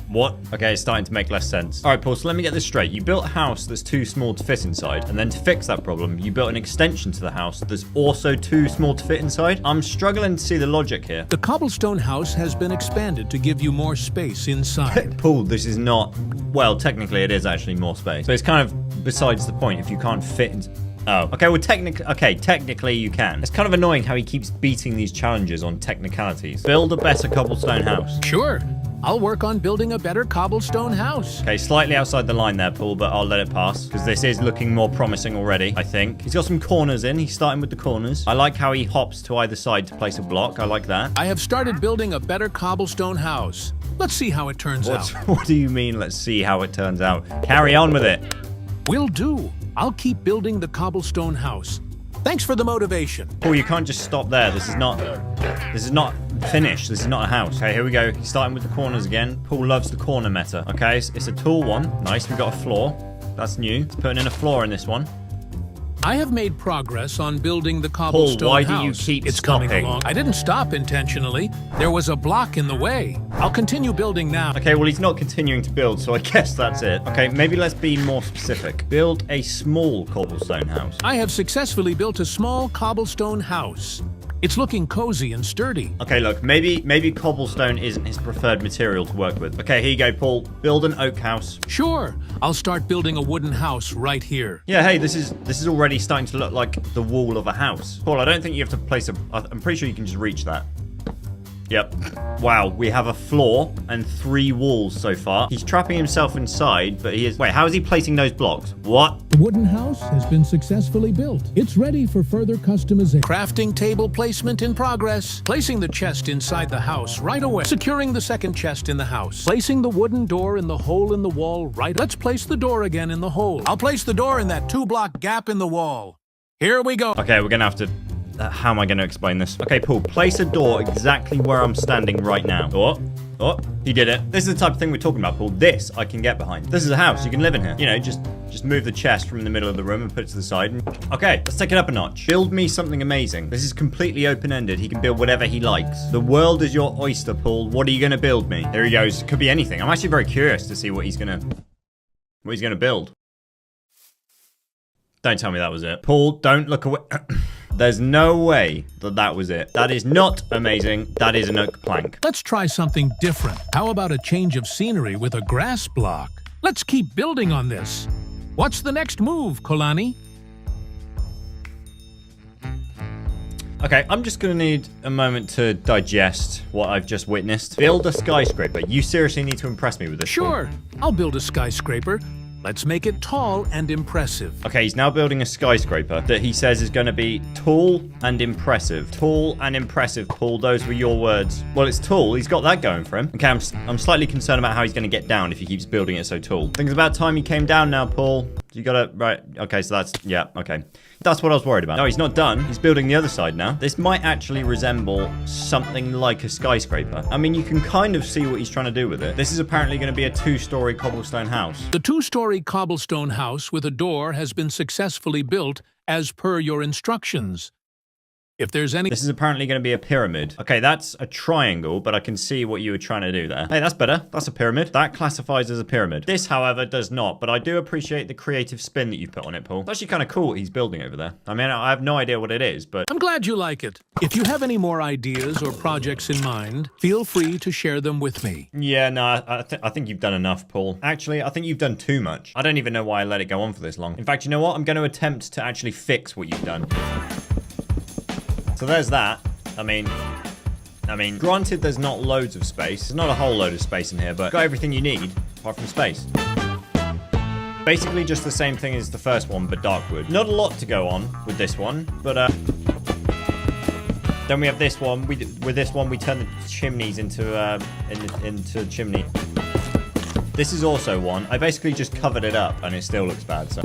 What? Okay, it's starting to make less sense. All right, Paul, so let me get this straight. You built a house that's too small to fit inside, and then to fix that problem, you built an extension to the house that's also too small to fit inside? I'm struggling to see the logic here. The cobblestone house has been expanded to give you more space inside. Paul, this is not... Well, technically it is actually more space. But it's kind of besides the point if you can't fit in... Oh, okay, well, technically you can. It's kind of annoying how he keeps beating these challenges on technicalities. Build a better cobblestone house. Sure. I'll work on building a better cobblestone house. Okay, slightly outside the line there, Paul, but I'll let it pass because this is looking more promising already, I think. He's got some corners in. He's starting with the corners. I like how he hops to either side to place a block. I like that. I have started building a better cobblestone house. Let's see how it turns out. What do you mean, let's see how it turns out? Carry on with it. Will do. I'll keep building the cobblestone house. Thanks for the motivation. Paul, you can't just stop there. This is not finished. This is not a house. Okay, here we go. He's starting with the corners again. Paul loves the corner meta. Okay, it's a tool one. Nice, we got a floor. That's new. He's putting in a floor in this one. I have made progress on building the cobblestone why house. do you keep it's stopping? coming along. I didn't stop intentionally. There was a block in the way. I'll continue building now. Okay, well, he's not continuing to build, so I guess that's it. Okay, maybe let's be more specific. Build a small cobblestone house. I have successfully built a small cobblestone house. It's looking cozy and sturdy. Okay, look, maybe cobblestone isn't his preferred material to work with. Okay, here you go, Paul. Build an oak house. Sure, I'll start building a wooden house right here. Yeah, hey, this is already starting to look like the wall of a house. Paul, I don't think you have to place I'm pretty sure you can just reach that. Yep. Wow, we have a floor and 3 walls so far. He's trapping himself inside, but he is... Wait, how is he placing those blocks? What? The wooden house has been successfully built. It's ready for further customization. Crafting table placement in progress. Placing the chest inside the house right away. Securing the second chest in the house. Placing the wooden door in the hole in the wall right... Let's place the door again in the hole. I'll place the door in that 2-block gap in the wall. Here we go. Okay, we're gonna have to... how am I going to explain this? Okay, Paul, place a door exactly where I'm standing right now. Oh, he did it. This is the type of thing we're talking about, Paul. This I can get behind. This is a house. You can live in here. You know, just move the chest from the middle of the room and put it to the side. Okay, let's take it up a notch. Build me something amazing. This is completely open-ended. He can build whatever he likes. The world is your oyster, Paul. What are you going to build me? There he goes. Could be anything. I'm actually very curious to see what he's going to build. Don't tell me that was it. Paul, don't look away. There's no way that was it. That is not amazing. That is an oak plank. Let's try something different. How about a change of scenery with a grass block? Let's keep building on this. What's the next move, Kolanii? Okay, I'm just going to need a moment to digest what I've just witnessed. Build a skyscraper. You seriously need to impress me with this. Sure, I'll build a skyscraper. Let's make it tall and impressive. Okay, he's now building a skyscraper that he says is going to be tall and impressive. Tall and impressive, Paul. Those were your words. Well, it's tall. He's got that going for him. Okay, I'm slightly concerned about how he's going to get down if he keeps building it so tall. I think it's about time he came down now, Paul. You got to... Right. Okay, so that's... Yeah, okay. That's what I was worried about. No, he's not done. He's building the other side now. This might actually resemble something like a skyscraper. I mean, you can kind of see what he's trying to do with it. This is apparently going to be a 2-story cobblestone house. The 2-story cobblestone house with a door has been successfully built as per your instructions. If there's any... This is apparently going to be a pyramid. Okay, that's a triangle, but I can see what you were trying to do there. Hey, that's better. That's a pyramid. That classifies as a pyramid. This, however, does not, but I do appreciate the creative spin that you put on it, Paul. It's actually kind of cool what he's building over there. I mean, I have no idea what it is, but... I'm glad you like it. If you have any more ideas or projects in mind, feel free to share them with me. Yeah, no, I think you've done enough, Paul. Actually, I think you've done too much. I don't even know why I let it go on for this long. In fact, you know what? I'm going to attempt to actually fix what you've done. So there's that. I mean, granted, there's not loads of space. There's not a whole load of space in here, but got everything you need, apart from space. Basically just the same thing as the first one, but dark wood. Not a lot to go on with this one, but then we have this one. With this one, we turn the chimneys into chimney. This is also one. I basically just covered it up, and it still looks bad, so...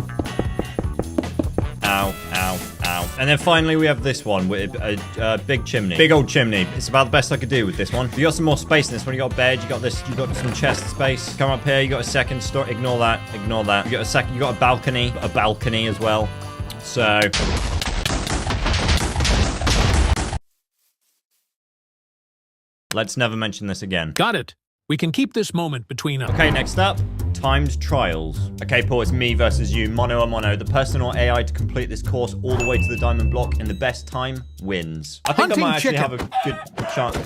Ow, ow, ow. And then finally we have this one with a big chimney. Big old chimney. It's about the best I could do with this one. You got some more space in this one. You got a bed, you got this, you got some chest space. Come up here, you got a second story. Ignore that, ignore that. You got a second, you got a balcony as well. So... let's never mention this again. Got it. We can keep this moment between us. Okay, next up, timed trials. Okay, Paul, it's me versus you, mono a mono. The person or AI to complete this course all the way to the diamond block in the best time wins. I think I might actually have a good chance.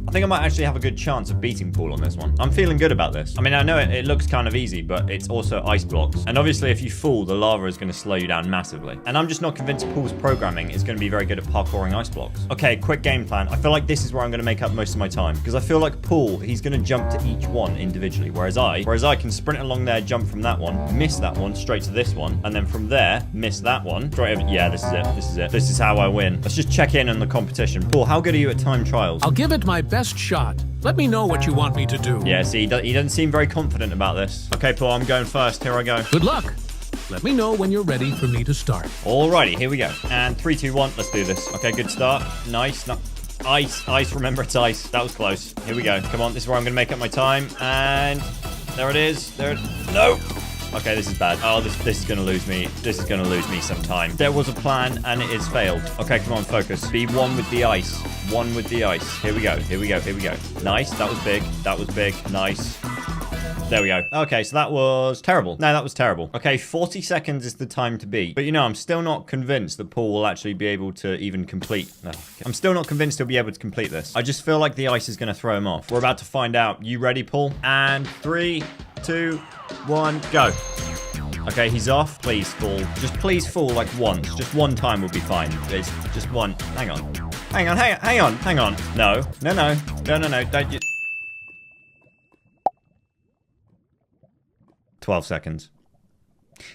I think I might actually have a good chance of beating Paul on this one. I'm feeling good about this. I mean, I know it looks kind of easy, but it's also ice blocks. And obviously, if you fall, the lava is going to slow you down massively. And I'm just not convinced Paul's programming is going to be very good at parkouring ice blocks. Okay, quick game plan. I feel like this is where I'm going to make up most of my time. Because I feel like Paul, he's going to jump to each one individually. Whereas I can sprint along there, jump from that one, miss that one, straight to this one. And then from there, miss that one. Straight over. Yeah, this is it. This is it. This is how I win. Let's just check in on the competition. Paul, how good are you at time trials? I'll give it my best shot. Let me know what you want me to do. Yeah, see, he doesn't seem very confident about this. Okay, Paul, I'm going first. Here I go. Good luck. Let me know when you're ready for me to start. Alrighty, here we go. And 3, 2, 1. Let's do this. Okay, good start. Nice. No, ice. Remember, it's ice. That was close. Here we go. Come on, this is where I'm going to make up my time. And there it is. No. Okay, this is bad. Oh, this is gonna lose me. This is gonna lose me some time. There was a plan and it is failed. Okay, come on, focus. Be one with the ice. One with the ice. Here we go. Here we go. Here we go. Nice. That was big. That was big. Nice. There we go. Okay, so that was terrible. No, that was terrible. Okay, 40 seconds is the time to beat. But you know, I'm still not convinced that Paul will actually be able to even complete. No, I'm still not convinced he'll be able to complete this. I just feel like the ice is going to throw him off. We're about to find out. You ready, Paul? And 3, 2, 1, go. Okay, he's off. Please fall. Just please fall like once. Just one time will be fine. Please. Just one. Hang on. Hang on, hang on, hang on. No. No, no. No, no, no. Don't you... 12 seconds.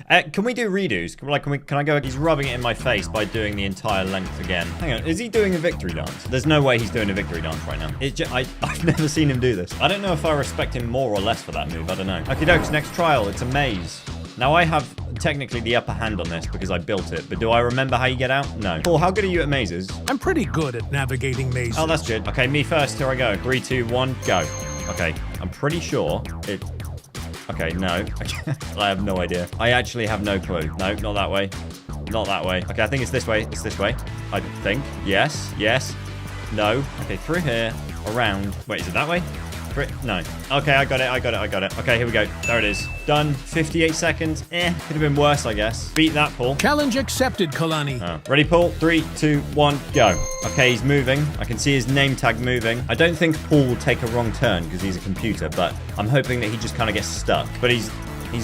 Can we do redos? Can I go? He's rubbing it in my face by doing the entire length again. Hang on, is he doing a victory dance? There's no way he's doing a victory dance right now. I've never seen him do this. I don't know if I respect him more or less for that move. I don't know. Okay, dokes, next trial. It's a maze. Now I have technically the upper hand on this because I built it, but do I remember how you get out? No. Paul, how good are you at mazes? I'm pretty good at navigating mazes. Oh, that's good. Okay, me first. Here I go. 3, 2, 1, go. Okay, I'm pretty sure it... Okay, no. I have no idea. I actually have no clue. No, not that way. Not that way. Okay, I think it's this way. It's this way. I think. Yes. Yes. No. Okay, through here. Around. Wait, is it that way? No. Okay, I got it. I got it. I got it. Okay, here we go. There it is. Done. 58 seconds. Could have been worse, I guess. Beat that, Paul. Challenge accepted, Kolanii. Oh. Ready, Paul? 3, 2, 1, go. Okay, he's moving. I can see his name tag moving. I don't think Paul will take a wrong turn because he's a computer, but I'm hoping that he just kind of gets stuck. But he's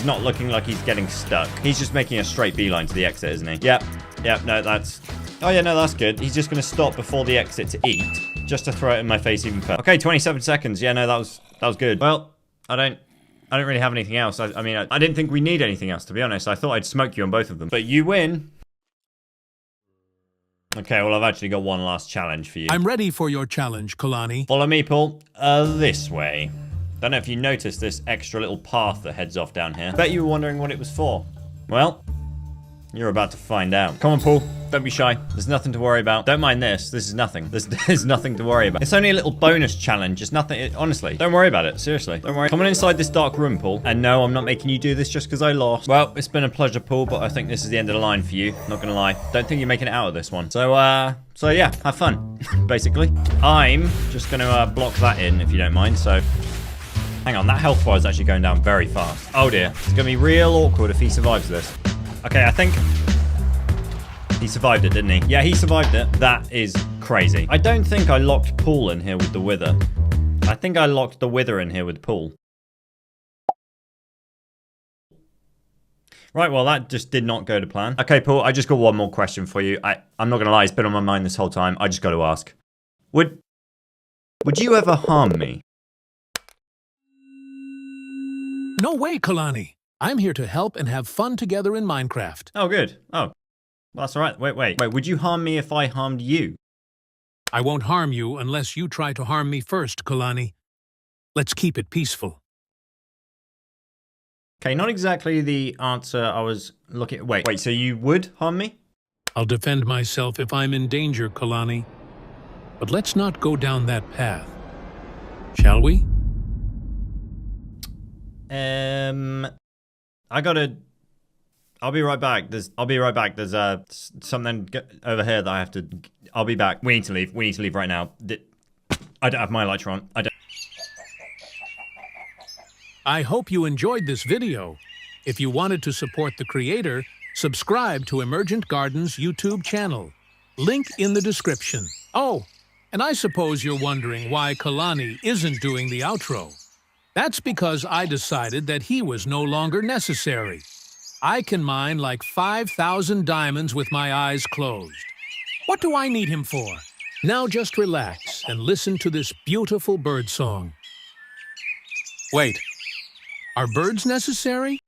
not looking like he's getting stuck. He's just making a straight beeline to the exit, isn't he? Yep. Yep, no, that's... Oh, yeah, no, that's good. He's just going to stop before the exit to eat, just to throw it in my face even further. Okay, 27 seconds. Yeah, no, that was good. Well, I don't really have anything else. I mean, I didn't think we need anything else, to be honest. I thought I'd smoke you on both of them. But you win. Okay, well, I've actually got one last challenge for you. I'm ready for your challenge, Kolanii. Follow me, Paul. This way. Don't know if you noticed this extra little path that heads off down here. Bet you were wondering what it was for. Well, you're about to find out. Come on, Paul. Don't be shy. There's nothing to worry about. Don't mind this. This is nothing. There's nothing to worry about. It's only a little bonus challenge. It's nothing. Honestly, don't worry about it. Seriously. Don't worry. Come on inside this dark room, Paul. And no, I'm not making you do this just because I lost. Well, it's been a pleasure, Paul, but I think this is the end of the line for you. Not gonna lie. Don't think you're making it out of this one. So yeah, have fun, basically. I'm just gonna block that in, if you don't mind, so... Hang on, that health bar is actually going down very fast. Oh dear. It's gonna be real awkward if he survives this. Okay, I think... He survived it, didn't he? Yeah, he survived it. That is crazy. I don't think I locked Paul in here with the Wither. I think I locked the Wither in here with Paul. Right, well, that just did not go to plan. Okay, Paul, I just got one more question for you. I'm not gonna lie, it's been on my mind this whole time. I just got to ask. Would you ever harm me? No way, Kolanii. I'm here to help and have fun together in Minecraft. Oh, good. Oh, well, that's all right. Wait. Would you harm me if I harmed you? I won't harm you unless you try to harm me first, Kolanii. Let's keep it peaceful. Okay, not exactly the answer I was looking... Wait, so you would harm me? I'll defend myself if I'm in danger, Kolanii. But let's not go down that path. Shall we? I'll be right back. There's something over here that I have to... I'll be back. We need to leave. We need to leave right now. I don't have my lights on. I hope you enjoyed this video. If you wanted to support the creator, subscribe to Emergent Gardens' YouTube channel. Link in the description. Oh, and I suppose you're wondering why Kolanii isn't doing the outro. That's because I decided that he was no longer necessary. I can mine like 5,000 diamonds with my eyes closed. What do I need him for? Now just relax and listen to this beautiful bird song. Wait, are birds necessary?